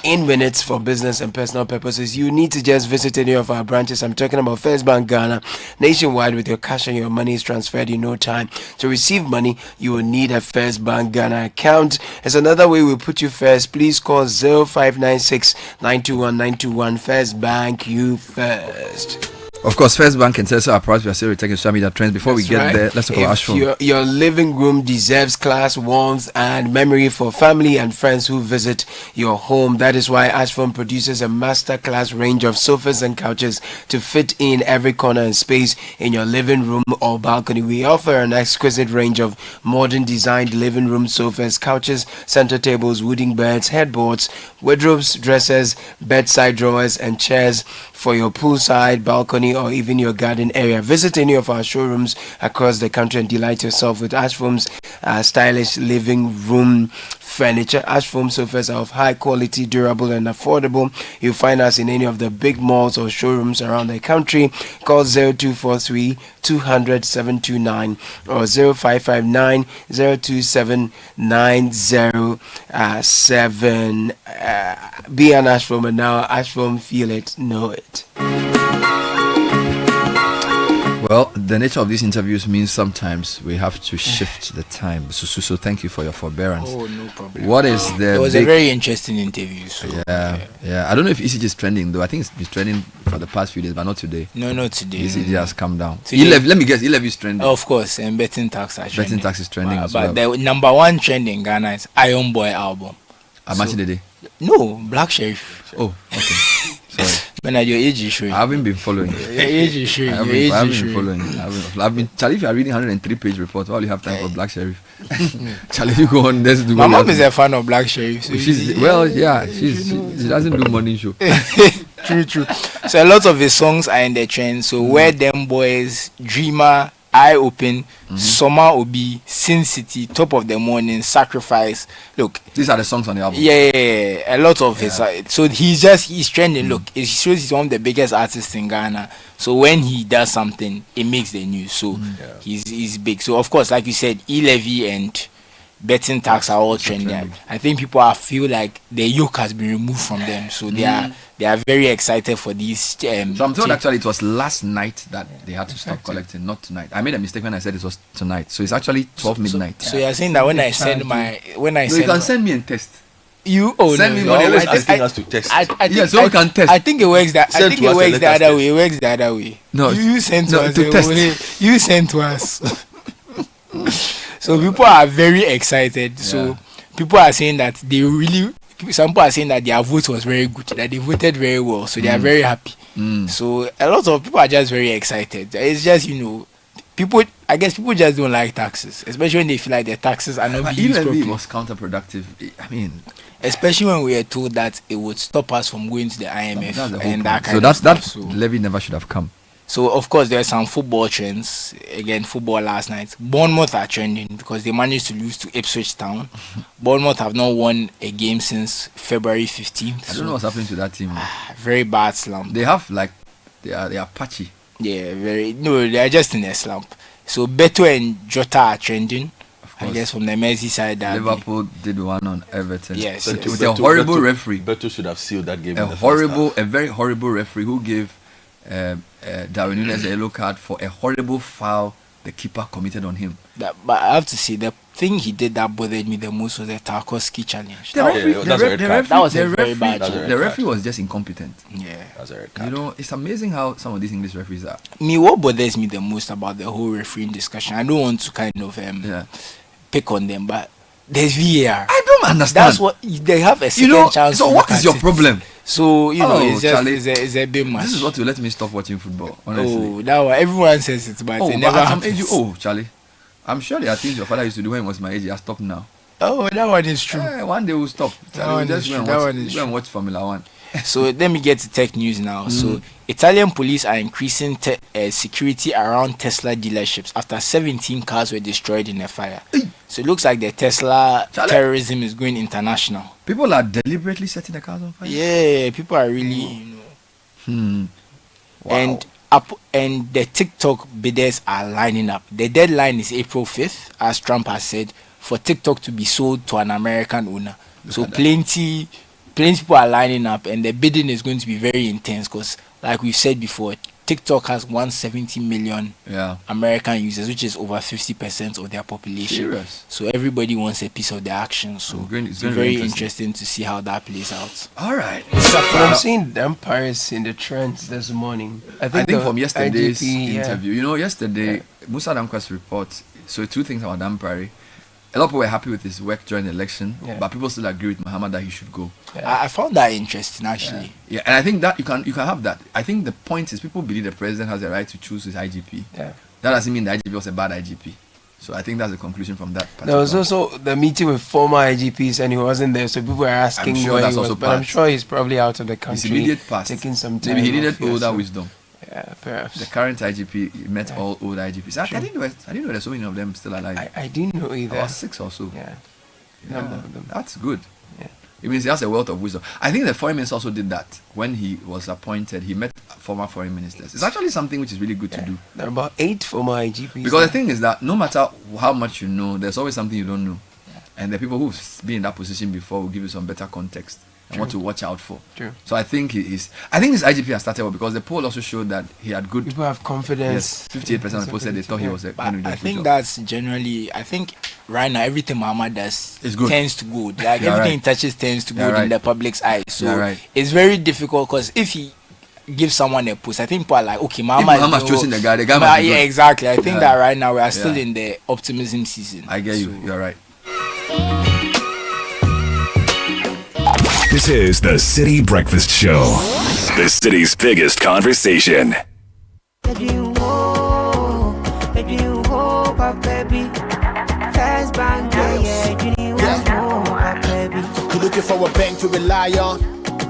in minutes for business and personal purposes. You need to just visit any of our branches. I'm talking about First Bank Ghana, nationwide with your cash and your money is transferred in no time. To receive money, you will need a First Bank Ghana account. As another way we put you first, please call 0596 921 921. First Bank, you first. Of course, First Bank and Telecel are proud to be taking social media trends. Before we get there, let's talk about Ashford. Your living room deserves class, warmth, and memory for family and friends who visit your home. That is why Ashford produces a masterclass range of sofas and couches to fit in every corner and space in your living room or balcony. We offer an exquisite range of modern designed living room sofas, couches, center tables, wooden beds, headboards, wardrobes, dressers, bedside drawers, and chairs for your poolside, balcony, or even your garden area. Visit any of our showrooms across the country and delight yourself with Ashford's stylish living room furniture. Ashford sofas are of high quality, durable, and affordable. You'll find us in any of the big malls or showrooms around the country. Call 0243 200 729 or 0559 027 907. Be an Ashford, and now Ashford, feel it, know it. Well, the nature of these interviews means sometimes we have to shift the time. So thank you for your forbearance. Oh, no problem. What is the? It was a very interesting interview. So. Yeah. I don't know if ECG is trending though. I think it's been trending for the past few days, but not today. No, not today. ECG has come down. Today, let me guess. 11 is trending. Of course, and betting tax are trending. Betting tax is trending as but well. the number one trend in Ghana is Iron Boy album. Amachi Dede? No, Black Sheriff. Oh, okay. Sorry. When your age is showing. I haven't been following. Your age is showing. I haven't been following. I've been. Charlie, if you are reading 103-page report, all you have time for Black Sheriff. Charlie, you go on. Let's do. My mom is a fan of Black Sheriff. So she doesn't do morning show. True. So a lot of his songs are in the trend. So Where Them Boys, Dreamer, Eye Open, Summer Obi, Sin City, Top of the Morning, Sacrifice. Look, these are the songs on the album. Yeah, a lot of his. So he's trending. Look, it shows he's one of the biggest artists in Ghana. So when he does something, it makes the news. So he's big. So of course, like you said, E-Levy and betting tax are all trending. I think people feel like the yoke has been removed from them. So they are very excited for these. So I'm told actually it was last night that they had to stop collecting, not tonight. I made a mistake when I said it was tonight. So it's actually 12 midnight. So you're saying that when I send you can send me and test. Send me money. Asking us to test. I we can test. I think it works that. I think it works the other way. It works the other way. No, you sent to us. To test. You sent to us. So people are very excited. So people are saying that some people are saying that their vote was very good, that they voted very well, so they are very happy. So a lot of people are just very excited. It's just, people, I guess people just don't like taxes, especially when they feel like their taxes are not being used properly. It was counterproductive. I mean, especially when we were told that it would stop us from going to the IMF and that kind of stuff. So that levy never should have come. So of course there are some football trends. Again, football last night. Bournemouth are trending because they managed to lose to Ipswich Town. Bournemouth have not won a game since February 15th. I don't know what's happening to that team. Very bad slump. They have they are patchy. Yeah, they are just in a slump. So Beto and Jota are trending. I guess from the Merseyside derby. Liverpool did one on Everton. Yes, with a horrible referee. Beto should have sealed that game. A very horrible referee who gave Darwin Núñez a yellow card for a horrible foul the keeper committed on him. But I have to say, the thing he did that bothered me the most was the Tarkowski challenge. That was a very bad challenge. The referee was just incompetent. Yeah, that's a red card. It's amazing how some of these English referees are. What bothers me the most about the whole refereeing discussion, I don't want to kind of pick on them, but there's VAR. I don't understand. That's what they have a second chance. So what is your problem? So it's just it's a bit much. This is what will let me stop watching football. Honestly. Oh, that one, everyone says it, but it never happens. Charlie, I'm sure there are things your father used to do when he was my age. He has stopped now. Oh, that one is true. One day we'll stop. We'll just go and watch Formula 1. So let me get to tech news now. So Italian police are increasing security around Tesla dealerships after 17 cars were destroyed in a fire. So it looks like the Tesla terrorism is going international. People are deliberately setting the cars on fire? Yeah, people are really, Wow. And the TikTok bidders are lining up. The deadline is April 5th, as Trump has said, for TikTok to be sold to an American owner. So plenty people are lining up, and the bidding is going to be very intense because, like we've said before, TikTok has 170 million American users, which is over 50% of their population. Serious? So everybody wants a piece of the action. So it's very interesting to see how that plays out. All right. But I'm seeing the umpires in the trends this morning. I think from yesterday's interview, yesterday, Musa Dankwa's report, so two things about umpiring. A lot of people were happy with his work during the election, but people still agree with Muhammad that he should go. I found that interesting, actually. Yeah, and I think that you can have that. I think the point is people believe the president has the right to choose his IGP. Yeah. That doesn't mean the IGP was a bad IGP. So I think that's the conclusion from that. There was also the meeting with former IGPs and he wasn't there, so people were asking where he was. But I'm sure he's probably out of the country. His immediate past. Taking some time. Maybe he needed older wisdom. Yeah, perhaps. The current IGP met all old IGPs. I didn't know there's so many of them still alive. I didn't know either. About 6 or so. Yeah. That's good. Yeah. It means he has a wealth of wisdom. I think the foreign minister also did that. When he was appointed, he met former foreign ministers. It's actually something which is really good to do. There are about 8 former IGPs. Because the thing is that no matter how much you know, there's always something you don't know. Yeah. And the people who've been in that position before will give you some better context and what to watch out for. True. So I think this IGP has started well because the poll also showed that he had good... People have confidence. Yes, 58% of the people said they thought he was a good I think that's generally... I think right now everything Muhammad does tends to good. Like everything he touches tends to good in the public's eyes. So it's very difficult because if he gives someone a post, I think people are like, okay, Muhammad's choosing the guy must be good. Exactly. I think that right now we are still in the optimism season. I get you. You're right. This is the City Breakfast Show, the city's biggest conversation. You looking for a bank to rely on?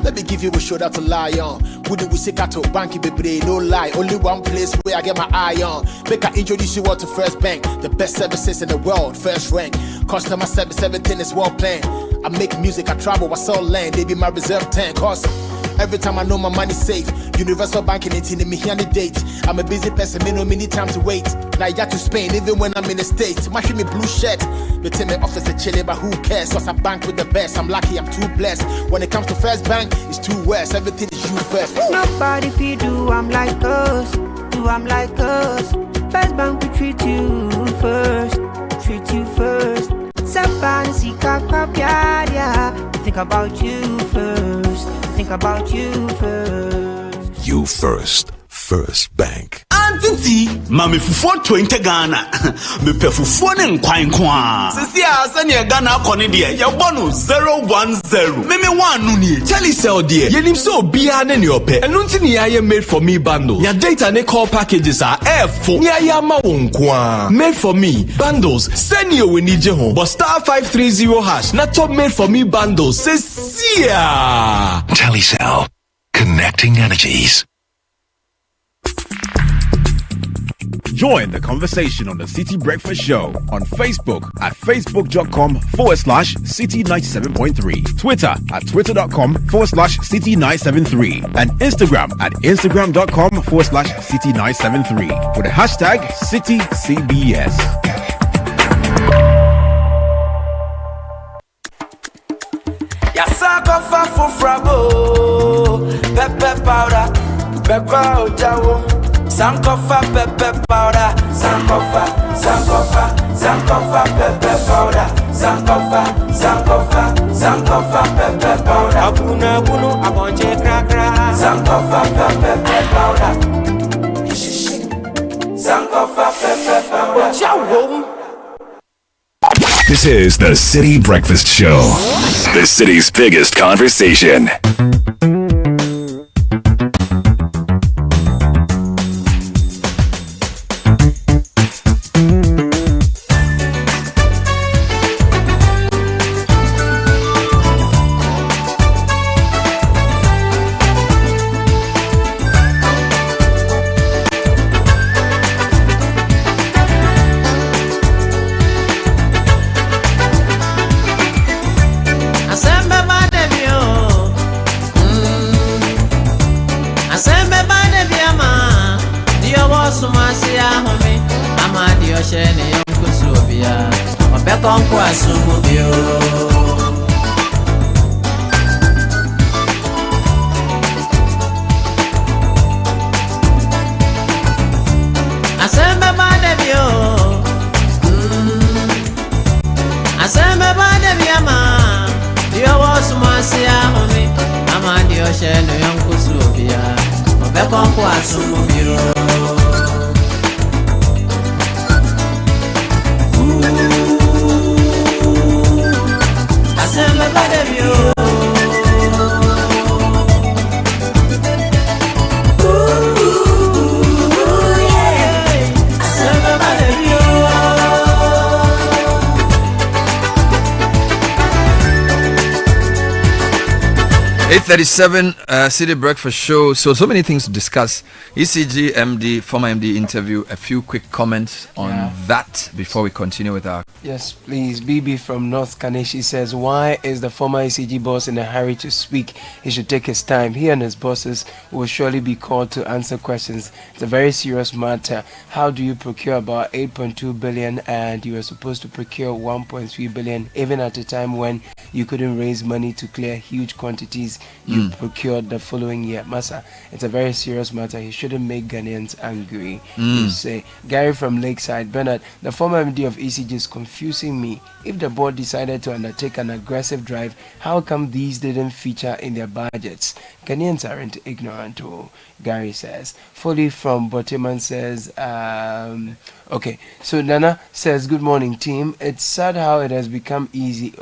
Let me give you a shoulder to lie on. Who do we seek out to bank baby? No lie, only one place where I get my eye on. Make I introduce you all to First Bank, the best services in the world, first rank. Customer service, everything is well planned. I make music, I travel, I sell land, they be my reserve tank. Cause every time I know my money's safe, Universal Banking ain't in me here on the date. I'm a busy person, me no need time to wait. Now I got to Spain, even when I'm in the States. My me blue shirt, they tell me office a chilly, but who cares? Cause I bank with the best, I'm lucky, I'm too blessed. When it comes to First Bank, it's too west, everything is you first. Nobody feed do, I'm like us, First Bank we treat you first, Think about you first. You first. First Bank. On Tinti, Mammy Fufu 20 Ghana. Me Pefufu and Quine. Sisia, send your Ghana Conidia, your bonus 010. Meme one nuni. Telecel dear, yenim so behind in your pay. And nothing I made for me bundle. Your data and call packages are F4. Nyayama wonkwa. Made for me bundles. Send you we need your home. But *530 hash. Not top made for me bundles. Says Sia. Telecel. Connecting energies. Join the conversation on the City Breakfast Show on Facebook at facebook.com/City97.3, Twitter at twitter.com/City973, and Instagram at instagram.com/City973 with the hashtag CityCBS. Yasaka for frabo, pepper powder, pepper ojawo. Sankofa pepper powder, Sankofa pepper powder, Sankofa pepper powder. Abuna abonje krakra, Sankofa pepper powder, Sankofa pepper powder. This is the City Breakfast Show, the city's biggest conversation. City Breakfast Show. So many things to discuss. ECG MD, former MD interview. A few quick comments on that before we continue with our. Yes, please. BB from North Kaneshi says, why is the former ECG boss in a hurry to speak? He should take his time. He and his bosses will surely be called to answer questions. It's a very serious matter. How do you procure about 8.2 billion and you were supposed to procure 1.3 billion even at a time when you couldn't raise money to clear huge quantities you procured the following year? Massa, it's a very serious matter. He shouldn't make Ghanaians angry. You say. Gary from Lakeside, Bernard, the former MD of ECG is confusing me. If the board decided to undertake an aggressive drive, how come these didn't feature in their budgets? Ghanaians aren't ignorant, Gary says. Foley from Boteman says, okay, so Nana says, good morning team. It's sad how it has become easy,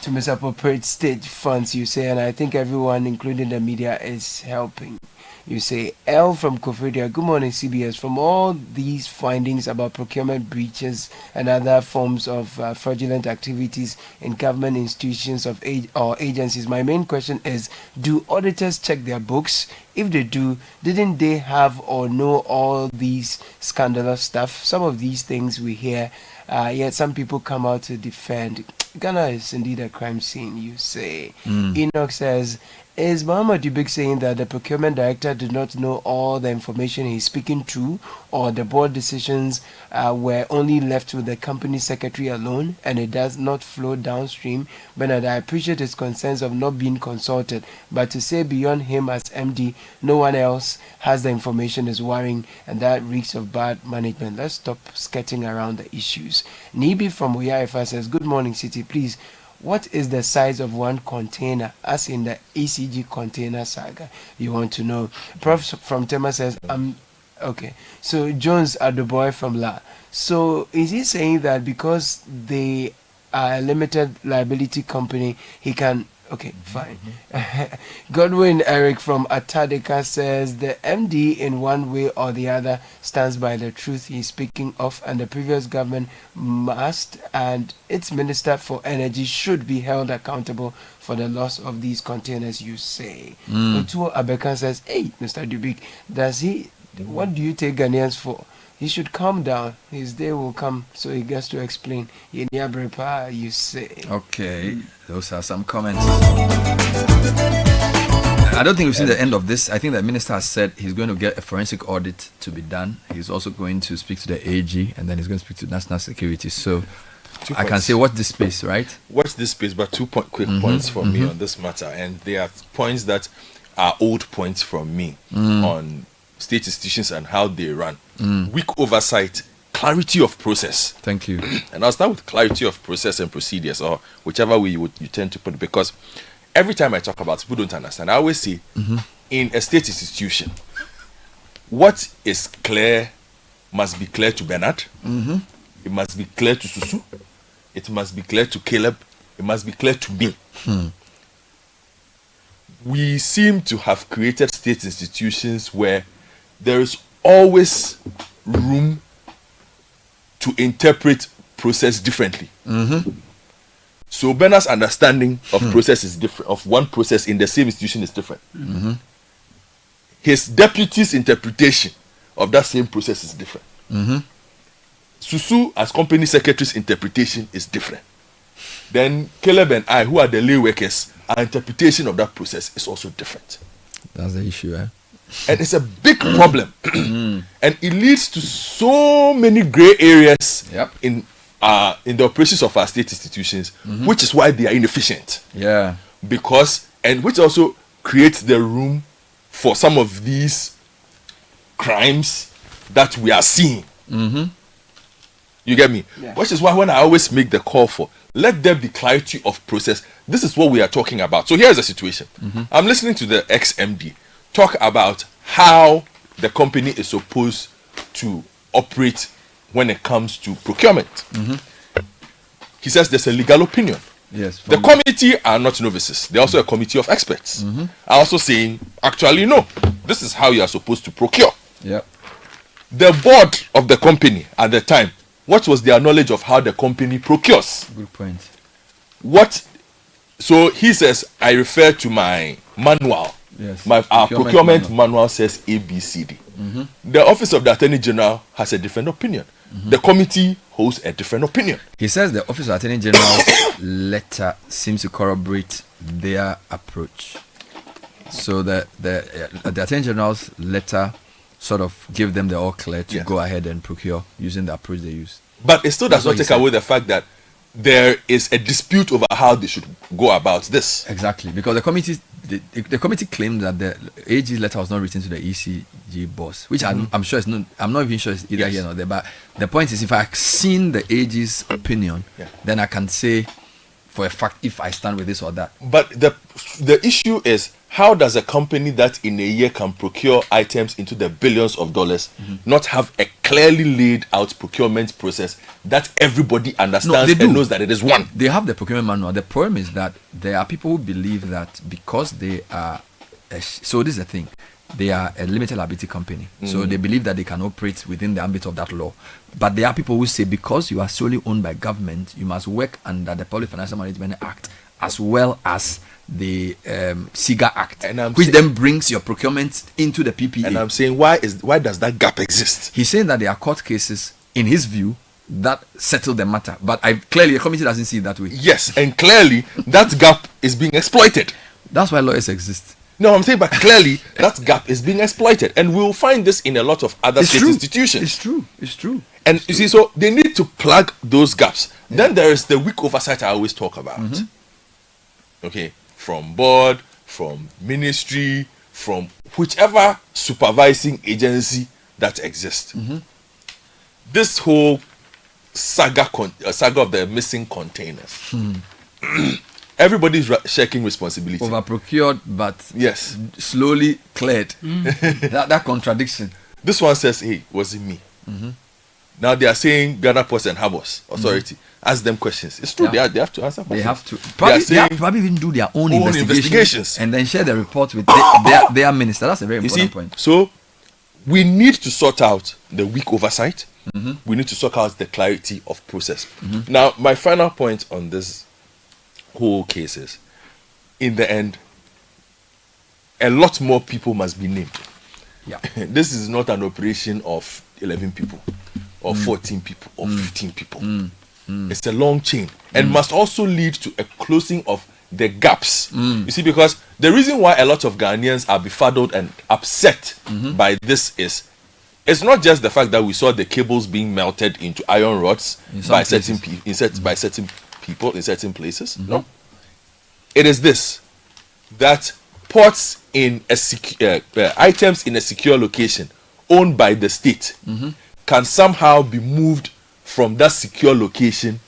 to misappropriate state funds, you say, and I think everyone, including the media, is helping. You say, L from Kofodia, good morning CBS. From all these findings about procurement breaches and other forms of fraudulent activities in government institutions or agencies, my main question is, do auditors check their books? If they do, didn't they have or know all these scandalous stuff? Some of these things we hear, yet some people come out to defend. Ghana is indeed a crime scene, you say. Enoch says, is Muhammad Dubik saying that the procurement director did not know all the information he's speaking to, or the board decisions were only left with the company secretary alone and it does not flow downstream? Bernard, I appreciate his concerns of not being consulted, but to say beyond him as MD, no one else has the information is worrying, and that reeks of bad management. Let's stop skirting around the issues. Nibi from Uyaifa says, good morning, City. Please, what is the size of one container, as in the ECG container saga? You want to know. Prof from Tema says, Okay. So Jones are the boy from La. So is he saying that because they are a limited liability company, he can? Okay, fine. Godwin Eric from Atadeka says the MD in one way or the other stands by the truth he's speaking of, and the previous government must and its minister for energy should be held accountable for the loss of these containers, you say. Otuo Abekan says, hey, Mr. Dubik, what do you take Ghanaians for? He should calm down. His day will come, so he gets to explain. You say. Okay, those are some comments. I don't think we've seen the end of this. I think the minister has said he's going to get a forensic audit to be done. He's also going to speak to the AG, and then he's going to speak to national security. So I can say watch this space, right? Watch this space, but quick points for me on this matter. And they are points that are old points from me on state institutions and how they run. Weak oversight, clarity of process. Thank you. And I'll start with clarity of process and procedures, or whichever way you tend to put it, because every time I talk about it, people don't understand. I always say, in a state institution, what is clear must be clear to Bernard. It must be clear to Susu. It must be clear to Caleb. It must be clear to me. We seem to have created state institutions where there is always room to interpret process differently. So Bernard's understanding of process is different, of one process in the same institution is different. His deputy's interpretation of that same process is different. Susu, as company secretary's interpretation is different. Then Caleb and I, who are the lay workers, our interpretation of that process is also different. That's the issue, eh? And it's a big problem. And it leads to so many gray areas in the operations of our state institutions, which is why they are inefficient. Yeah. Which also creates the room for some of these crimes that we are seeing. You get me? Yeah. Which is why when I always make the call for, let there be clarity of process. This is what we are talking about. So here's the situation. I'm listening to the ex-MD talk about how the company is supposed to operate when it comes to procurement. He says there's a legal opinion. Yes. The committee are not novices. They're also a committee of experts. Are also saying, actually, no, this is how you are supposed to procure. Yep. The board of the company at the time, what was their knowledge of how the company procures? Good point. So he says, I refer to my manual. Yes. Our procurement manual says ABCD. The Office of the Attorney General has a different opinion. The committee holds a different opinion. He says the Office of the Attorney General's letter seems to corroborate their approach. So the Attorney General's letter sort of give them the all clear to go ahead and procure using the approach they use. But it still does not take away the fact that there is a dispute over how they should go about this. Exactly, because the committee claimed that the AG's letter was not written to the ECG boss, which I'm sure it's not. I'm not even sure it's either here or there. But the point is, if I've seen the AG's opinion, then I can say for a fact if I stand with this or that. But the issue is, how does a company that in a year can procure items into the billions of dollars not have a clearly laid out procurement process that everybody understands and knows that it is one? They have the procurement manual. The problem is that there are people who believe that because they are so this is the thing, they are a limited liability company, so they believe that they can operate within the ambit of that law. But there are people who say because you are solely owned by government, you must work under the Public Financial Management Act as well as the SIGA Act, which then brings your procurement into the PPA. And I'm saying, why does that gap exist? He's saying that there are court cases, in his view, that settle the matter. But clearly, the committee doesn't see it that way. Yes, and clearly, that gap is being exploited. That's why lawyers exist. No, I'm saying, but clearly, that gap is being exploited. And we'll find this in a lot of other state institutions. It's true. And you see, so they need to plug those gaps. Then there is the weak oversight I always talk about. Okay, from board, from ministry, from whichever supervising agency that exists. This whole saga of the missing containers. Everybody's shaking responsibility. Over procured, but slowly cleared. That contradiction. This one says, hey, was it me? Now they are saying Ghana Ports and Harbors Authority. Ask them questions. It's true. Yeah. They have to answer questions. They have to probably even do their own investigations and then share the report with their minister. That's a very important point. So we need to sort out the weak oversight. We need to sort out the clarity of process. Now, my final point on this whole case is, in the end, a lot more people must be named. Yeah. This is not an operation of 11 people or 14 people or 15 people. It's a long chain and must also lead to a closing of the gaps. You see, because the reason why a lot of Ghanaians are befuddled and upset by this is, it's not just the fact that we saw the cables being melted into iron rods by certain people in certain places. No, it is this, that ports in a items in a secure location owned by the state can somehow be moved from that secure location,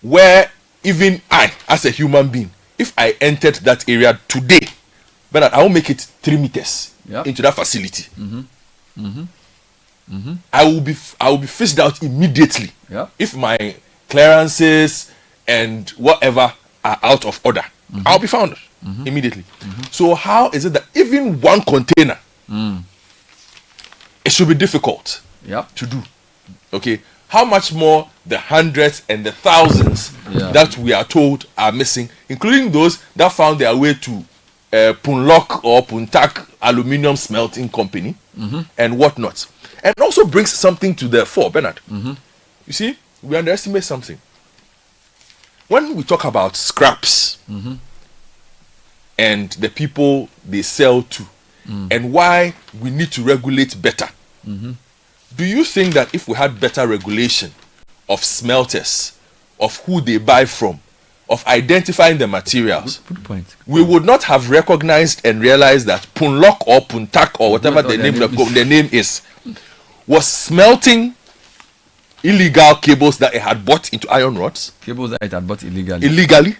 where even I, as a human being, if I entered that area today, but I will make it 3 meters into that facility. I will be fished out immediately if my clearances and whatever are out of order. I'll be found immediately. So how is it that even one container, it should be difficult to do? Okay, how much more the hundreds and the thousands that we are told are missing, including those that found their way to Punlok or Puntak Aluminium Smelting Company and whatnot. And also brings something to the fore, Bernard. You see, we underestimate something. When we talk about scraps and the people they sell to and why we need to regulate better, do you think that if we had better regulation of smelters, of who they buy from, of identifying the materials, good point. We would not have recognized and realized that Punlok or Puntak or whatever the name is was smelting illegal cables that it had bought into iron rods. Cables that it had bought illegally.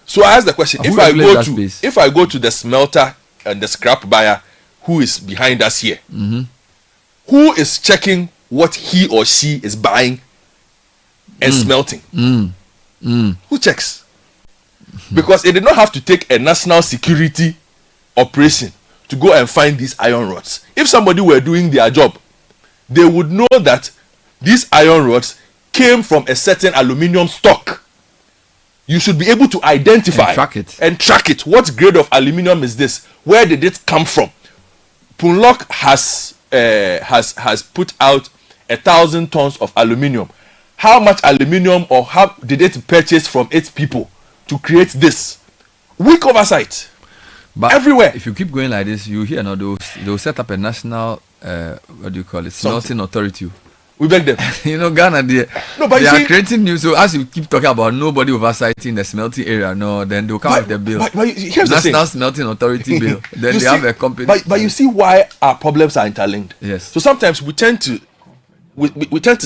So I ask the question: if I go to the smelter and the scrap buyer who is behind us here, who is checking what he or she is buying and smelting? Who checks? Because it did not have to take a national security operation to go and find these iron rods. If somebody were doing their job, they would know that these iron rods came from a certain aluminium stock. You should be able to identify and track it. What grade of aluminium is this? Where did it come from? Punlok has put out 1,000 tons of aluminium. How much aluminium or how did it purchase from its people to create this? Weak oversight. But everywhere. If you keep going like this, you hear now they'll set up a national smelting authority. We beg them. Ghana, they are creating new. So as you keep talking about nobody oversighting the smelting area, then they'll come with the bill. But here's National Smelting Authority bill. Then they have a company. But you see why our problems are interlinked. Yes. So sometimes we tend to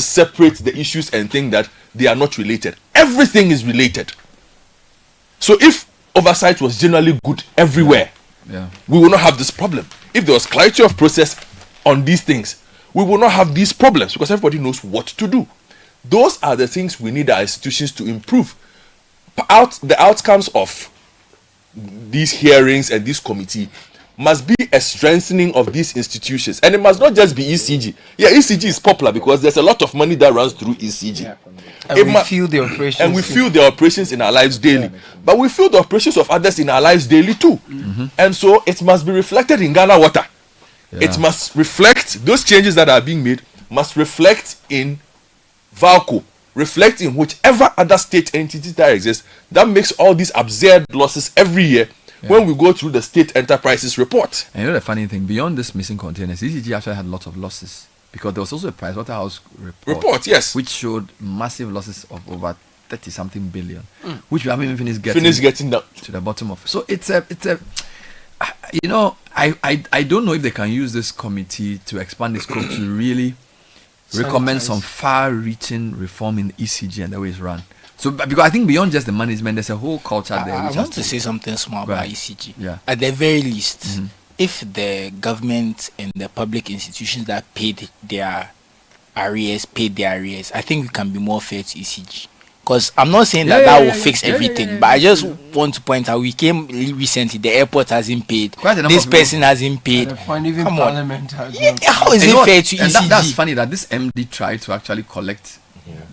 separate the issues and think that they are not related. Everything is related. So if oversight was generally good everywhere, we will not have this problem. If there was clarity of process on these things, we will not have these problems because everybody knows what to do. Those are the things we need our institutions to improve. The outcomes of these hearings and this committee must be a strengthening of these institutions, and it must not just be ECG. ECG is popular because there's a lot of money that runs through ECG. And we feel the operations. And we feel the operations in our lives daily. But we feel the operations of others in our lives daily too. And so it must be reflected in Ghana Water. It must reflect, those changes that are being made must reflect in VALCO, reflect in whichever other state entity that exists that makes all these absurd losses every year when we go through the state enterprises report. And the funny thing, beyond this missing containers, ECG actually had lots of losses because there was also a Pricewaterhouse report, which showed massive losses of over 30-something billion, which we haven't even finished getting to the bottom of. So it's a I don't know if they can use this committee to expand the scope to really recommend some far-reaching reform in ECG and the way it's run. So, because I think beyond just the management, there's a whole culture there. I want to say something small about ECG. Yeah. At the very least, if the government and the public institutions that paid their arrears, I think we can be more fair to ECG. Because I'm not saying that will fix everything, but I just want to point out we came recently. The airport hasn't paid. This person hasn't paid. Come on. How is it fair to ECG? That's funny that this MD tried to actually collect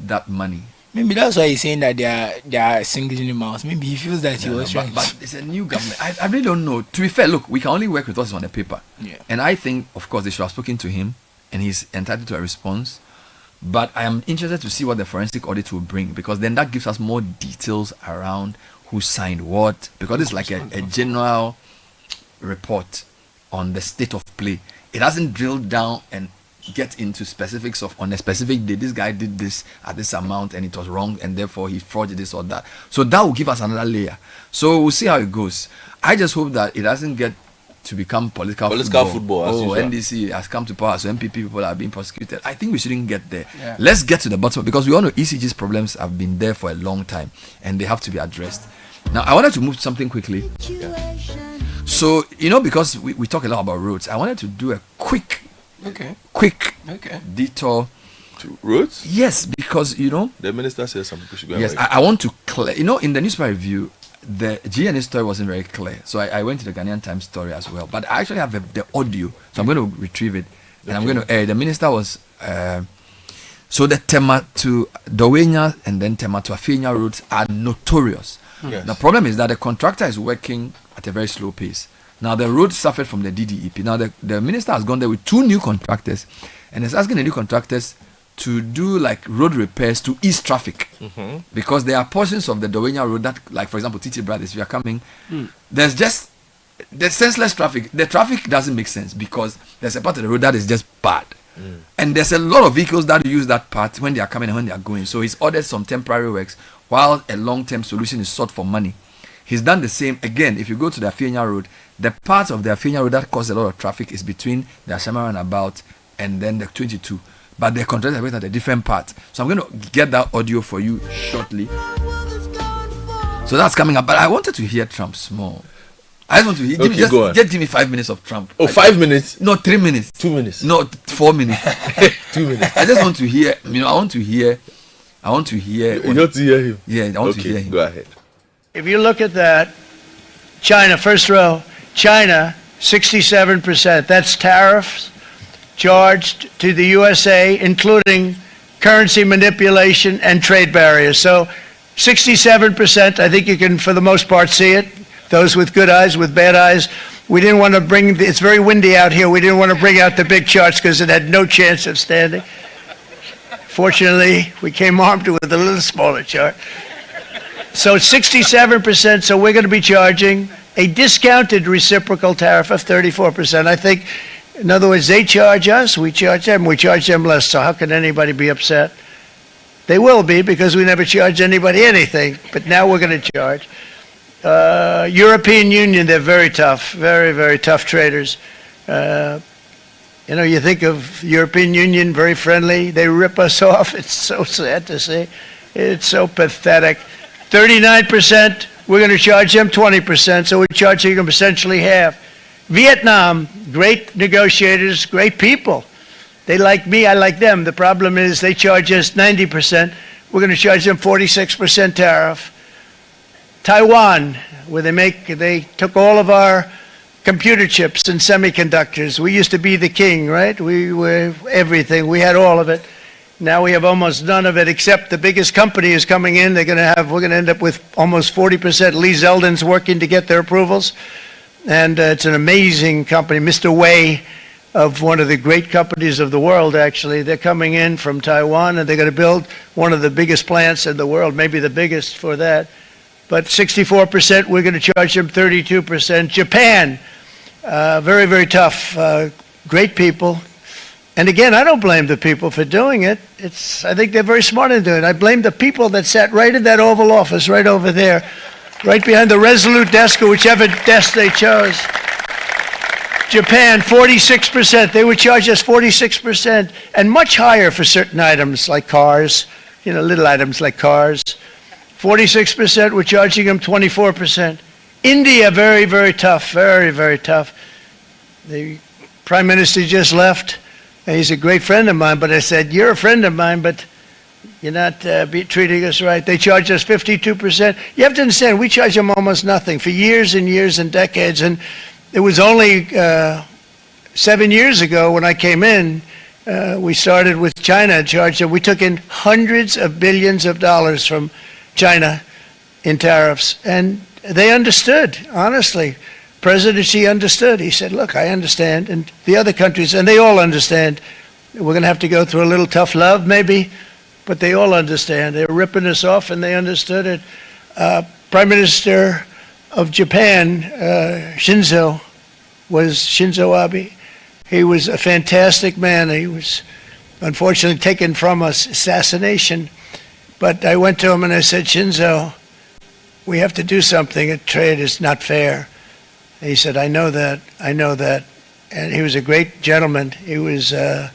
that money. Maybe that's why he's saying that they are singling him out. Maybe he feels that he was trying. But it's a new government. I really don't know. To be fair, look, we can only work with what's on the paper. Yeah. And I think, of course, they should have spoken to him, and he's entitled to a response. But I am interested to see what the forensic audit will bring, because then that gives us more details around who signed what, because it's like a general report on the state of play. It hasn't drilled down and get into specifics of on a specific day this guy did this at this amount and it was wrong and therefore he frauded this or that. So that will give us another layer. So we'll see how it goes. I just hope that it doesn't get to become political football. As usual. NDC has come to power, so MPP people are being prosecuted. I think we shouldn't get there. Let's get to the bottom, because we all know ECG's problems have been there for a long time and they have to be addressed. Now I wanted to move to something quickly. So because we talk a lot about roads, I wanted to do a quick detour to roads. Yes, because the minister says some people should go. Yes, I want to clear. In the newspaper review, the GNA story wasn't very clear, so I went to the Ghanaian Times story as well. But I actually have the audio, so I'm going to retrieve it and I'm going to air. The minister was so the Tema to Dowenya and then Tema to Afenya roads are notorious. Yes. The problem is that the contractor is working at a very slow pace. Now the road suffered from the DDEP. Now the minister has gone there with 2 new contractors and is asking the new contractors to do like road repairs to ease traffic, because there are portions of the Dowenya road that, like for example, Titi Brothers, if you are coming, there's senseless traffic. The traffic doesn't make sense because there's a part of the road that is just bad. And there's a lot of vehicles that use that part when they are coming and when they are going. So he's ordered some temporary works while a long-term solution is sought for money. He's done the same. Again, if you go to the Afenya road, the part of the Afenya road that causes a lot of traffic is between the Ashama roundabout and then the 22. But the contractors are at a different part. So I'm going to get that audio for you shortly. So that's coming up. But I wanted to hear Trump small. I just want to hear. Just give me 5 minutes of Trump. Oh, 5 minutes? No, 3 minutes. 2 minutes. No, 4 minutes. 2 minutes. I just want to hear. I want to hear. You want to hear him? Yeah, I want to hear him. Go ahead. If you look at that, China, first row, China, 67%. That's tariffs charged to the USA, including currency manipulation and trade barriers. So 67%, I think you can, for the most part, see it. Those with good eyes, with bad eyes. We didn't want to bring, it's very windy out here. We didn't want to bring out the big charts because it had no chance of standing. Fortunately, we came armed with a little smaller chart. So it's 67%, so we're going to be charging a discounted reciprocal tariff of 34%. I think, in other words, they charge us, we charge them less. So how can anybody be upset? They will be, because we never charge anybody anything, but now we're going to charge. European Union, they're very tough, very, very tough traders. You think of European Union, very friendly. They rip us off. It's so sad to see. It's so pathetic. 39%, we're going to charge them 20%, so we're charging them essentially half. Vietnam, great negotiators, great people. They like me, I like them. The problem is they charge us 90%. We're going to charge them 46% tariff. Taiwan, where they took all of our computer chips and semiconductors. We used to be the king, right? We were everything. We had all of it. Now we have almost none of it, except the biggest company is coming in. We're going to end up with almost 40%. Lee Zeldin's working to get their approvals. And it's an amazing company. Mr. Wei, of one of the great companies of the world, actually. They're coming in from Taiwan, and they're going to build one of the biggest plants in the world, maybe the biggest for that. But 64%, we're going to charge them 32%. Japan, very, very tough, great people. And again, I don't blame the people for doing it. I think they're very smart in doing it. I blame the people that sat right in that Oval Office, right over there, right behind the Resolute desk or whichever desk they chose. Japan, 46%. They would charge us 46%, and much higher for certain items like cars, little items like cars. 46%, we're charging them 24%. India, very, very tough, very, very tough. The Prime Minister just left, and he's a great friend of mine, but I said, you're a friend of mine, but you're not treating us right. They charge us 52%. You have to understand, we charge them almost nothing for years and years and decades, and it was only 7 years ago when I came in, we started with China and charged them. We took in hundreds of billions of dollars from China in tariffs, and they understood, honestly. President Xi understood. He said, look, I understand, and the other countries, and they all understand. We're going to have to go through a little tough love, maybe, but they all understand. They're ripping us off, and they understood it. Prime Minister of Japan, Shinzo Abe. He was a fantastic man. He was unfortunately taken from us, assassination. But I went to him and I said, Shinzo, we have to do something. Trade is not fair. And he said, I know that. And he was a great gentleman. He was a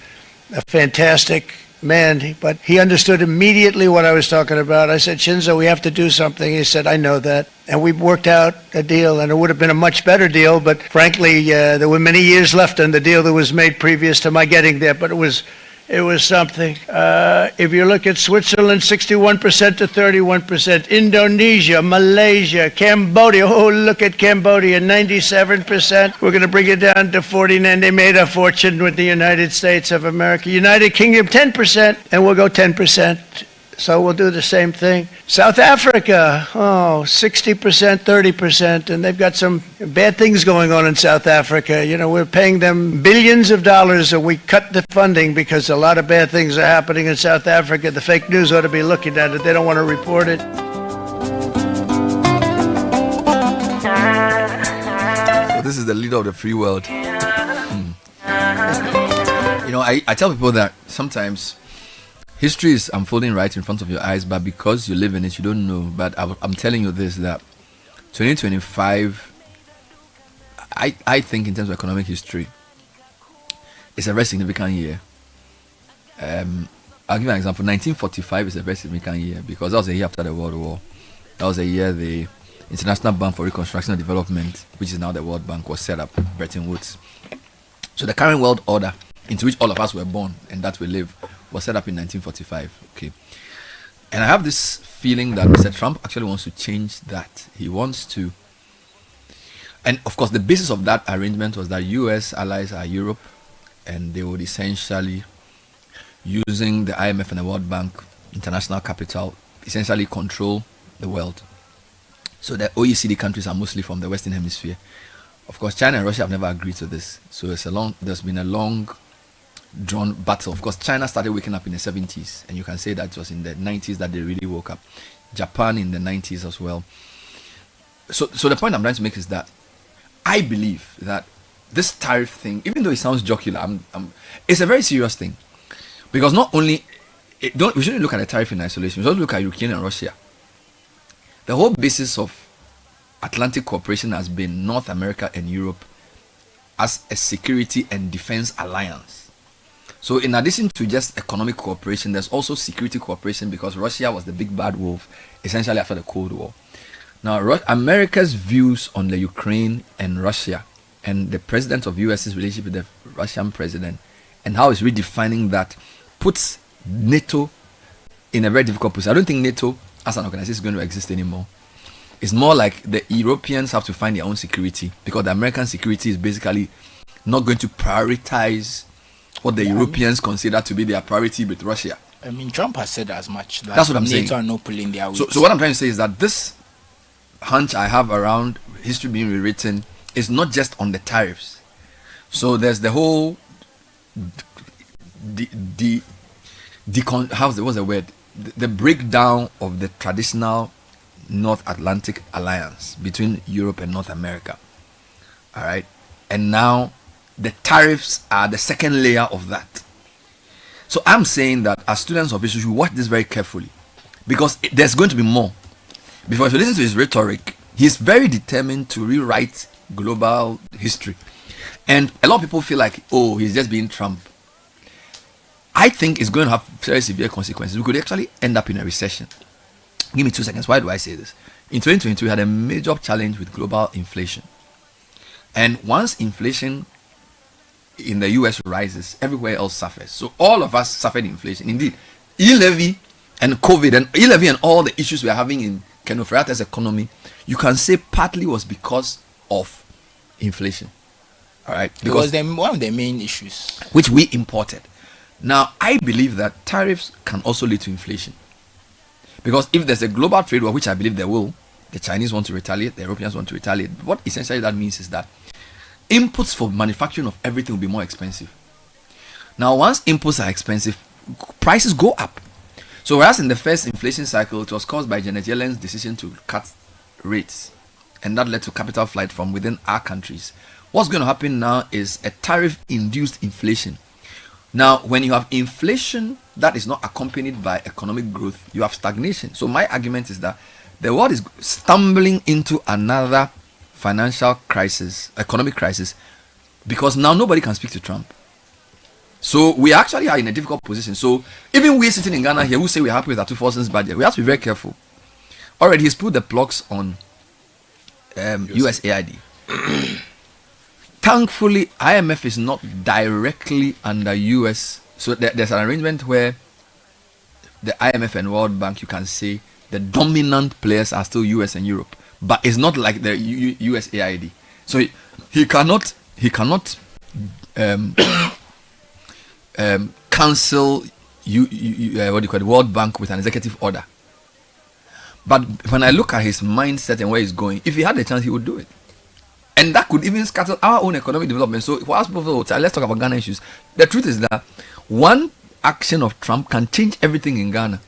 fantastic man, but he understood immediately what I was talking about. I said, Shinzo, we have to do something. He said, I know that. And we worked out a deal, and it would have been a much better deal, but frankly, there were many years left on the deal that was made previous to my getting there, but it was something. If you look at Switzerland, 61% to 31%. Indonesia, Malaysia, Cambodia. Oh, look at Cambodia, 97%. We're going to bring it down to 49. They made a fortune with the United States of America. United Kingdom, 10%, and we'll go 10%. So we'll do the same thing. South Africa, 60%, 30%, and they've got some bad things going on in South Africa. You know, we're paying them billions of dollars, and we cut the funding because a lot of bad things are happening in South Africa. The fake news ought to be looking at it. They don't want to report it. So this is the leader of the free world. You know, I tell people that sometimes history is unfolding right in front of your eyes, but because you live in it, you don't know. But I'm telling you this, that 2025, I think in terms of economic history, it's a very significant year. I'll give you an example. 1945 is a very significant year because that was the year after the World War. That was the year the International Bank for Reconstruction and Development, which is now the World Bank, was set up, Bretton Woods. So the current world order into which all of us were born and that we live was set up in 1945. Okay, and I have this feeling that Mr. Trump actually wants to change that. He wants to, and of course the basis of that arrangement was that US allies are Europe, and they would essentially, using the IMF and the World Bank, international capital, essentially control the world. So the OECD countries are mostly from the Western Hemisphere. Of course, China and Russia have never agreed to this. So there's been a long drawn battle. Of course, China started waking up in the 70s, and you can say that it was in the 90s that they really woke up. Japan in the 90s as well. So the point I'm trying to make is that I believe that this tariff thing, even though it sounds jocular, it's a very serious thing, because not only we shouldn't look at the tariff in isolation. We should look at Ukraine and Russia. The whole basis of Atlantic cooperation has been North America and Europe as a security and defense alliance. So in addition to just economic cooperation, there's also security cooperation, because Russia was the big bad wolf essentially after the Cold War. Now, America's views on the Ukraine and Russia, and the president of US's relationship with the Russian president, and how it's redefining that, puts NATO in a very difficult position. I don't think NATO as an organization is going to exist anymore. It's more like the Europeans have to find their own security, because the American security is basically not going to prioritize what the Europeans consider to be their priority with Russia. I mean, Trump has said as much. That's what I'm saying. NATO are not pulling their weight. So what I'm trying to say is that this hunch I have around history being rewritten is not just on the tariffs. So there's the whole the breakdown of the traditional North Atlantic alliance between Europe and North America. All right, and now the tariffs are the second layer of that. So I'm saying that as students of history, we should watch this very carefully, because there's going to be more. Because if you listen to his rhetoric, he's very determined to rewrite global history. And a lot of people feel like, oh, he's just being Trump. I think it's going to have very severe consequences. We could actually end up in a recession. Give me 2 seconds. Why do I say this? In 2022, we had a major challenge with global inflation. And once inflation in the US rises, everywhere else suffers. So all of us suffered inflation. Indeed, e-levy and COVID and e-levy and all the issues we are having in Kenofriata's economy, you can say partly was because of inflation. All right, because one of the main issues which we imported. Now, I believe that tariffs can also lead to inflation, because if there's a global trade war, which I believe there will, the Chinese want to retaliate, the Europeans want to retaliate. What essentially that means is that inputs for manufacturing of everything will be more expensive. Now, once inputs are expensive, prices go up. So whereas in the first inflation cycle, it was caused by Janet Yellen's decision to cut rates, and that led to capital flight from within our countries. What's going to happen now is a tariff-induced inflation. Now, when you have inflation that is not accompanied by economic growth, you have stagnation. So my argument is that the world is stumbling into another financial crisis, economic crisis, because now nobody can speak to Trump. So we actually are in a difficult position. So even we sitting in Ghana here who say we're happy with our 2000s budget, we have to be very careful. Already he's put the plugs on USAID. Thankfully, IMF is not directly under US. So there's an arrangement where the IMF and World Bank, you can say the dominant players are still US and Europe, but it's not like the USAID. So he cannot cancel what do you call it, World Bank with an executive order. But when I look at his mindset and where he's going, if he had the chance, he would do it. And that could even scatter our own economic development. So let's talk about Ghana issues. The truth is that one action of Trump can change everything in Ghana.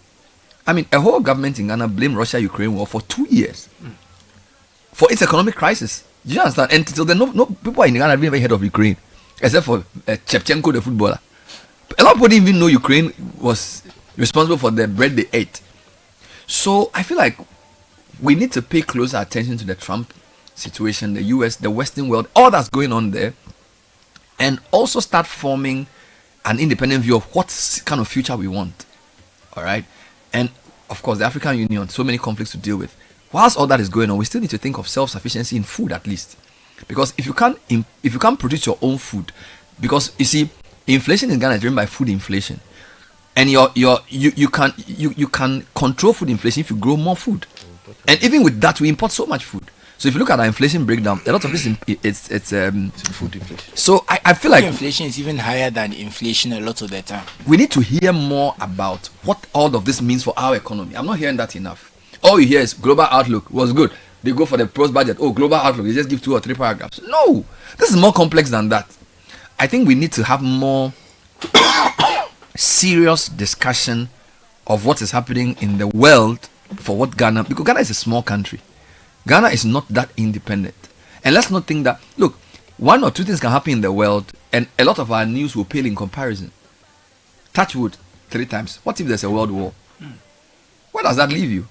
I mean, a whole government in Ghana blamed Russia-Ukraine war for 2 years for its economic crisis. Do you understand? And until then, no people in Ghana have never heard of Ukraine, except for Shevchenko, the footballer. A lot of people didn't even know Ukraine was responsible for the bread they ate. So I feel like we need to pay closer attention to the Trump situation, the US, the Western world, all that's going on there, and also start forming an independent view of what kind of future we want. All right. And of course, the African Union, so many conflicts to deal with. Whilst all that is going on, we still need to think of self-sufficiency in food at least, because if you can't produce your own food, because you see, inflation in Ghana is driven by food inflation, and you can control food inflation if you grow more food, and even with that, we import so much food. So if you look at our inflation breakdown, a lot of this it's food inflation. So I feel like inflation is even higher than inflation a lot of the time. We need to hear more about what all of this means for our economy. I'm not hearing that enough. All you hear is global outlook was good. They go for the pros budget. Oh, global outlook. They just give 2 or 3 paragraphs. No, this is more complex than that. I think we need to have more serious discussion of what is happening in the world for what Ghana, because Ghana is a small country. Ghana is not that independent. And let's not think that, look, 1 or 2 things can happen in the world and a lot of our news will pale in comparison. Touch wood 3 times. What if there's a world war? Where does that leave you?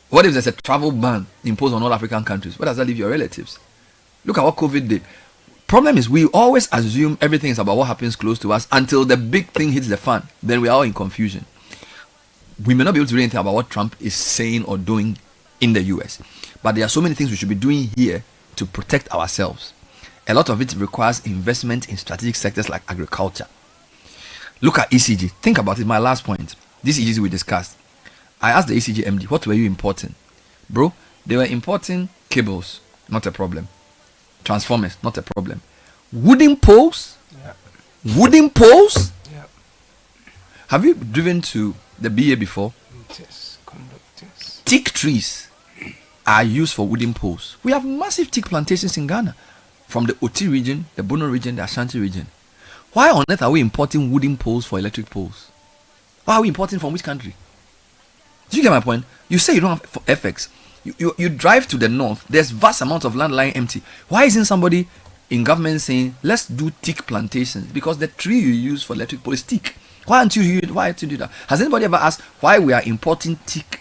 What if there's a travel ban imposed on all African countries? Where does that leave your relatives? Look at what COVID did. Problem is, we always assume everything is about what happens close to us until the big thing hits the fan. Then we are all in confusion. We may not be able to do anything about what Trump is saying or doing in the US, but there are so many things we should be doing here to protect ourselves. A lot of it requires investment in strategic sectors like agriculture. Look at ECG. Think about it. My last point. This ECG we discussed. I asked the ECG MD, what were you importing? Bro, they were importing cables, not a problem. Transformers, not a problem. Wooden poles? Yeah. Wooden poles? Yeah. Have you driven to the BA before? Yes, conductors. Teak trees are used for wooden poles. We have massive teak plantations in Ghana, from the Oti region, the Bono region, the Ashanti region. Why on earth are we importing wooden poles for electric poles? Why are we importing from which country? Do you get my point? You say you don't have FX. You drive to the north, there's vast amounts of land lying empty. Why isn't somebody in government saying, let's do teak plantations? Because the tree you use for electric pole is teak. Why aren't you do that? Has anybody ever asked why we are importing teak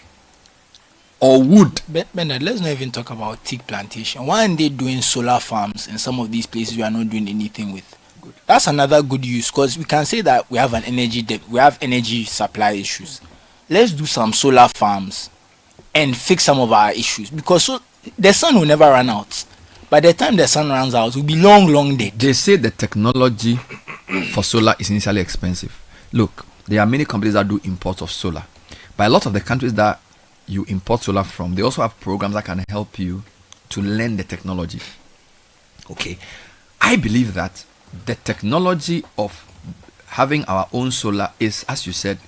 or wood? Bernard, let's not even talk about teak plantation. Why aren't they doing solar farms in some of these places we are not doing anything with? Good. That's another good use, because we can say that we have an energy supply issues. Let's do some solar farms and fix some of our issues, because the sun will never run out. By the time the sun runs out, we'll be long dead. They say the technology for solar is initially expensive. Look, there are many companies that do imports of solar. But a lot of the countries that you import solar from, they also have programs that can help you to learn the technology. Okay. I believe that the technology of having our own solar is, as you said,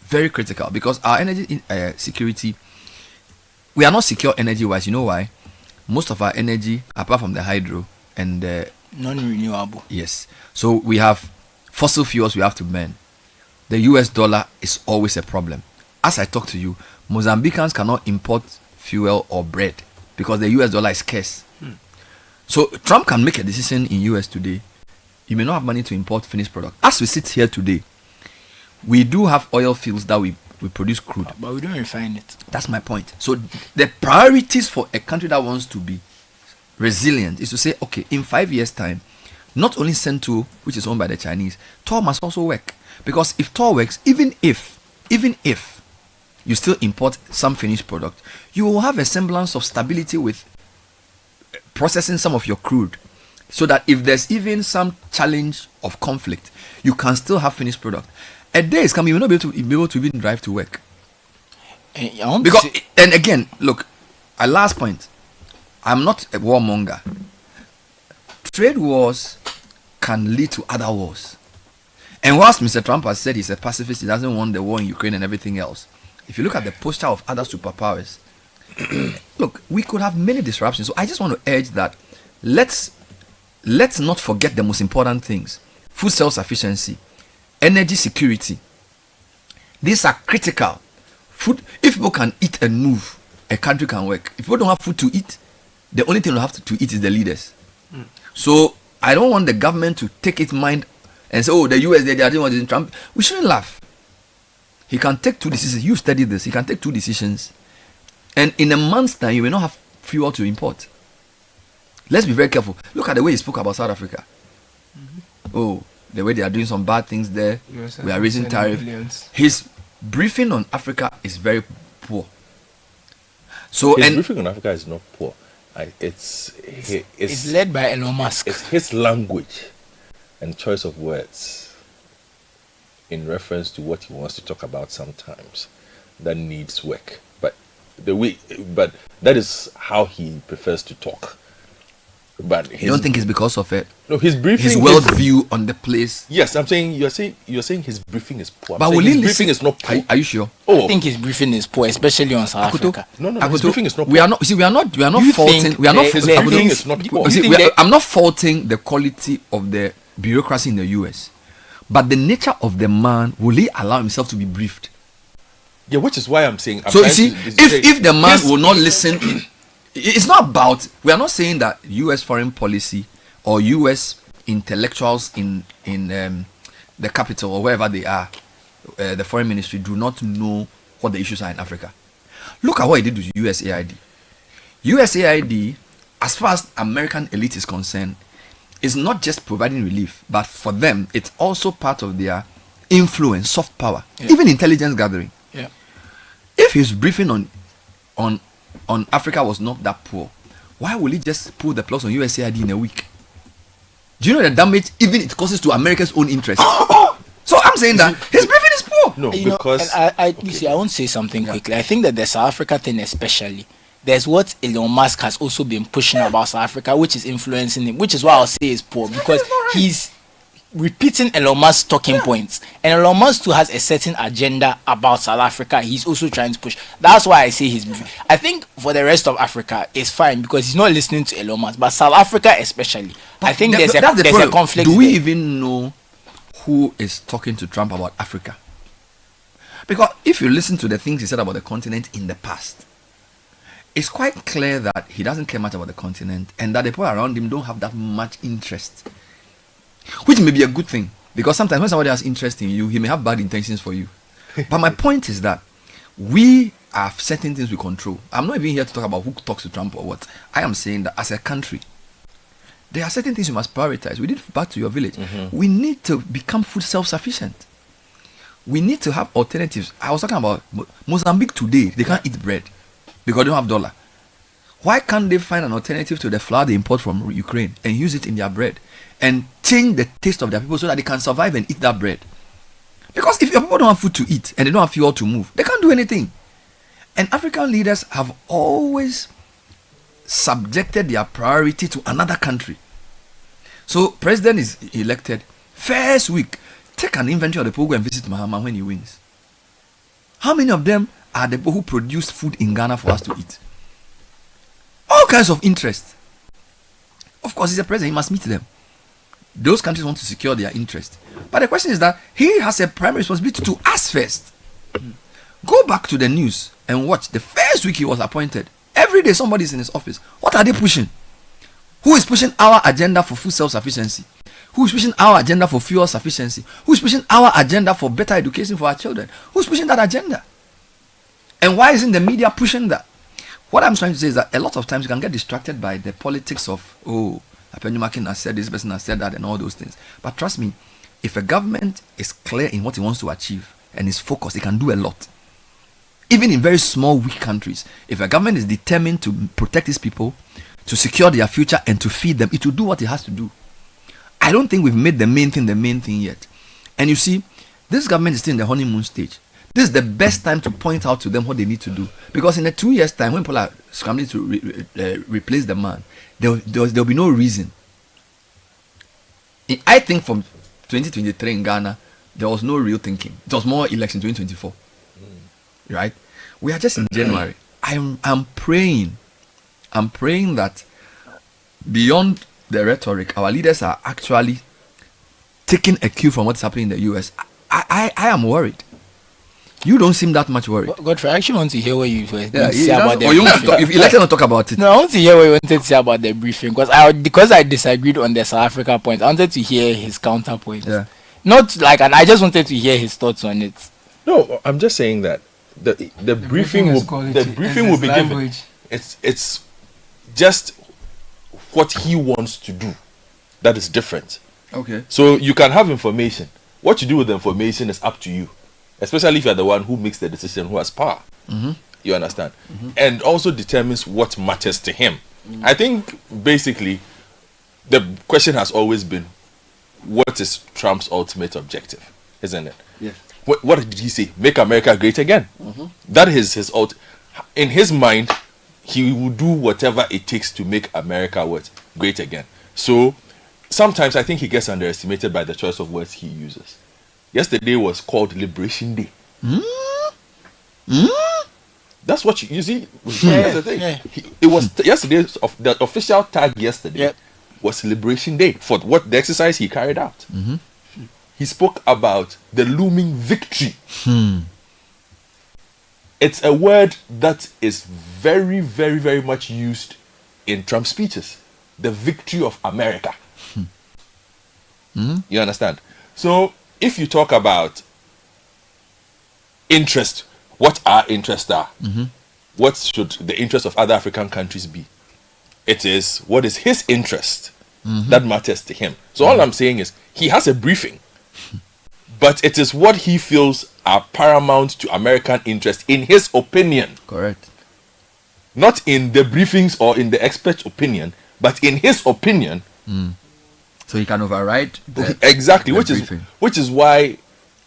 very critical, because our energy security, we are not secure energy-wise. You know why? Most of our energy, apart from the hydro and the non-renewable. Yes. So we have fossil fuels we have to burn. The US dollar is always a problem. As I talk to you, Mozambicans cannot import fuel or bread because the US dollar is scarce. So Trump can make a decision in US today. You may not have money to import finished product. As we sit here today, we do have oil fields that we produce crude. But we don't refine it. That's my point. So the priorities for a country that wants to be resilient is to say, okay, in 5 years' time, not only Central, which is owned by the Chinese, Tor must also work. Because if Tor works, even if you still import some finished product, you will have a semblance of stability with processing some of your crude, so that if there's even some challenge of conflict, you can still have finished product. A day is coming, you will not be able to even drive to work. Because, and again, look, a last point, I'm not a warmonger. Trade wars can lead to other wars. And whilst Mr. Trump has said he's a pacifist, he doesn't want the war in Ukraine and everything else. If you look at the posture of other superpowers, look, we could have many disruptions. So I just want to urge that let's not forget the most important things. Food self-sufficiency, energy security. These are critical. Food, if people can eat and move, a country can work. If people don't have food to eat, the only thing they have to eat is the leaders. So I don't want the government to take its mind and say, oh, the US, they are doing what is in Trump. We shouldn't laugh. He can take 2 decisions. You study this. He can take 2 decisions. And in a month's time, you will not have fuel to import. Let's be very careful. Look at the way he spoke about South Africa. Oh, the way they are doing some bad things there. Yes, we are raising tariffs. His briefing on Africa is very poor. So his briefing on Africa is not poor. It's led by Elon Musk. It's his language and choice of words in reference to what he wants to talk about sometimes that needs work. But that is how he prefers to talk. But you don't think it's because of it? No, his briefing, his worldview on the place. Yes, I'm saying you're saying his briefing is poor. But his briefing is not poor. Are you sure? I think his briefing is poor, especially on South Africa. No, his briefing is not poor. We are not faulting. We are not. His briefing is not poor. I'm not faulting the quality of the bureaucracy in the US, but the nature of the man, will he allow himself to be briefed? Yeah, which is why I'm saying. So you see, if the man will not listen, it's not about. We are not saying that US foreign policy or US intellectuals in the capital or wherever they are, the foreign ministry, do not know what the issues are in Africa. Look at what he did with USAID. USAID, as far as American elite is concerned, is not just providing relief, but for them, it's also part of their influence, soft power, even intelligence gathering. Yeah. If his briefing on Africa was not that poor, why will he just pull the plugs on USAID in a week? Do you know the damage even it causes to America's own interest? So I'm saying that his briefing is poor. No, because you see, I want to say something quickly. I think that the South Africa thing, especially, there's what Elon Musk has also been pushing about South Africa, which is influencing him, which is why I'll say is poor, because he's repeating Elon Musk's talking points, and Elon Musk too has a certain agenda about South Africa. He's also trying to push. That's why I say I think for the rest of Africa it's fine because he's not listening to Elon Musk, but South Africa especially, I think there's a conflict. Do we even know who is talking to Trump about Africa? Because if you listen to the things he said about the continent in the past, it's quite clear that he doesn't care much about the continent, and that the people around him don't have that much interest. Which may be a good thing, because sometimes when somebody has interest in you, he may have bad intentions for you. But my point is that we have certain things we control. I'm not even here to talk about who talks to Trump or what. I am saying that as a country, there are certain things you must prioritize. We did back to your village. We need to become food self-sufficient. We need to have alternatives. I was talking about Mozambique today. They can't eat bread because they don't have dollar. Why can't they find an alternative to the flour they import from Ukraine and use it in their bread and change the taste of their people so that they can survive and eat that bread? Because if your people don't have food to eat and they don't have fuel to move, they can't do anything. And African leaders have always subjected their priority to another country. So president is elected, first week, take an inventory of the people who go and visit Mahama when he wins. How many of them are the people who produce food in Ghana for us to eat? All kinds of interest. Of course, he's a president, he must meet them. Those countries want to secure their interest. But the question is that he has a primary responsibility to us first. Go back to the news and watch. The first week he was appointed, every day somebody is in his office. What are they pushing? Who is pushing our agenda for food self-sufficiency? Who is pushing our agenda for fuel sufficiency? Who is pushing our agenda for better education for our children? Who is pushing that agenda? And why isn't the media pushing that? What I'm trying to say is that a lot of times you can get distracted by the politics of, Apenyumakin has said this, person has said that, and all those things. But trust me, if a government is clear in what it wants to achieve and is focused, it can do a lot. Even in very small, weak countries, if a government is determined to protect its people, to secure their future and to feed them, it will do what it has to do. I don't think we've made the main thing yet. And you see, this government is still in the honeymoon stage. This is the best time to point out to them what they need to do. Because in a 2 years' time, when people are scrambling to replace the man, there'll be no reason. I think from 2023 in Ghana, there was no real thinking. It was more election 2024. Right? We are just in January. I'm praying that beyond the rhetoric, our leaders are actually taking a cue from what's happening in the US. I am worried. You don't seem that much worried. Godfrey, I actually want to hear what you were say about the briefing. If you let them talk about it. No, I want to hear what you wanted to say about the briefing because I disagreed on the South Africa point. I wanted to hear his counterpoint. Yeah. Not like, and I just wanted to hear his thoughts on it. No, I'm just saying that the briefing will be given. It's just what he wants to do that is different. Okay. So you can have information. What you do with the information is up to you. Especially if you're the one who makes the decision, who has power. Mm-hmm. You understand? Mm-hmm. And also determines what matters to him. Mm-hmm. I think basically the question has always been, what is Trump's ultimate objective? Isn't it? Yes. What did he say? Make America great again. Mm-hmm. That is his in his mind, he will do whatever it takes to make America great again. So sometimes I think he gets underestimated by the choice of words he uses. Yesterday was called Liberation Day. That's what you see. That's the thing. Yeah. It was yesterday's the official tag yesterday was Liberation Day for what the exercise he carried out. Mm-hmm. He spoke about the looming victory. It's a word that is very, very, very much used in Trump speeches. The victory of America. You understand? So if you talk about interest, what our interests are, what should the interests of other African countries be? It is what is his interest that matters to him. So all I'm saying is he has a briefing, but it is what he feels are paramount to American interest in his opinion. Correct. Not in the briefings or in the expert's opinion, but in his opinion. So he can override exactly, which is why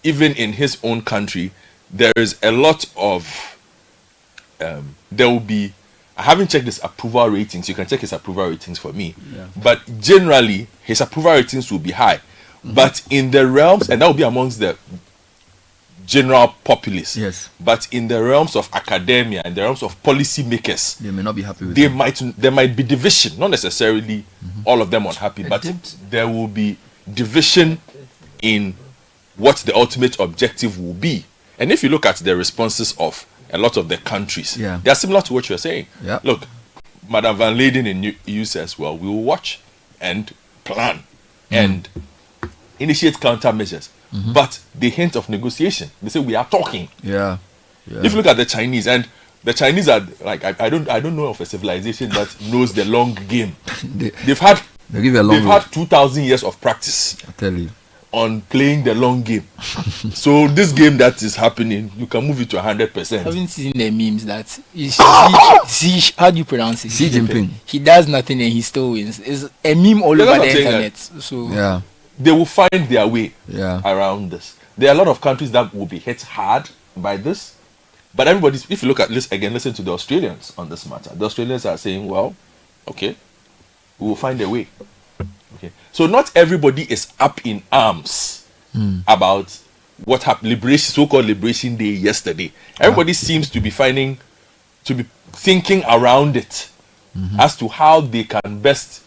even in his own country there is a lot of there will be, I haven't checked his approval ratings. You can check his approval ratings for me. But generally his approval ratings will be high. But in the realms, and that will be amongst the general populace. Yes. But in the realms of academia and the realms of policy makers, they may not be happy with there might be division, not necessarily all of them unhappy, but there will be division in what the ultimate objective will be. And if you look at the responses of a lot of the countries, they are similar to what you're saying. Look, Madam Van Leyden in EU says, well, we will watch and plan and initiate countermeasures. But they hint of negotiation. They say we are talking. Yeah. If you look at the Chinese, and the Chinese are like, I don't know of a civilization that knows the long game. They've had 2,000 years of practice. I tell you. on playing the long game. So this game that is happening, you can move it to 100%. I haven't seen the memes that how do you pronounce it? Xi Jinping. He does nothing and he still wins. It's a meme all over the internet. So yeah, they will find their way yeah. around this. There are a lot of countries that will be hit hard by this, but everybody's. If you look at this again, listen to the Australians on this matter. The Australians are saying, "Well, okay, we will find a way." Okay, so not everybody is up in arms about what happened. So-called Liberation Day yesterday. Everybody seems to be thinking around it as to how they can best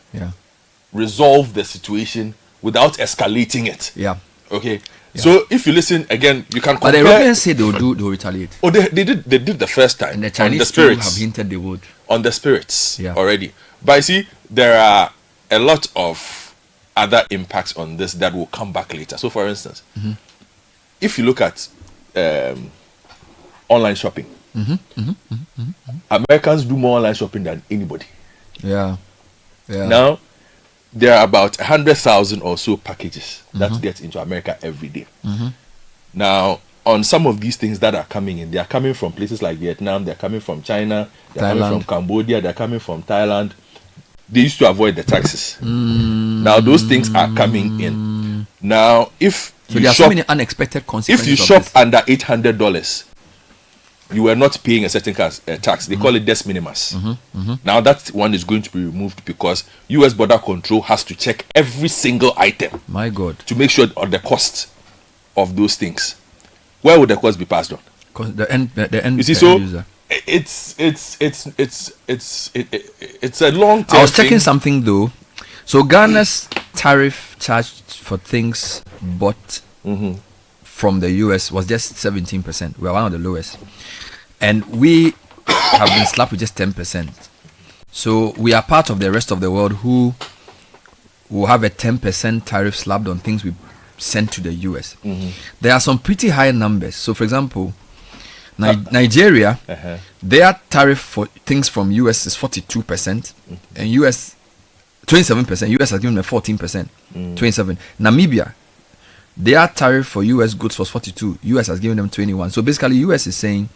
resolve the situation without escalating it. Yeah. Okay. Yeah. So if you listen again, you can compare. But the Europeans say they'll retaliate. Oh, they did the first time. And the Chinese on the spirits have hinted they would. On the spirits already. But you see, there are a lot of other impacts on this that will come back later. So for instance, if you look at online shopping, Americans do more online shopping than anybody. Yeah. Yeah. Now, there are about 100,000 or so packages that get into America every day. Now, on some of these things that are coming in, they are coming from places like Vietnam, they're coming from China, they're coming from Cambodia, they're coming from Thailand. They used to avoid the taxes. Now, those things are coming in. Now, if so there are so many unexpected consequences. If you shop under $800, you were not paying a certain tax. They call it des minimis. Now that one is going to be removed because U.S. border control has to check every single item. My God. To make sure on the cost of those things. Where would the cost be passed on? The end you see, so user. It's a long term. I was checking something though. So Ghana's tariff charged for things bought from the US was just 17%. We are one of the lowest. And we have been slapped with just 10%. So we are part of the rest of the world who will have a 10% tariff slapped on things we send to the US. There are some pretty high numbers. So for example, Nigeria, their tariff for things from US is 42%, and US 27%. US has given them 14%, 27. Namibia, their tariff for US goods was 42. US has given them 21. So basically, US is saying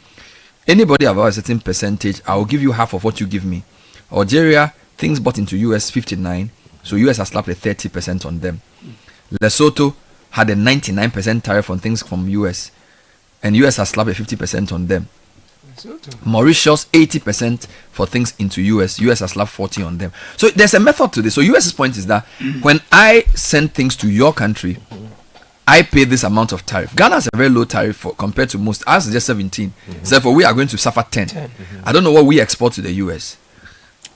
anybody above a certain percentage, I will give you half of what you give me. Algeria, things bought into US 59. So US has slapped a 30% on them. Lesotho had a 99% tariff on things from US, and US has slapped a 50% on them. Mauritius 80% for things into US has slapped 40 on them. So there's a method to this. So US's point is that when I send things to your country, I pay this amount of tariff. Ghana has a very low tariff compared to most. Ours is just 17. Therefore, we are going to suffer 10. I don't know what we export to the US,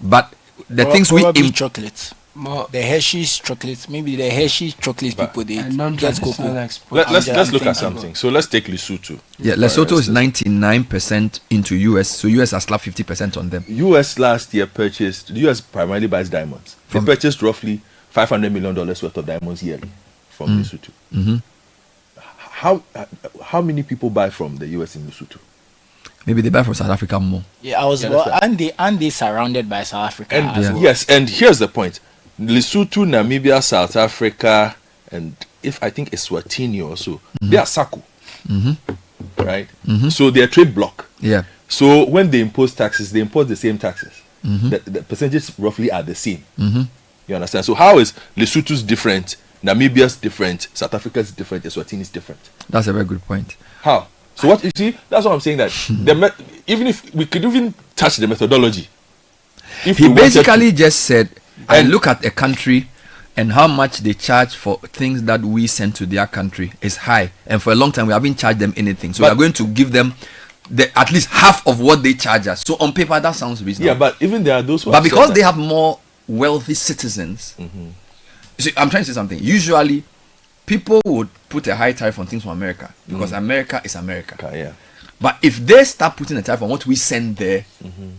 but the things we import, chocolates. The Hershey's chocolates, maybe the Hershey's chocolates people they get cocoa. Let's look at something. So let's take Lesotho. Yeah, Lesotho is 99% into US, so US has slapped 50% on them. US last year purchased. The US primarily buys diamonds. They purchased roughly $500 million worth of diamonds yearly from Lesotho. How many people buy from the US in Lesotho? Maybe they buy from South Africa more. Yeah, and they surrounded by South Africa. And yes, and here's the point. Lesotho, Namibia, South Africa, and I think Eswatini also, they are SACU, right? So they're a trade block. Yeah. So when they impose taxes, they impose the same taxes. The percentages roughly are the same. You understand? So how is Lesotho's different, Namibia's different, South Africa's different, Eswatini's different? That's a very good point. How? So what you see, that's what I'm saying, that even if we could even touch the methodology. He basically just said, I look at a country and how much they charge for things that we send to their country is high, and for a long time we haven't charged them anything, so we are going to give them at least half of what they charge us. So on paper that sounds reasonable. Yeah, but even there are those who but because they have more wealthy citizens, see, I'm trying to say something. Usually people would put a high tariff on things from America because America is America. Yeah. But if they start putting a tariff on what we send there,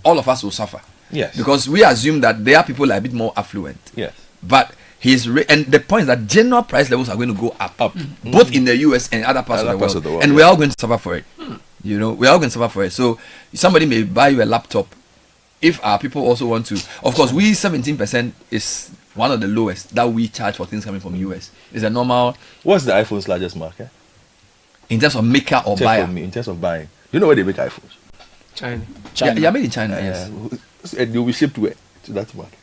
all of us will suffer. Yes. Because we assume that there are people that are a bit more affluent. Yes. But and the point is that general price levels are going to go up. Both in the US and other parts of the world. And we're all going to suffer for it. You know, we're all going to suffer for it. So somebody may buy you a laptop if our people also want to. Of course, we 17% is one of the lowest that we charge for things coming from US. It's a normal. What's the iPhone's largest market? In terms of maker or Check buyer? for me, in terms of buying. You know where they make iPhones? China. Yeah, made in China, yes. And they'll be shipped where? To that market.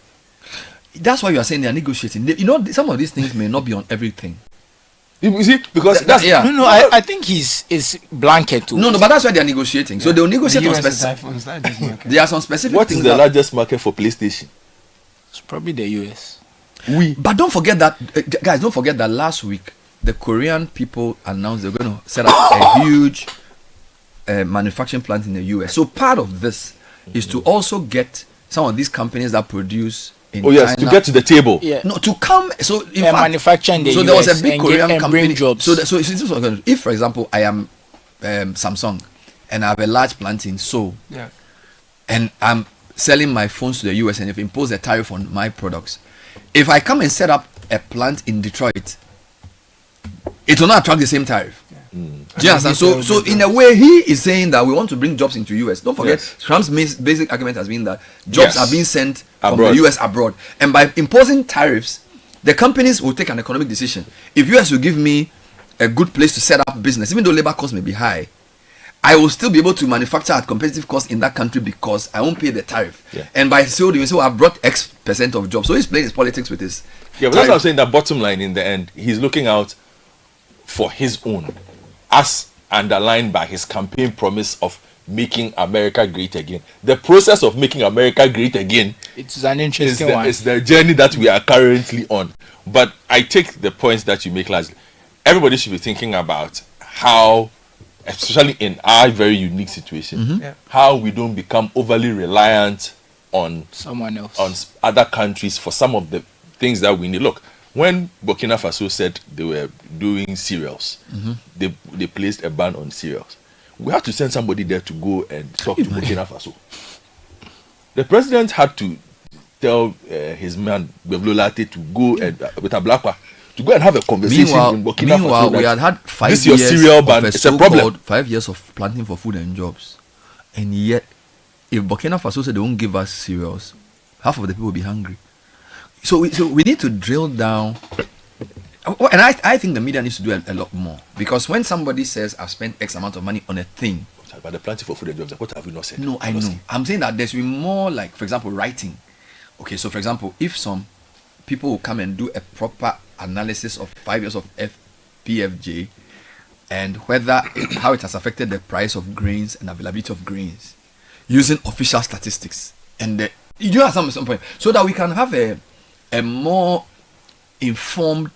That's why you are saying they are negotiating. You know, some of these things may not be on everything. You see, because that's yeah. No, I think it's blanket too. No, but that's why they are negotiating. So they will neguociate on specific. There are some specific. What things is the largest market for PlayStation? It's probably the US. But don't forget that, guys. Don't forget that last week the Korean people announced they're going to set up a huge manufacturing plant in the US. So part of this is to also get some of these companies that produce in China, to get to the table. Yeah. No, to come. So in fact, manufacture in the so US there was a big and Korean and company. bring jobs. So if, for example, I am Samsung and I have a large plant in Seoul, and I'm selling my phones to the US, and if impose a tariff on my products, if I come and set up a plant in Detroit, it will not attract the same tariff. Do you understand? So in a way, he is saying that we want to bring jobs into US. Don't forget, Trump's basic argument has been that jobs are being sent from the US abroad, and by imposing tariffs, the companies will take an economic decision. If US will give me a good place to set up business, even though labor costs may be high, I will still be able to manufacture at competitive cost in that country because I won't pay the tariff. And by so doing so, I've brought X percent of jobs. So he's playing his politics with his. Yeah, but that's what I'm saying. That bottom line, in the end, he's looking out for his own, as underlined by his campaign promise of making America great again. The process of making America great again, it's an interesting one. It's the journey that we are currently on. But I take the points that you make largely. Everybody should be thinking about how, especially in our very unique situation, how we don't become overly reliant on someone else, on other countries for some of the things that we need. Look, when Burkina Faso said they were doing cereals, they placed a ban on cereals. We had to send somebody there to go and talk to Burkina Faso. The president had to tell his man Bevlolate to go and with a black to go and have a conversation in Burkina Faso. Meanwhile, we had 5 this years your cereal ban. of It's a problem. 5 years of planting for food and jobs, and yet, if Burkina Faso said they won't give us cereals, half of the people will be hungry. So we need to drill down, and I think the media needs to do a lot more, because when somebody says I've spent X amount of money on a thing, but the planting for food and jobs, what have we not said? No, I know. I'm saying that there's be more, like, for example, writing. Okay, so for example, if some people will come and do a proper analysis of 5 years of PFJ and whether how it has affected the price of grains and availability of grains using official statistics, and you do have some point, so that we can have a more informed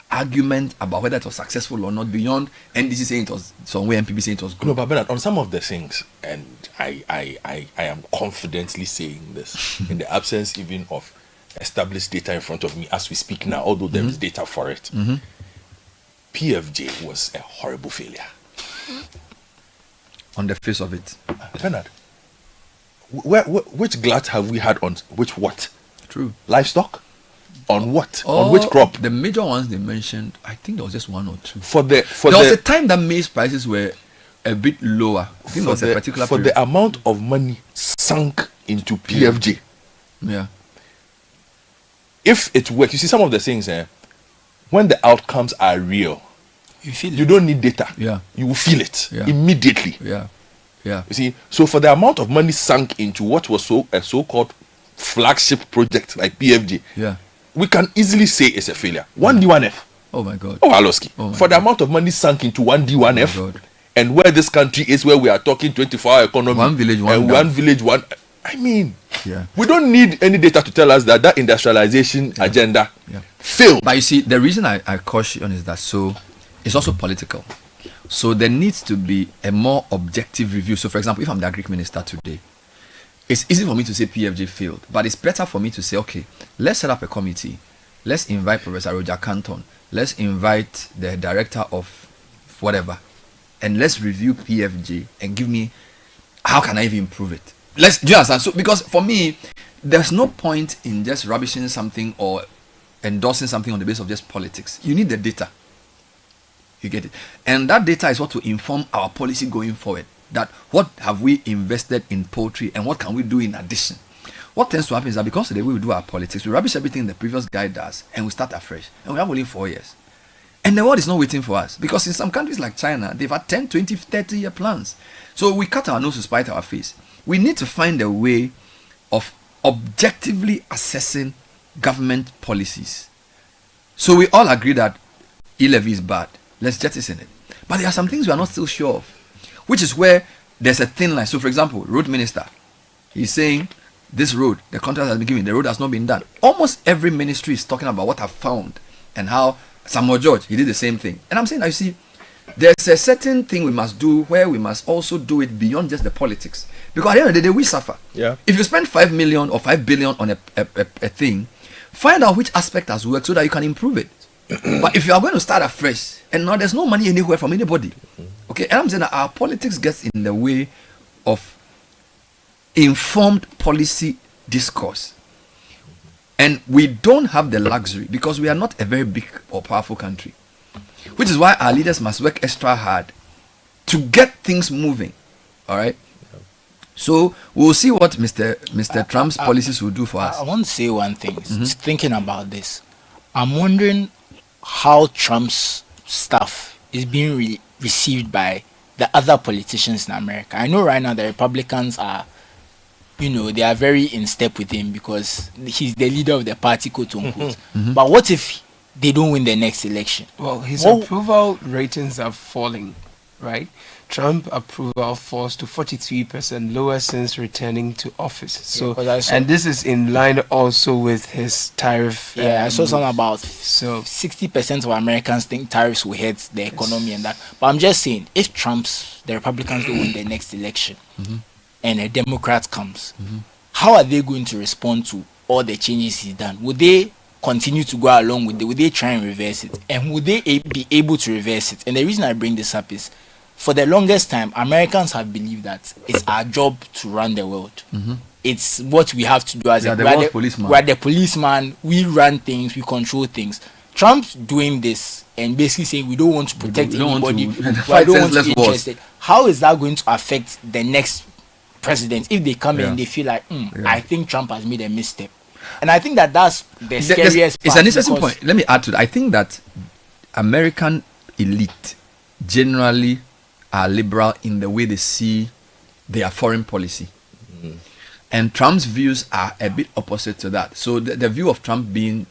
argument about whether it was successful or not, beyond NDC saying it was somewhere, MPB saying it was good. No, but Bernard, on some of the things, and I am confidently saying this in the absence even of established data in front of me as we speak now, although there is data for it. PFJ was a horrible failure. On the face of it. Bernard, which glut have we had on which what? True. Livestock? On what? On which crop? The major ones they mentioned, I think there was just one or two. There was a time that maize prices were a bit lower. I think there was a particular for period. the amount of money sunk into PFJ. Yeah. If it works, you see some of the things, when the outcomes are real, you don't need data. Yeah. You will feel it immediately. Yeah. Yeah. You see, so for the amount of money sunk into what was a so-called flagship project like PFJ, we can easily say it's a failure. 1D1F. Oh my God. Oh, Aloski. For the amount of money sunk into 1D1F, and where this country is, where we are talking 24-hour economy, one village, one. I mean, we don't need any data to tell us that industrialization agenda failed. But you see, the reason I caution is that it's also political. So there needs to be a more objective review. So, for example, if I'm the Agric Minister today, it's easy for me to say PFJ failed, but it's better for me to say, okay, let's set up a committee. Let's invite Professor Roger Canton. Let's invite the director of whatever, and let's review PFJ and give me how can I even improve it. Do you understand? So, because for me, there's no point in just rubbishing something or endorsing something on the basis of just politics. You need the data. You get it? And that data is what will inform our policy going forward. That what have we invested in poultry and what can we do in addition? what tends to happen is that because of the way we do our politics, we rubbish everything the previous guy does and we start afresh. And we have only 4 years. And the world is not waiting for us. Because in some countries like China, they've had 10, 20, 30-year plans. So we cut our nose to spite our face. We need to find a way of objectively assessing government policies. So we all agree that e-levy is bad. Let's jettison it. But there are some things we are not still sure of, which is where there's a thin line. So for example, road minister, he's saying this road, the contract has been given, the road has not been done. Almost every ministry is talking about what I've found and how Samuel George, he did the same thing. And I'm saying, you see, there's a certain thing we must do where we must also do it beyond just the politics. Because at the end of the day, we suffer. Yeah. If you spend 5 million or 5 billion on a thing, find out which aspect has worked so that you can improve it. But if you are going to start afresh, and now there's no money anywhere from anybody. Okay, and I'm saying that our politics gets in the way of informed policy discourse. And we don't have the luxury because we are not a very big or powerful country. Which is why our leaders must work extra hard to get things moving. All right? So we'll see what Mr. Trump's policies will do for us. I want to say one thing. Thinking about this, I'm wondering how Trump's stuff is being received by the other politicians in America. I know right now the Republicans are, they are very in step with him because he's the leader of the party, quote unquote. But what if they don't win the next election? Well, his approval ratings are falling, right? Trump approval falls to 43%, lower since returning to office. So, and this is in line also with his tariff. I saw something about 60% of Americans think tariffs will hurt the economy and that. But I'm just saying, if the Republicans don't win the next election and a Democrat comes, how are they going to respond to all the changes he's done? Would they continue to go along with it? Would they try and reverse it? And would they be able to reverse it? And the reason I bring this up is, for the longest time, Americans have believed that it's our job to run the world. It's what we have to do as we're the policeman. We run things, we control things. Trump's doing this and basically saying we don't want to protect anybody. We don't want to be interested. How is that going to affect the next president if they come in and they feel like, I think Trump has made a misstep? And I think that's the scariest part. It's an interesting point. Let me add to that. I think that American elite generally are liberal in the way they see their foreign policy. And Trump's views are a bit opposite to that. So the view of Trump being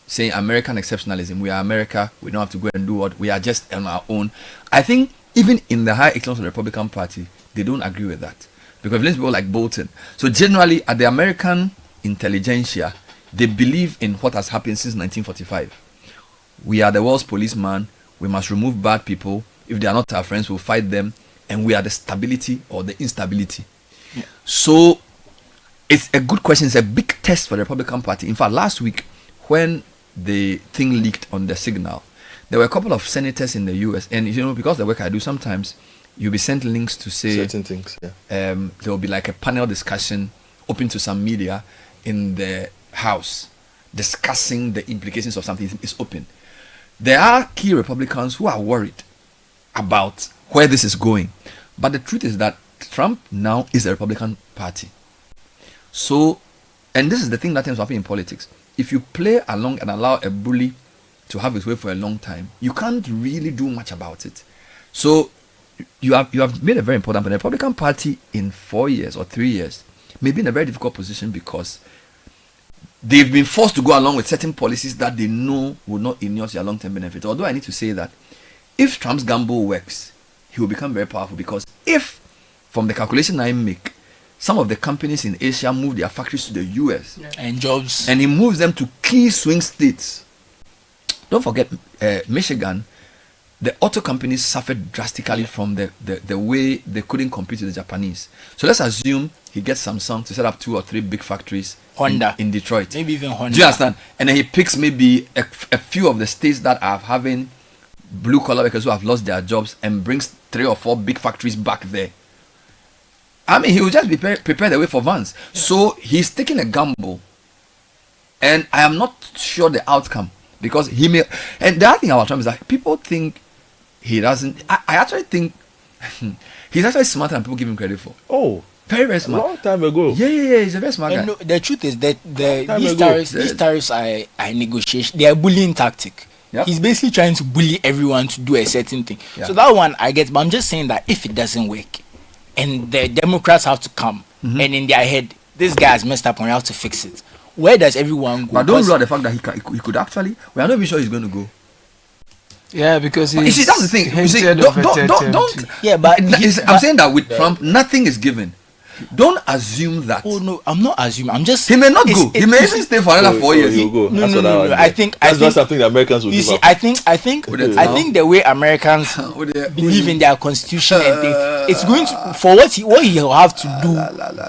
saying American exceptionalism, we are America, we don't have to go and do what, we are just on our own. I think even in the high echelons of the Republican Party, they don't agree with that. Because let's people like Bolton. So generally, at the American intelligentsia, they believe in what has happened since 1945. We are the world's policeman, we must remove bad people. If they are not our friends, we'll fight them, and we are the stability or the instability. So it's a good question. It's a big test for the Republican Party. In fact, last week, when the thing leaked on the Signal, there were a couple of senators in the US, and because the work I do, sometimes you'll be sent links to say certain things. There will be like a panel discussion open to some media in the House discussing the implications of something. It's open. There are key Republicans who are worried about where this is going. But the truth is that Trump now is the Republican Party. So, and this is the thing that tends to happen in politics. If you play along and allow a bully to have his way for a long time, you can't really do much about it. So, you have made a very important point. The Republican Party in 4 years or 3 years may be in a very difficult position because they've been forced to go along with certain policies that they know will not inure their long-term benefit. Although I need to say that if Trump's gamble works, he will become very powerful, because if, from the calculation I make, some of the companies in Asia move their factories to the US and jobs, and he moves them to key swing states. Don't forget, Michigan, the auto companies suffered drastically from the way they couldn't compete with the Japanese. So let's assume he gets Samsung to set up 2 or 3 big factories in Detroit. Maybe even Honda. Do you understand? And then he picks maybe a few of the states that are having blue collar workers who have lost their jobs and brings 3 or 4 big factories back there. I mean, he will just be prepared the way for Vance. So he's taking a gamble, and I am not sure the outcome, because he may. And the other thing about Trump is that people think he doesn't. I actually think he's actually smarter than people give him credit for. Very, very smart. Long time ago. Yeah. He's a very smart guy. No, the truth is that These these tariffs are negotiation. They are bullying tactic. Yep. He's basically trying to bully everyone to do a certain thing. Yeah. So that one I get, but I'm just saying that if it doesn't work, and the Democrats have to come, and in their head, this guy has messed up and we have to fix it. Where does everyone go? But don't rule out the fact that he could actually. We are not even sure he's going to go. Yeah, because you see, that's the thing. You see, don't. Yeah, but I'm saying that with Trump, nothing is given. Don't assume that. Oh no, I'm not assuming. I'm just. He may not go. He may even stay for another 4 years. He'll go. No. I think that's not something the Americans will do. You see, I think the way Americans believe in their constitution and things, it's going to for what he'll have to do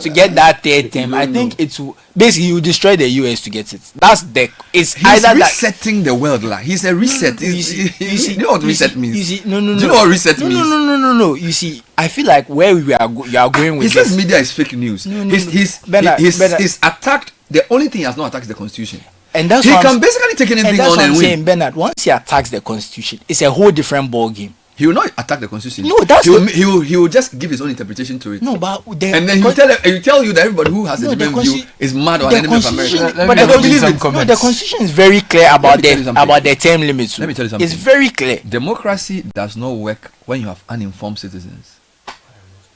to get that third term. I think it's basically he will destroy the US to get it. That's the. He's either resetting the world. Like he's a reset. You know what reset means? You see, no. Do you know what reset means? No. You see, I feel like where you are going with he says media is fake news. He's attacked. The only thing he has not attacked is the constitution. And that's he can basically take anything on and win. Saying, Bernard, once he attacks the constitution, it's a whole different ball game. He will not attack the constitution. No, that's he will just give his own interpretation to it. No, but and then he will tell you that everybody who has a different view is mad or an enemy of America. But the constitution is very clear about the term limits. Let me tell you something. It's very clear. Democracy does not work when you have uninformed citizens.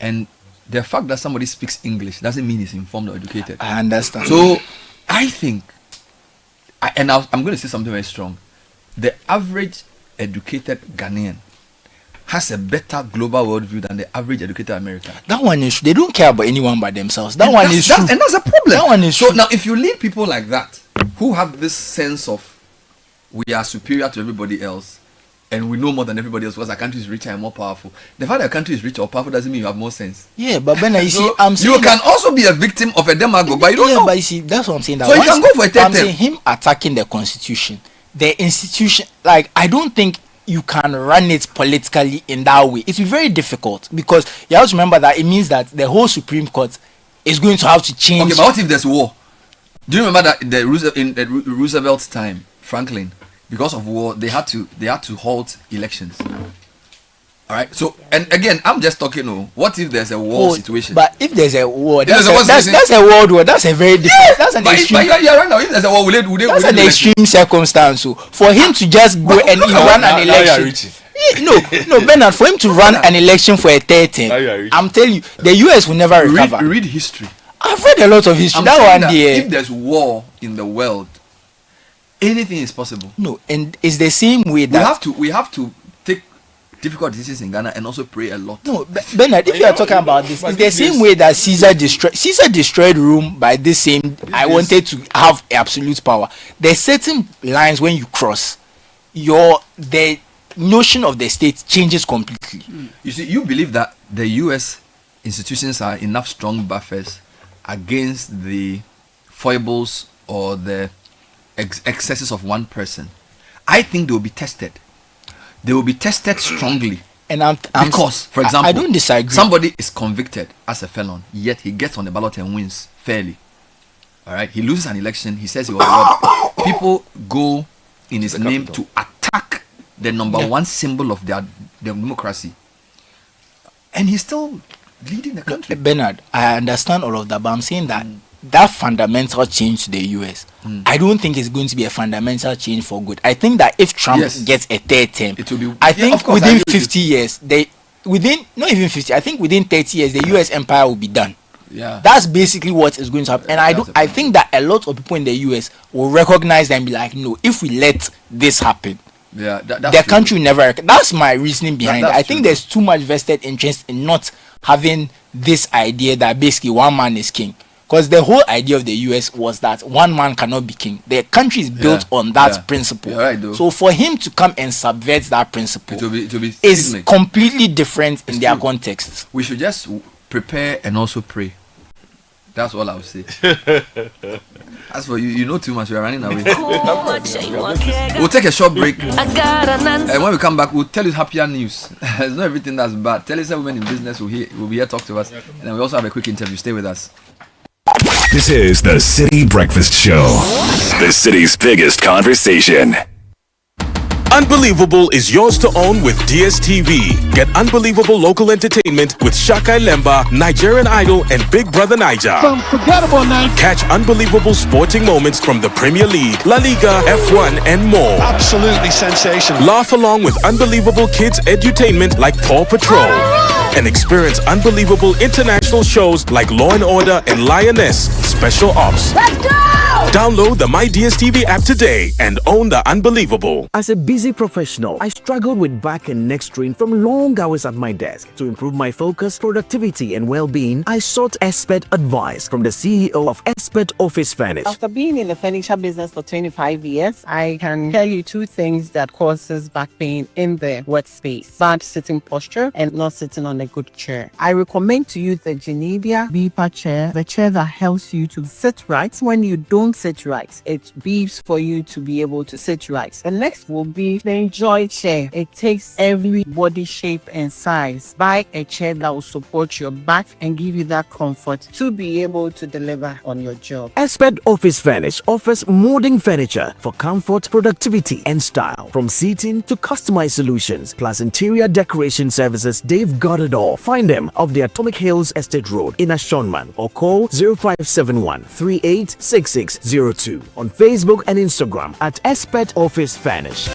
And the fact that somebody speaks English doesn't mean he's informed or educated. I understand. So I think, I'm going to say something very strong. The average educated Ghanaian has a better global worldview than the average educated American. That one is true. They don't care about anyone but themselves. That one is true. And that's a problem. That one is true. So now if you lead people like that, who have this sense of we are superior to everybody else, and we know more than everybody else because our country is richer and more powerful. The fact that our country is richer or powerful doesn't mean you have more sense. Yeah, but Ben, you see, I'm saying you can also be a victim of a demagogue, but you don't know. But you see, that's what I'm saying. That so you can go for a third I'm saying him attacking the constitution, the institution. Like I don't think you can run it politically in that way. It's very difficult because you have to remember that it means that the whole Supreme Court is going to have to change. Okay, but what if there's war? Do you remember that in Roosevelt's time, Franklin? Because of war, they had to halt elections. All right. So, and again, I'm just talking. What if there's a war situation? But if there's a war, that's a world war. That's a very different. Yeah, that's an extreme. But right now, if there's a war, that's an extreme circumstance. So, for him to just go and run an election. No, Bernard. For him to run an election for a third term, I'm telling you, the US will never recover. Read history. I've read a lot of history. If there's war in the world, anything is possible. No, and it's the same way that we have to take difficult decisions in Ghana and also pray a lot. No, Bernard, if you are talking about this, it's the same way that Caesar destroyed Rome by this same. I wanted to have absolute power. There's certain lines when you cross, the notion of the state changes completely. You see, you believe that the U.S. institutions are enough strong buffers against the foibles or the excesses of one person. I think they will be tested. They will be tested strongly. And because, for example, I don't disagree. Somebody is convicted as a felon, yet he gets on the ballot and wins fairly. All right, he loses an election. He says he was robbed. People go in his name to attack the number one symbol of their democracy, and he's still leading the country. Bernard, I understand all of that, but I'm saying that that fundamental change to the US, I don't think it's going to be a fundamental change for good. I think that if Trump gets a third term, it will be. I think within 50 years, not even 50, I think within 30 years, the US empire will be done. Yeah, that's basically what is going to happen. And I think that a lot of people in the US will recognize and be like, no, if we let this happen, the country will never. That's my reasoning behind it. I think there's too much vested interest in not having this idea that basically one man is king. Because the whole idea of the US was that one man cannot be king. The country is built on that principle. Right, so for him to come and subvert that principle is completely different in their context. We should just prepare and also pray. That's all I would say. As for you know too much. We are running away. We'll take a short break. And when we come back, we'll tell you happier news. It's not everything that's bad. Tell us that women in business will be here, talk to us. And then we also have a quick interview. Stay with us. This is the Citi Breakfast Show, the city's biggest conversation. Unbelievable is yours to own with DSTV. Get unbelievable local entertainment with Shaka Lemba, Nigerian Idol, and Big Brother Niger. Some forgettable nights. Catch unbelievable sporting moments from the Premier League, La Liga, F1, and more. Absolutely sensational. Laugh along with unbelievable kids edutainment like Paw Patrol. And experience unbelievable international shows like Law and Order and Lioness Special Ops. Let's go! Download the My DSTV app today and own the unbelievable. As a busy professional, I struggled with back and neck strain from long hours at my desk. To improve my focus, productivity, and well-being, I sought expert advice from the CEO of Expert Office Furnish. After being in the furniture business for 25 years, I can tell you two things that causes back pain in the workspace: bad sitting posture and not sitting on a good chair. I recommend to you the Genevia Beeper chair, the chair that helps you to sit right when you don't sit right. It beeps for you to be able to sit right. The next will be the Enjoy chair. It takes every body shape and size. Buy a chair that will support your back and give you that comfort to be able to deliver on your job. Expert Office Furnish offers molding furniture for comfort, productivity, and style. From seating to customized solutions, plus interior decoration services, they've got it all. Find them off the Atomic Hills Estate Road in Ashonman or call 0571 386602 on Facebook and Instagram at Expert Office Furnish.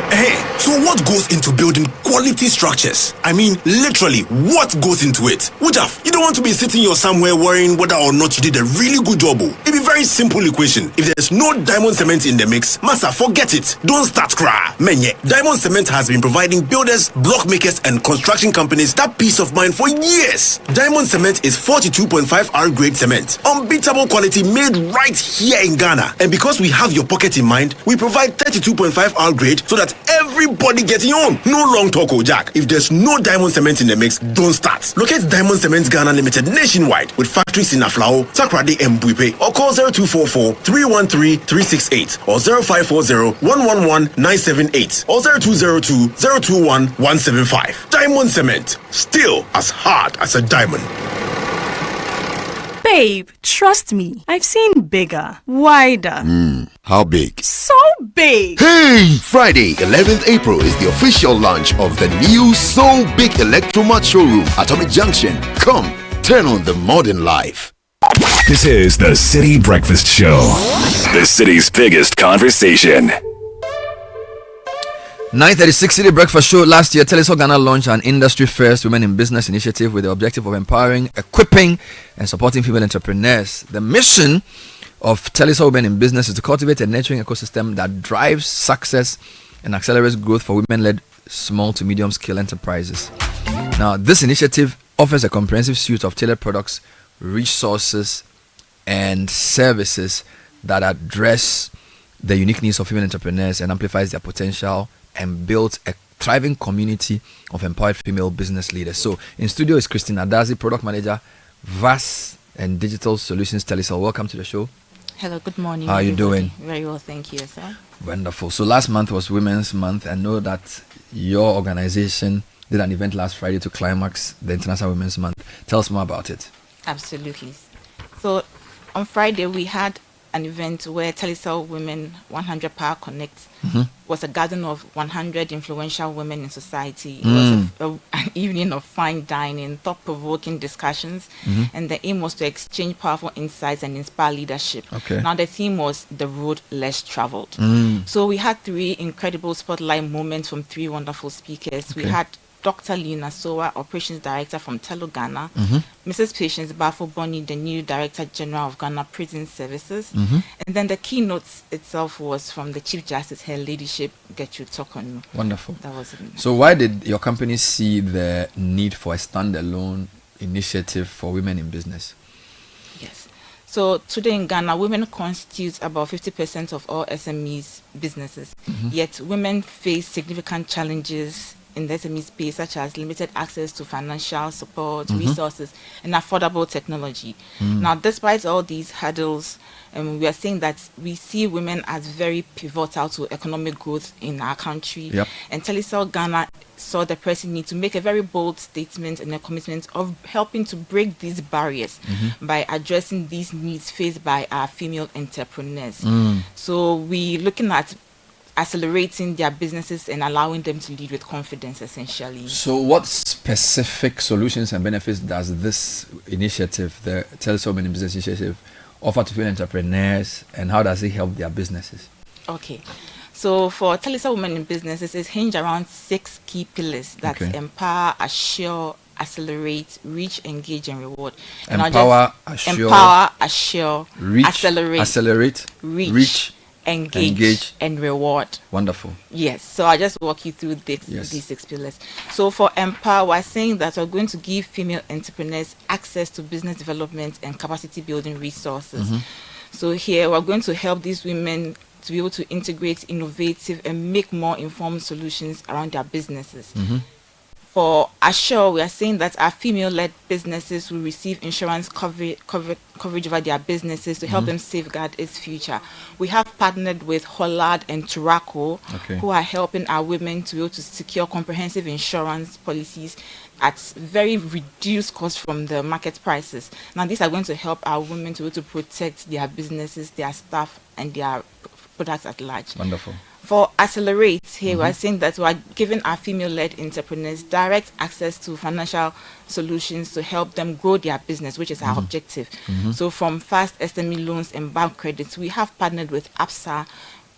Hey, so what goes into building quality structures? I mean, literally, what goes into it? Wujaf, you don't want to be sitting here somewhere worrying whether or not you did a really good job. It'd be very simple equation. If there's no diamond cement in the mix, massa, forget it. Don't start cry. Menye, diamond cement has been providing builders, block makers, and construction companies that peace of mind for years. Diamond cement is 42.5 R grade cement, unbeatable quality made right here in Ghana. And because we have your pocket in mind, we provide 32.5 R grade so that everybody getting on. No long talk, Jack. If there's no diamond cement in the mix, don't start. Locate Diamond Cement Ghana Limited nationwide with factories in Aflao, Takrade, and Buipe, or call 0244 313 368 or 0540 111 978 or 0202 021 175. Diamond Cement, still as hard as a diamond. Babe, trust me, I've seen bigger, wider. How big? So big! Hey! Friday, 11th April is the official launch of the new So Big Electromart showroom, Atomic Junction. Come, turn on the modern life. This is the City Breakfast Show, the city's biggest conversation. 936 City Breakfast Show. Last year, Telesol Ghana launched an industry-first women in business initiative with the objective of empowering, equipping, and supporting female entrepreneurs. The mission of Telesol Women in Business is to cultivate a nurturing ecosystem that drives success and accelerates growth for women-led small to medium-scale enterprises. Now, this initiative offers a comprehensive suite of tailored products, resources, and services that address the unique needs of female entrepreneurs and amplifies their potential and builds a thriving community of empowered female business leaders. So in studio is Christine Adazi, Product Manager, VAS and Digital Solutions Telesol. Welcome to the show. Hello, good morning. How are you doing? Very well, thank you, sir. Wonderful. So last month was Women's Month. I know that your organization did an event last Friday to climax the International Women's Month. Tell us more about it. Absolutely. So on Friday we had an event where Telesol Women 100 Power Connect was a gathering of 100 influential women in society. It was an evening of fine dining, thought-provoking discussions, and the aim was to exchange powerful insights and inspire leadership. Okay. Now the theme was the road less traveled. So we had 3 incredible spotlight moments from 3 wonderful speakers. We had Dr. Lina Sowa, Operations Director from Telo Ghana, Mrs. Patience Bafo Boni, the new Director General of Ghana Prison Services, and then the keynote itself was from the Chief Justice, Her Ladyship Gertrude Tokonu. Wonderful. That was it. So why did your company see the need for a standalone initiative for women in business? Yes. So today in Ghana, women constitute about 50% of all SMEs businesses, yet women face significant challenges in the SME space, such as limited access to financial support, resources, and affordable technology. Now, despite all these hurdles, we are saying that we see women as very pivotal to economic growth in our country. And Telesol Ghana saw the pressing need to make a very bold statement and a commitment of helping to break these barriers by addressing these needs faced by our female entrepreneurs. So we looking at accelerating their businesses and allowing them to lead with confidence, essentially. So, what specific solutions and benefits does this initiative, the Telsa Women in Business Initiative, offer to female entrepreneurs, and how does it help their businesses? Okay. So for Telsa Women in Businesses, it's hinged around 6 key pillars that empower, assure, accelerate, reach, engage, and reward. And empower, assure, reach, accelerate, reach, engage, and reward. Wonderful. Yes. So I'll just walk you through these 6 pillars. So for empower, we're saying that we're going to give female entrepreneurs access to business development and capacity building resources. So here we're going to help these women to be able to integrate innovative and make more informed solutions around their businesses. For Assure, we are saying that our female-led businesses will receive insurance coverage over their businesses to help them safeguard its future. We have partnered with Hollard and Turaco, who are helping our women to be able to secure comprehensive insurance policies at very reduced cost from the market prices. Now, these are going to help our women to be able to protect their businesses, their staff, and their products at large. Wonderful. For Accelerate, here we're saying that we're giving our female-led entrepreneurs direct access to financial solutions to help them grow their business, which is our objective. So from fast SME loans and bank credits, we have partnered with APSA,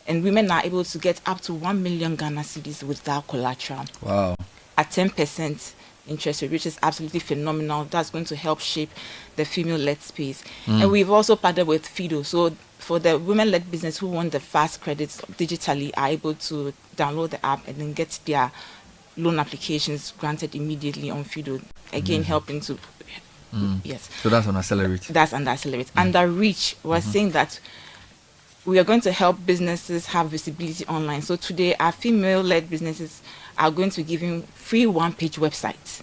and women are able to get up to 1 million Ghana cedis without collateral. Wow. At 10% interest rate, which is absolutely phenomenal. That's going to help shape the female-led space. And we've also partnered with FIDO. So for the women-led business who want the fast credits digitally, are able to download the app and then get their loan applications granted immediately on FIDO. Again, helping to yes. So that's on Accelerate. That's under Accelerate. Under Reach, we're saying that we are going to help businesses have visibility online. So today, our female-led businesses are going to be giving free one-page websites.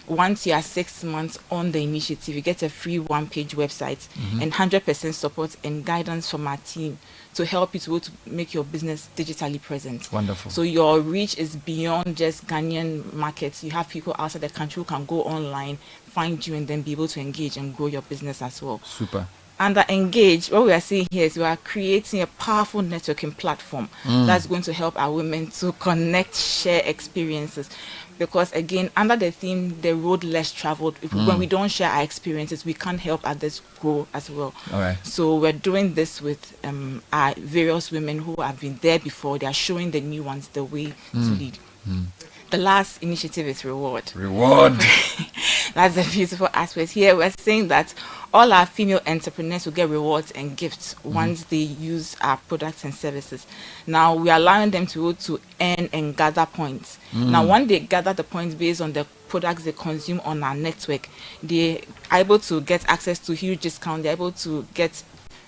Once you are 6 months on the initiative, you get a free one-page website and 100% support and guidance from our team to help you to be able to make your business digitally present. Wonderful. So your reach is beyond just Ghanaian markets. You have people outside the country who can go online, find you, and then be able to engage and grow your business as well. Super. Under Engage, what we are seeing here is we are creating a powerful networking platform that's going to help our women to connect, share experiences. Because again, under the theme, the road less traveled, when we don't share our experiences, we can't help others grow as well. All right. So we're doing this with our various women who have been there before. They are showing the new ones the way to lead. The last initiative is Reward. Reward. That's the beautiful aspect. Here we're saying that all our female entrepreneurs will get rewards and gifts once they use our products and services. Now we are allowing them to go to earn and gather points. Now when they gather the points based on the products they consume on our network, they are able to get access to huge discounts. They're able to get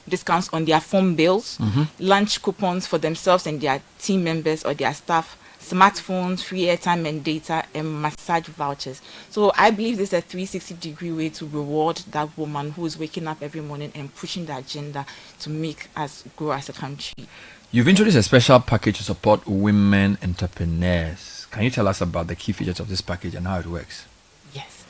discounts on their phone bills, lunch coupons for themselves and their team members or their staff, smartphones, free airtime and data, and massage vouchers. So I believe this is a 360-degree way to reward that woman who is waking up every morning and pushing the agenda to make us grow as a country. You've introduced a special package to support women entrepreneurs. Can you tell us about the key features of this package and how it works? Yes.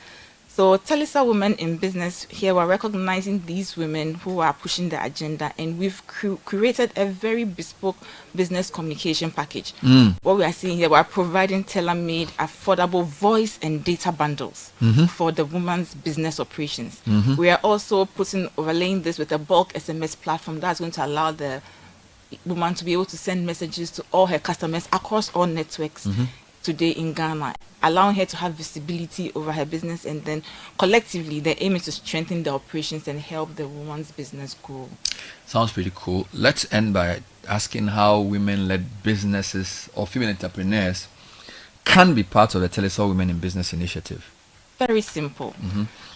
So Telisa Women in Business, here we're recognizing these women who are pushing the agenda, and we've created a very bespoke business communication package. What we are seeing here, we're providing tailor-made, affordable voice and data bundles for the woman's business operations. We are also overlaying this with a bulk SMS platform that's going to allow the woman to be able to send messages to all her customers across all networks today in Ghana, allowing her to have visibility over her business, and then collectively the aim is to strengthen the operations and help the woman's business grow. Sounds pretty cool. Let's end by asking how women-led businesses or female entrepreneurs can be part of the Telisa Women in Business initiative. Very simple.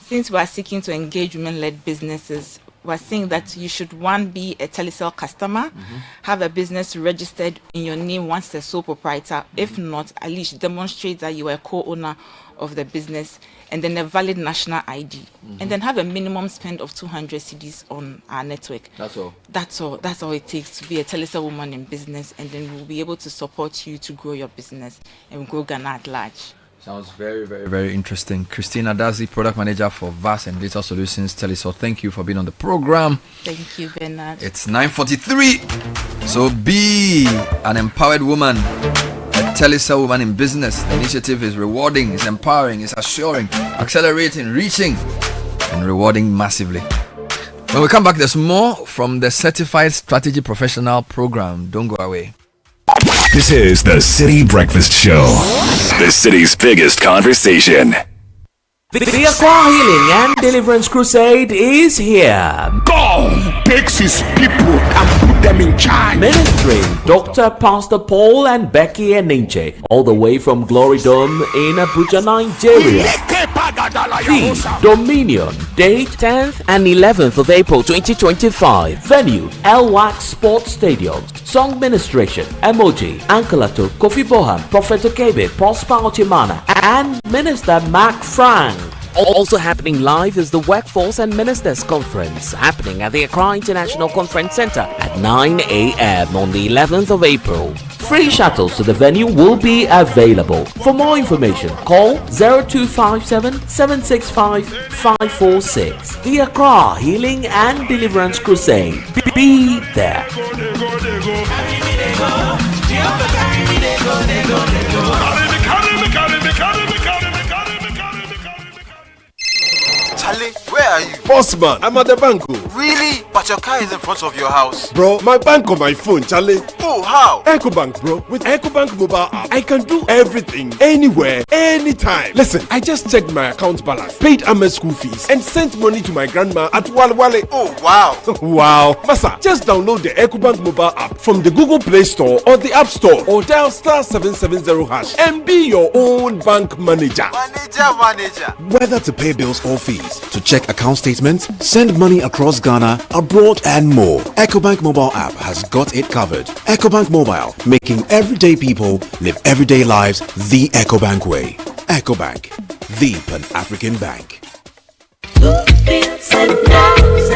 Since we are seeking to engage women-led businesses, we're saying that you should, one, be a Telecel customer, have a business registered in your name once the sole proprietor. If not, at least demonstrate that you are a co-owner of the business, and then a valid national ID, and then have a minimum spend of 200 cedis on our network. That's all. That's all it takes to be a Telecel woman in business, and then we'll be able to support you to grow your business and grow Ghana at large. Sounds very, very, very interesting. Christina Dazi, Product Manager for VAS and Data Solutions, Telesol. Thank you for being on the program. Thank you, Bernard. It's 9:43. So be an empowered woman, a Telesol woman in business. The initiative is rewarding, it's empowering, it's assuring, accelerating, reaching, and rewarding massively. When we come back, there's more from the Certified Strategy Professional program. Don't go away. This is the City Breakfast Show, the city's biggest conversation. The Accra Healing and Deliverance Crusade is here. God takes his people and put them in charge. Ministering Dr. Pastor Paul and Becky Eninche, all the way from Glory Dome in Abuja, Nigeria. Theme, Dominion, date 10th and 11th of April 2025. Venue, El-Wak Sports Stadium. Song ministration, Emoji, Ankalato, Kofi Bohan, Prophet Okebe, Prosper Ochimana, and Minister Mark Frank. Also happening live is the Workforce and Ministers Conference, happening at the Accra International Conference Center at 9 a.m. on the 11th of April. Free shuttles to the venue will be available. For more information, call 0257 765 546. The Accra Healing and Deliverance Crusade. Be there. Charlie, where are you? Boss man, I'm at the bank. Really? But your car is in front of your house. Bro, my bank on my phone, Charlie. Oh, how? EcoBank, bro. With EcoBank mobile app, I can do everything, anywhere, anytime. Listen, I just checked my account balance, paid Ahmed's school fees, and sent money to my grandma at Walwale. Oh, wow. Wow. Masa, just download the EcoBank mobile app from the Google Play Store or the App Store, or dial *770# and be your own bank manager. Manager. Whether to pay bills or fees, to check account statements, send money across Ghana, abroad, and more, EcoBank mobile app has got it covered. EcoBank Mobile, making everyday people live everyday lives the EcoBank way. EcoBank, the Pan-African bank.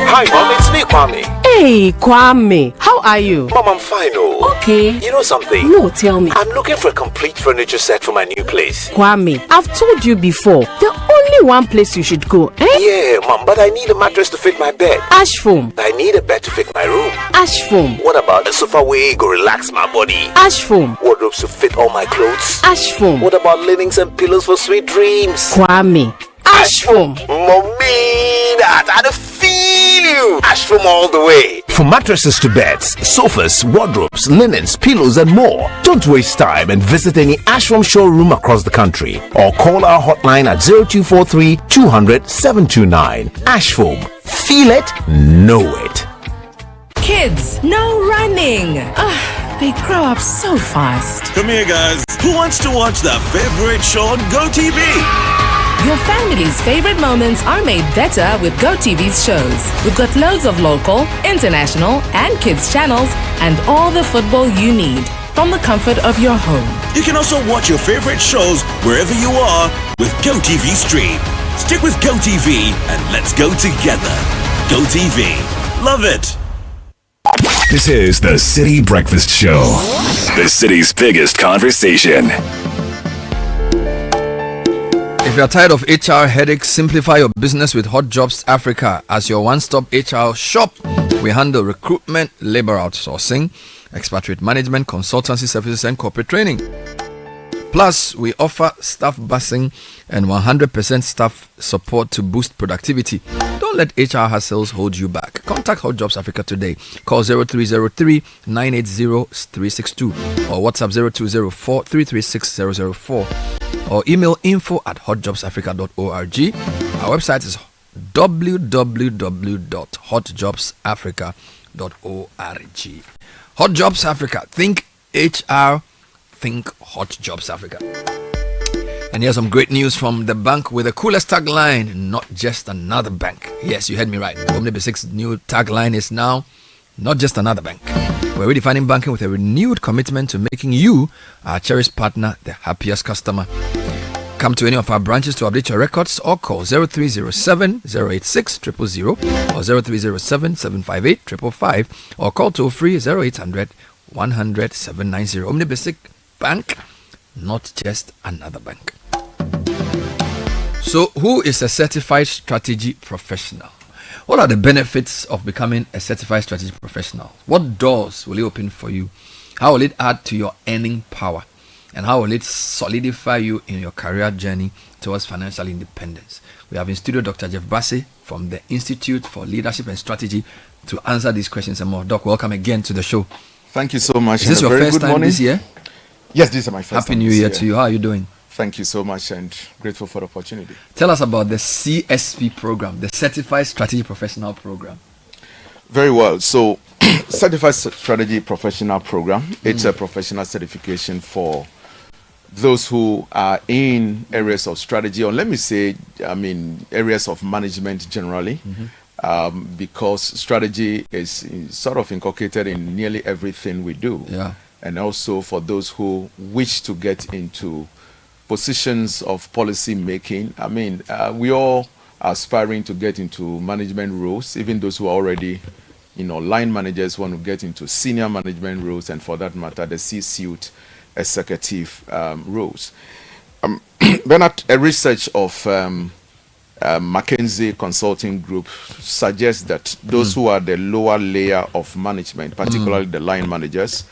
Hi, Mom, it's me, Kwame. Hey, Kwame, how are you? Mom, I'm fine, oh. Okay. You know something? No, tell me. I'm looking for a complete furniture set for my new place. Kwame, I've told you before, the only one place you should go, eh? Yeah, Mom, but I need a mattress to fit my bed. Ash foam. I need a bed to fit my room. Ash foam. What about a sofa wig or relax my body? Ash foam. Wardrobes to fit all my clothes? Ash foam. What about linens and pillows for sweet dreams? Kwame, Ash foam. Mommy, I don't feel you. Ash foam all the way. From mattresses to beds, sofas, wardrobes, linens, pillows, and more. Don't waste time and visit any Ashram showroom across the country or call our hotline at 0243 200 729. Ashfoam. Feel it, know it. Kids, no running. They grow up so fast. Come here, guys. Who wants to watch their favorite show on GoTV? Your family's favorite moments are made better with GoTV's shows. We've got loads of local, international, and kids channels, and all the football you need from the comfort of your home. You can also watch your favorite shows wherever you are with GoTV Stream. Stick with GoTV and let's go together. GoTV. Love it. This is the City Breakfast Show, the city's biggest conversation. If you're tired of HR headaches, simplify your business with Hot Jobs Africa as your one-stop HR shop. We handle recruitment, labor outsourcing, expatriate management, consultancy services, and corporate training. Plus, we offer staff busing and 100% staff support to boost productivity. Don't let HR hassles hold you back. Contact Hot Jobs Africa today. Call 0303 980 362 or WhatsApp 0204 336 004 or email info@hotjobsafrica.org. Our website is www.hotjobsafrica.org. Hot Jobs Africa. Think HR. Think Hot Jobs Africa. And here's some great news from the bank with the coolest tagline, not just another bank. Yes, you heard me right. Omni 6 new tagline is now, not just another bank. We're redefining banking with a renewed commitment to making you, our cherished partner, the happiest customer. Come to any of our branches to update your records or call 0307 086 000 or 0307 758 555 or call toll free 0800 100 790. Omni Basic Bank, not just another bank. So, who is a certified strategy professional? What are the benefits of becoming a certified strategy professional? What doors will it open for you? How will it add to your earning power? And how will it solidify you in your career journey towards financial independence? We have in studio Dr. Jeff Bassey from the Institute for Leadership and Strategy to answer these questions and more. Doc, welcome again to the show. Thank you so much. Is this your first time this year? Yes, this is my first Happy time New Year to you. How are you doing? Thank you so much and grateful for the opportunity. Tell us about the CSP program, the Certified Strategy Professional Program. Very well. So, Certified Strategy Professional Program, it's a professional certification for those who are in areas of strategy, or let me say, areas of management generally, because strategy is sort of inculcated in nearly everything we do. Yeah. And also for those who wish to get into positions of policy making. We all are aspiring to get into management roles, even those who are already, line managers want to get into senior management roles, and for that matter, the C-suite executive roles. Bernard, a research of McKinsey Consulting Group suggests that those who are the lower layer of management, particularly the line managers,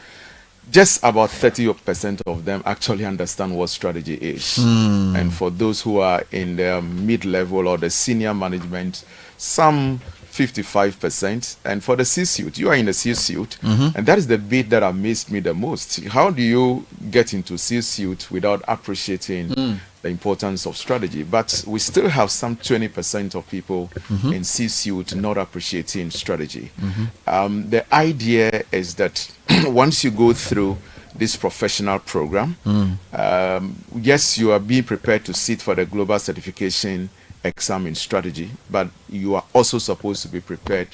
just about 30% of them actually understand what strategy is. And for those who are in the mid-level or the senior management, some 55%. And for the C-suite, you are in the C-suite, and that is the bit that amazed me the most. How do you get into C-suite without appreciating the importance of strategy? But we still have some 20% of people in C-suite not appreciating strategy. The idea is that once you go through this professional program, yes, you are being prepared to sit for the global certification exam in strategy, but you are also supposed to be prepared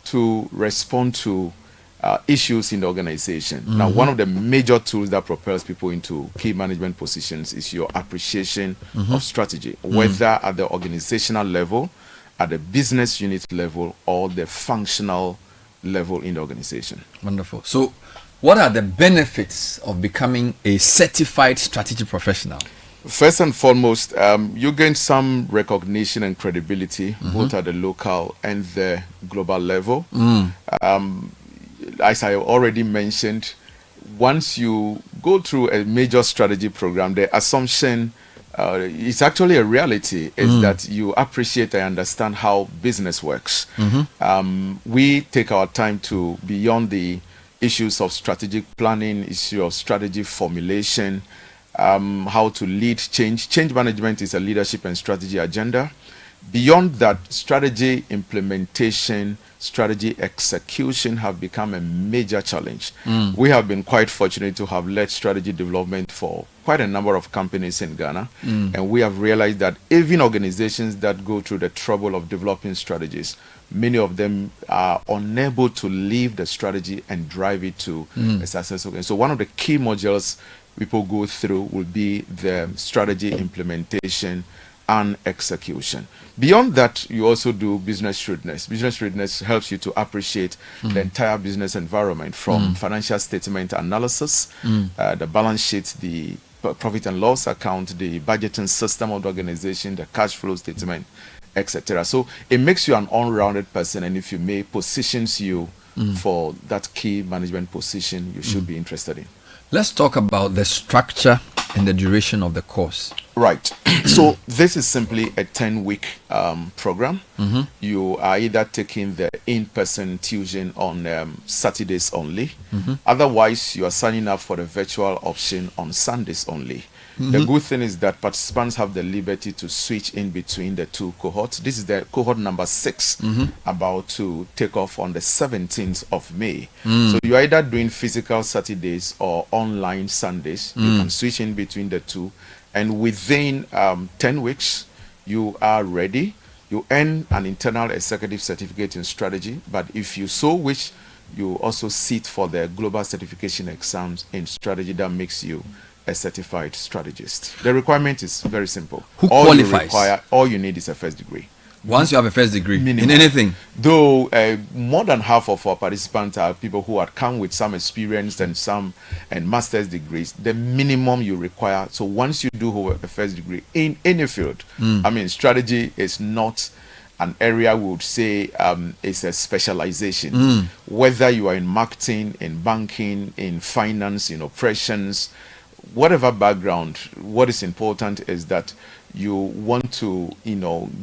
to respond to issues in the organization. Now, one of the major tools that propels people into key management positions is your appreciation of strategy, whether at the organizational level, at the business unit level, or the functional level in the organization. Wonderful. So, what are the benefits of becoming a certified strategy professional? First and foremost, you gain some recognition and credibility, both at the local and the global level. As I already mentioned, once you go through a major strategy program, the assumption it's actually a reality is that you appreciate and understand how business works. We take our time to beyond the issues of strategic planning, issue of strategy formulation, how to lead change. Change management is a leadership and strategy agenda. Beyond that, strategy implementation, strategy execution have become a major challenge. We have been quite fortunate to have led strategy development for quite a number of companies in Ghana. And we have realized that even organizations that go through the trouble of developing strategies, many of them are unable to leave the strategy and drive it to a successful end. So one of the key modules people go through will be the strategy implementation and execution. Beyond that, you also do business shrewdness. Business shrewdness helps you to appreciate the entire business environment, from financial statement analysis, the balance sheet, the profit and loss account, the budgeting system of the organization, the cash flow statement, etc. So it makes you an all-rounded person, and if you may, positions you for that key management position you should be interested in. Let's talk about the structure and the duration of the course. Right. So this is simply a 10-week program. You are either taking the in-person tuition on Saturdays only. Otherwise, you are signing up for the virtual option on Sundays only. The good thing is that participants have the liberty to switch in between the two cohorts. This is the cohort number 6, about to take off on the 17th of May. So you're either doing physical Saturdays or online Sundays. You can switch in between the two. And within 10 weeks, you are ready. You earn an internal executive certificate in strategy. But if you so wish, you also sit for the global certification exams in strategy that makes you a certified strategist. The requirement is very simple. Who qualifies? All you need is a first degree. Once you have a first degree minimum. in anything. Though more than half of our participants are people who had come with some experience and master's degrees. The minimum you require. So once you do hold a first degree in any field, I mean, strategy is not an area we would say is a specialization. Whether you are in marketing, in banking, in finance, in operations, whatever background, what is important is that you want to,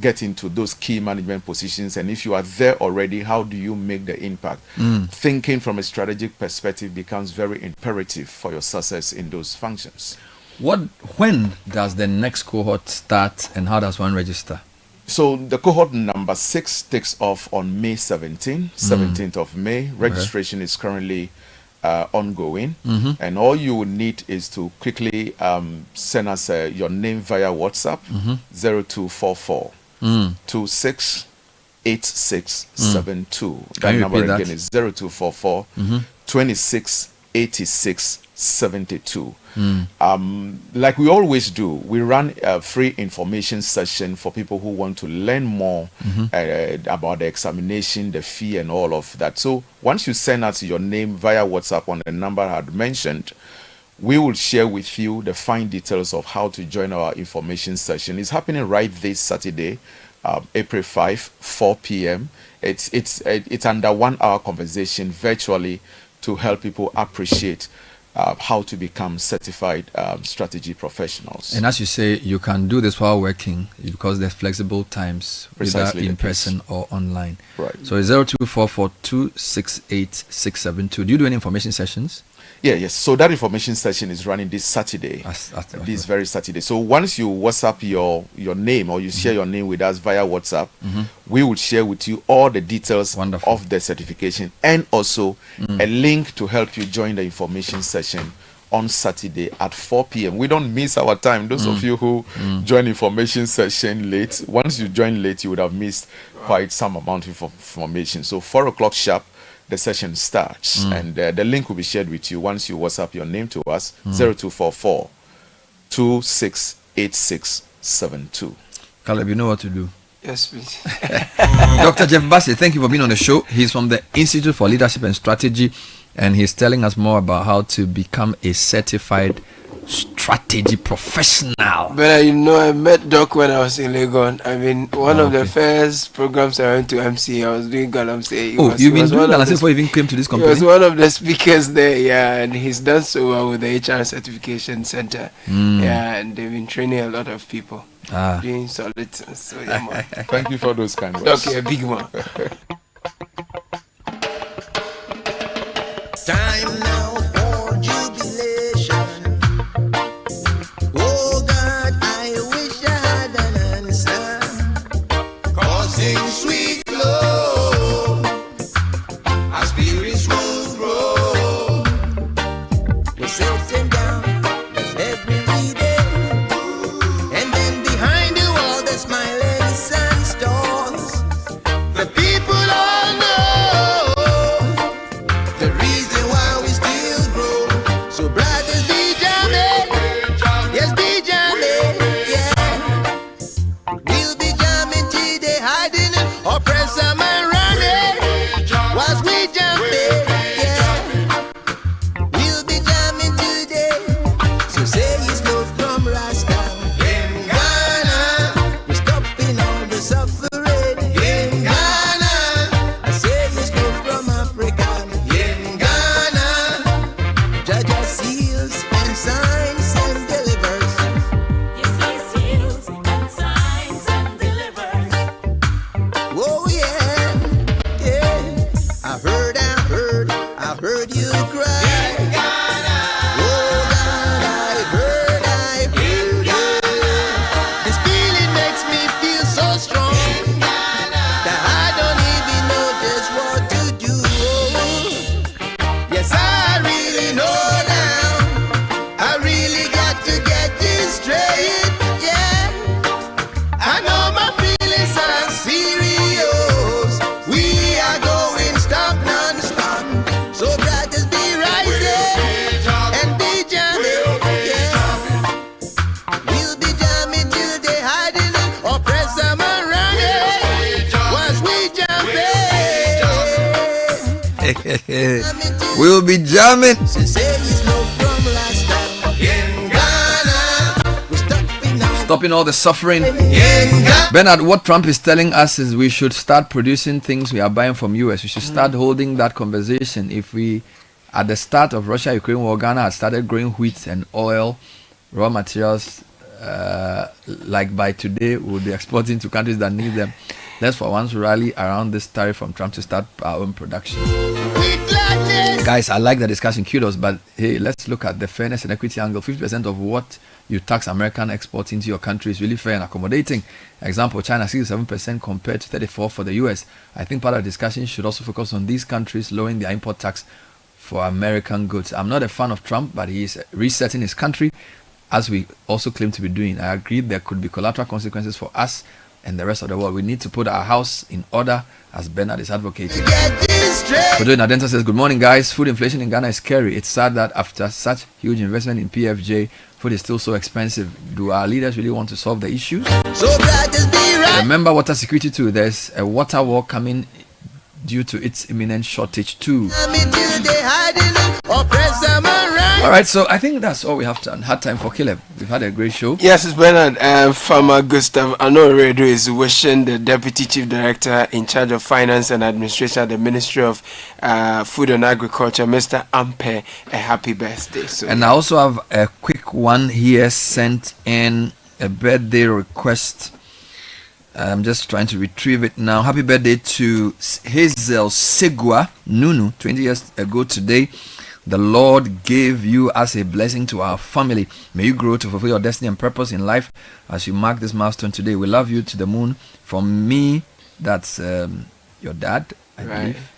get into those key management positions. And if you are there already, how do you make the impact? Thinking from a strategic perspective becomes very imperative for your success in those functions. When does the next cohort start, and how does one register? So the cohort number 6 takes off on May 17th of May. Registration is currently ongoing, and all you will need is to quickly send us your name via WhatsApp 0244 268672. That number again is 0244 268672. Like we always do, we run a free information session for people who want to learn more about the examination, the fee, and all of that. So once you send us your name via WhatsApp on the number I had mentioned, we will share with you the fine details of how to join our information session. It's happening right this Saturday, April 5, 4 p.m. It's under 1 hour conversation virtually to help people appreciate how to become certified strategy professionals. And as you say, you can do this while working because there's flexible times, Precisely, whether in person or online. Right. So it's 0244 268672. Do you do any information sessions? Yes. So that information session is running this Saturday, this very Saturday. So once you WhatsApp your name, or you share your name with us via WhatsApp, we will share with you all the details of the certification, and also a link to help you join the information session on Saturday at 4 p.m. We don't miss our time. Those of you who join information session late, once you join late, you would have missed quite some amount of information. So 4 o'clock sharp, the session starts, and the link will be shared with you once you WhatsApp your name to us 0244 268672. Caleb, you know what to do. Yes, please. Dr. Jeff Bassey, thank you for being on the show. He's from the Institute for Leadership and Strategy, and he's telling us more about how to become a certified strategy professional. But I met Doc when I was in Legon. I mean, one of the first programs I went to MC, I was doing Galamsey. You've been doing Galamsey before you even came to this company? He was one of the speakers there, and he's done so well with the HR Certification Center. And they've been training a lot of people. Doing solid. So, man. Thank you for those kind words. Okay, a big one. Time now for jubilation. Oh God, I wish I had an answer. Causing sweet glow, our spirits will grow. We're sitting down every day, and then behind you all the smiling sun stores. The people all know the reason why we still grow. So brothers, be jamming, yes, be jamming, yeah. We'll be jamming today, hiding it, oppressor man running, whilst we jumping, yeah. We'll be jamming today, so say it's love from Rasta. In Ghana, we're stopping all the suffering. In Ghana, I say it's love from Africa. In Ghana, Jaja seals and signs and delivers. Yes, he seals and signs and delivers. Oh yeah, yeah. I heard you cry. In Ghana. Oh God, I heard this feeling makes me feel so strong that I don't even know just what to do. Yes, I really know now. I really got to get this straight. Yeah, I know my feelings are serious. We'll be jamming. Stopping all the suffering. Bernard, what Trump is telling us is we should start producing things we are buying from US. We should start holding that conversation. If we, at the start of Russia-Ukraine war, Ghana had started growing wheat and oil, raw materials, like by today, we'll be exporting to countries that need them. Let's for once rally around this tariff from Trump to start our own production. Guys, I like the discussion, kudos, but hey, let's look at the fairness and equity angle. 50% of what you tax American exports into your country is really fair and accommodating. Example, China 67% compared to 34% for the US. I think part of the discussion should also focus on these countries lowering their import tax for American goods. I'm not a fan of Trump, but he is resetting his country, as we also claim to be doing. I agree there could be collateral consequences for us and the rest of the world. We need to put our house in order, as Bernard is advocating. Kojo Nadenta says, good morning, guys. Food inflation in Ghana is scary. It's sad that after such huge investment in PFJ, food is still so expensive. Do our leaders really want to solve the issues? Remember water security too. There's a water war coming due to its imminent shortage too. Alright, so I think that's all we have had time for. Caleb, we've had a great show. Yes, it's Bernard. Farmer Gustav Anoredo is wishing the Deputy Chief Director in charge of Finance and Administration at the Ministry of Food and Agriculture, Mr. Ampe, a happy birthday. So, and I also have a quick one here sent in, a birthday request. I'm just trying to retrieve it now. Happy birthday to Hazel Segua Nunu, 20 years ago today. The Lord gave you as a blessing to our family. May you grow to fulfill your destiny and purpose in life as you mark this milestone today. We love you to the moon. From me, that's your dad, I believe,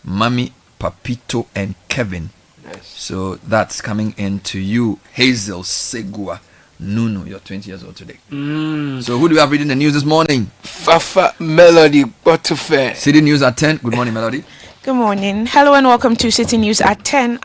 Mommy, Papito, and Kevin. Yes. So that's coming in to you, Hazel Segua Nunu. You're 20 years old today. So who do we have reading the news this morning? Fafa Melody Botufe. City News at 10. Good morning, Melody. Good morning. Hello and welcome to City News at 10.